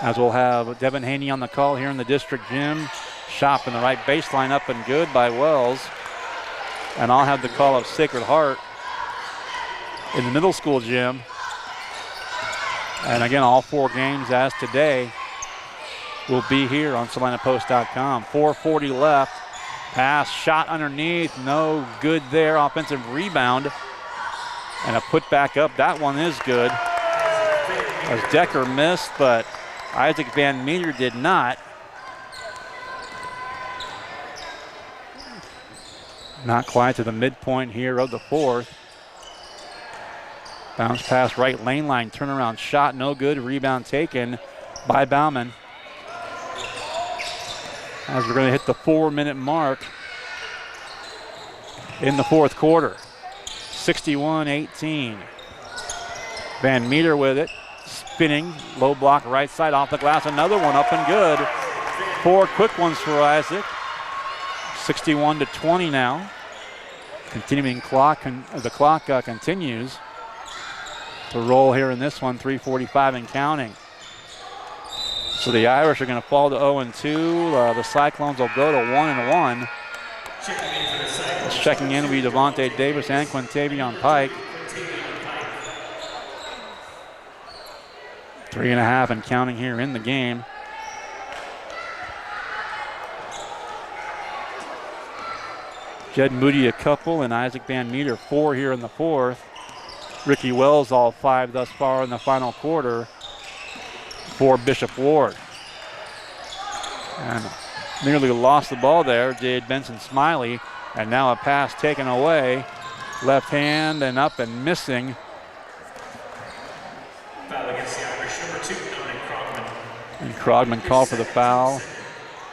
as we'll have Devin Haney on the call here in the district gym. Shot in the right baseline, up and good by Wells. And I'll have the call of Sacred Heart in the middle school gym. And again, all 4 games as today will be here on SalinaPost.com. 4:40 left. Pass, shot underneath, no good there. Offensive rebound and a put back up. That one is good. As Decker missed, but Isaac Van Meter did not. Not quite to the midpoint here of the fourth. Bounce pass right lane line, turnaround shot, no good. Rebound taken by Bauman. As we're going to hit the 4-minute mark in the fourth quarter. 61-18. Van Meter with it, spinning, low block right side off the glass. Another one up and good. 4 quick ones for Isaac. 61-20 now. Continuing clock, the clock continues to roll here in this one, 3:45 and counting. So the Irish are going to fall to 0-2. The Cyclones will go to 1-1. Checking in will be Devontae Davis and Quintavion Pike. 3.5 and counting here in the game. Jed Moody a couple and Isaac Van Meter 4 here in the fourth. Ricky Wells all 5 thus far in the final quarter for Bishop Ward. And nearly lost the ball there, did Benson Smiley. And now a pass taken away. Left hand and up and missing And Krogman called for the foul.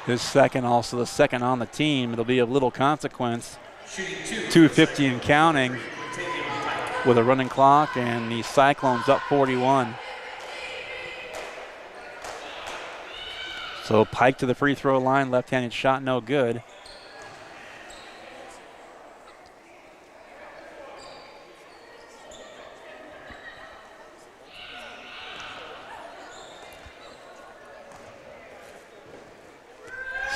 His second, also the second on the team. It'll be of little consequence. 2:50 and counting with a running clock, and the Cyclones up 41. So Pike to the free throw line, left-handed shot, no good.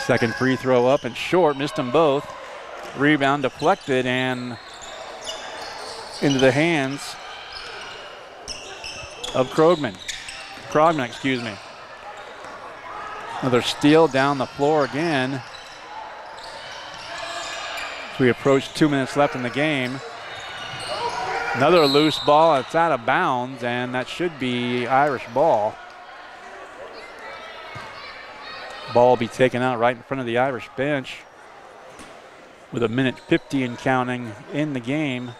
Second free throw up and short, missed them both. Rebound deflected and into the hands of Krogman, excuse me. Another steal down the floor again. As we approach 2 minutes left in the game. Another loose ball, it's out of bounds, and that should be Irish ball. Ball will be taken out right in front of the Irish bench with 1:50 and counting in the game.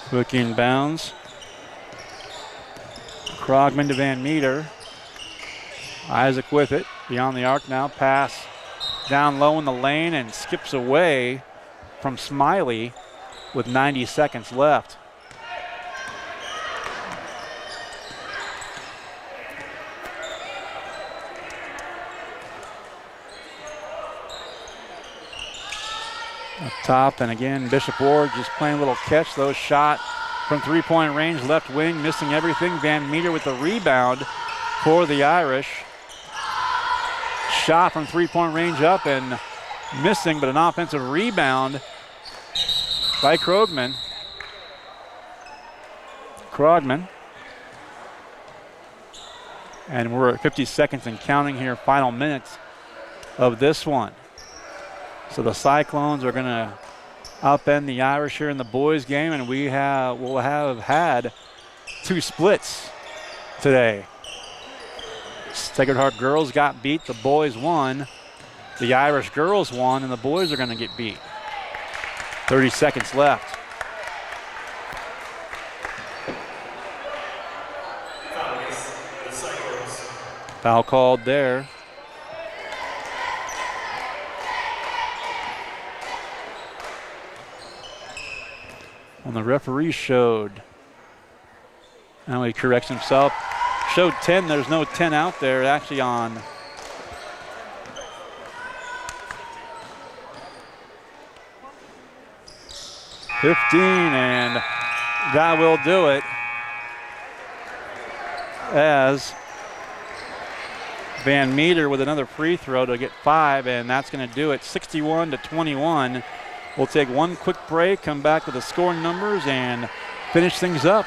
Quick inbounds. Krogman to Van Meter. Isaac with it, beyond the arc now. Pass down low in the lane and skips away from Smiley with 90 seconds left. Up top, and again, Bishop Ward just playing a little catch, though. Shot from three-point range, left wing, missing everything. Van Meter with the rebound for the Irish. Shot from three-point range up and missing, but an offensive rebound by Krogman. And we're at 50 seconds and counting here, final minutes of this one. So the Cyclones are going to upend the Irish here in the boys game, and we'll have had two splits today. Sacred Heart girls got beat, the boys won. The Irish girls won, and the boys are going to get beat. 30 seconds left. Foul called there. And the referee showed, now he corrects himself, showed 10, there's no 10 out there, actually on .15, and that will do it as Van Meter with another free throw to get 5, and that's going to do it, 61-21. We'll take one quick break, come back with the scoring numbers, and finish things up.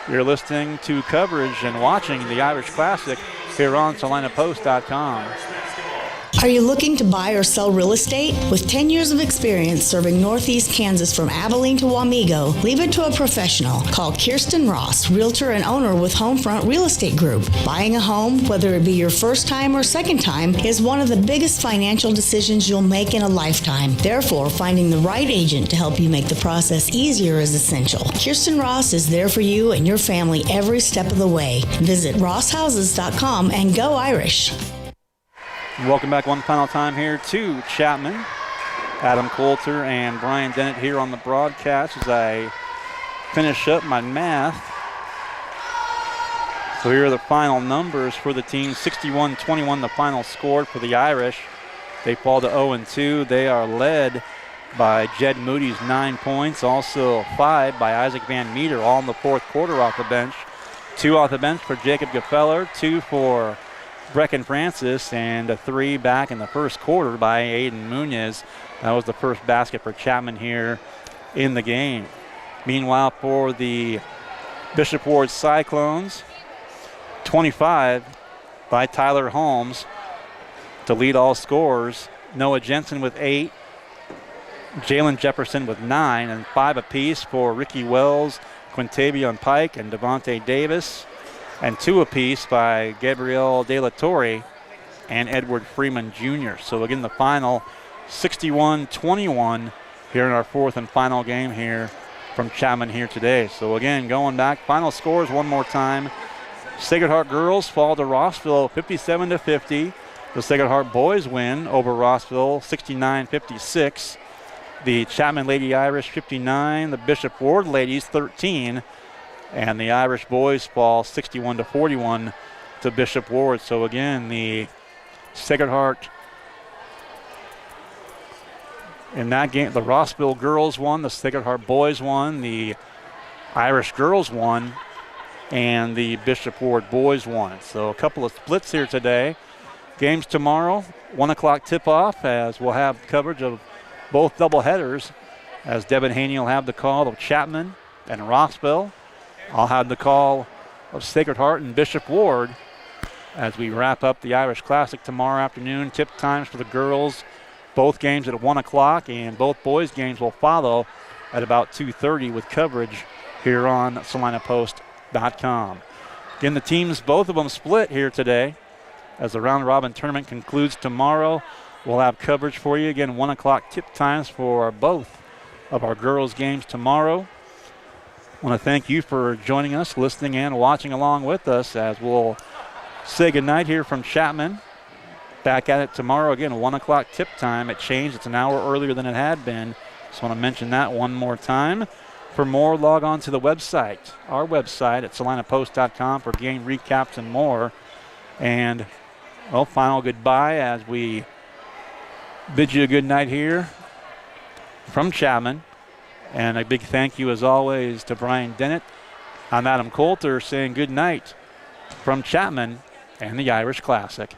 You're listening to coverage and watching the Irish Classic here on SalinaPost.com. Are you looking to buy or sell real estate? With 10 years of experience serving Northeast Kansas from Abilene to Wamego, leave it to a professional. Call Kirsten Ross, realtor and owner with Homefront Real Estate Group. Buying a home, whether it be your first time or second time, is one of the biggest financial decisions you'll make in a lifetime. Therefore, finding the right agent to help you make the process easier is essential. Kirsten Ross is there for you and your family every step of the way. Visit rosshouses.com and go Irish. Welcome back one final time here to Chapman. Adam Coulter and Brian Dennett here on the broadcast as I finish up my math. So here are the final numbers for the team. 61-21 the final score for the Irish. They fall to 0-2. They are led by Jed Moody's 9 points, also 5 by Isaac Van Meter, all in the fourth quarter off the bench. 2 off the bench for Jacob Gefeller, 2 for Brecken Francis, and a 3 back in the first quarter by Aiden Munoz. That was the first basket for Chapman here in the game. Meanwhile, for the Bishop Ward Cyclones, 25 by Tyler Holmes to lead all scorers. Noah Jensen with 8, Jalen Jefferson with 9, and 5 apiece for Ricky Wells, Quintavion Pike, and Devontae Davis. And 2 apiece by Gabriel De La Torre and Edward Freeman Jr. So again, the final 61-21 here in our fourth and final game here from Chapman here today. So again, going back, final scores one more time. Sacred Heart girls fall to Rossville 57-50. The Sacred Heart boys win over Rossville 69-56. The Chapman Lady Irish 59, the Bishop Ward ladies 13, and the Irish boys fall 61-41 to Bishop Ward. So again, the Sacred Heart in that game, the Rossville girls won, the Sacred Heart boys won, the Irish girls won, and the Bishop Ward boys won. So a couple of splits here today. Games tomorrow, 1 o'clock tip-off, as we'll have coverage of both doubleheaders, as Devin Haney will have the call of Chapman and Rossville. I'll have the call of Sacred Heart and Bishop Ward as we wrap up the Irish Classic tomorrow afternoon. Tip times for the girls, both games at 1 o'clock, and both boys' games will follow at about 2:30 with coverage here on SalinaPost.com. Again, the teams, both of them split here today as the round-robin tournament concludes tomorrow. We'll have coverage for you. Again, 1 o'clock tip times for both of our girls' games tomorrow. I want to thank you for joining us, listening and watching along with us as we'll say goodnight here from Chapman. Back at it tomorrow. Again, 1 o'clock tip time. It changed. It's an hour earlier than it had been. Just want to mention that one more time. For more, log on to the website, our website at SalinaPost.com for game recaps and more. And, well, final goodbye as we bid you a good night here from Chapman. And a big thank you, as always, to Brian Dennett. I'm Adam Coulter saying good night from Chapman and the Irish Classic.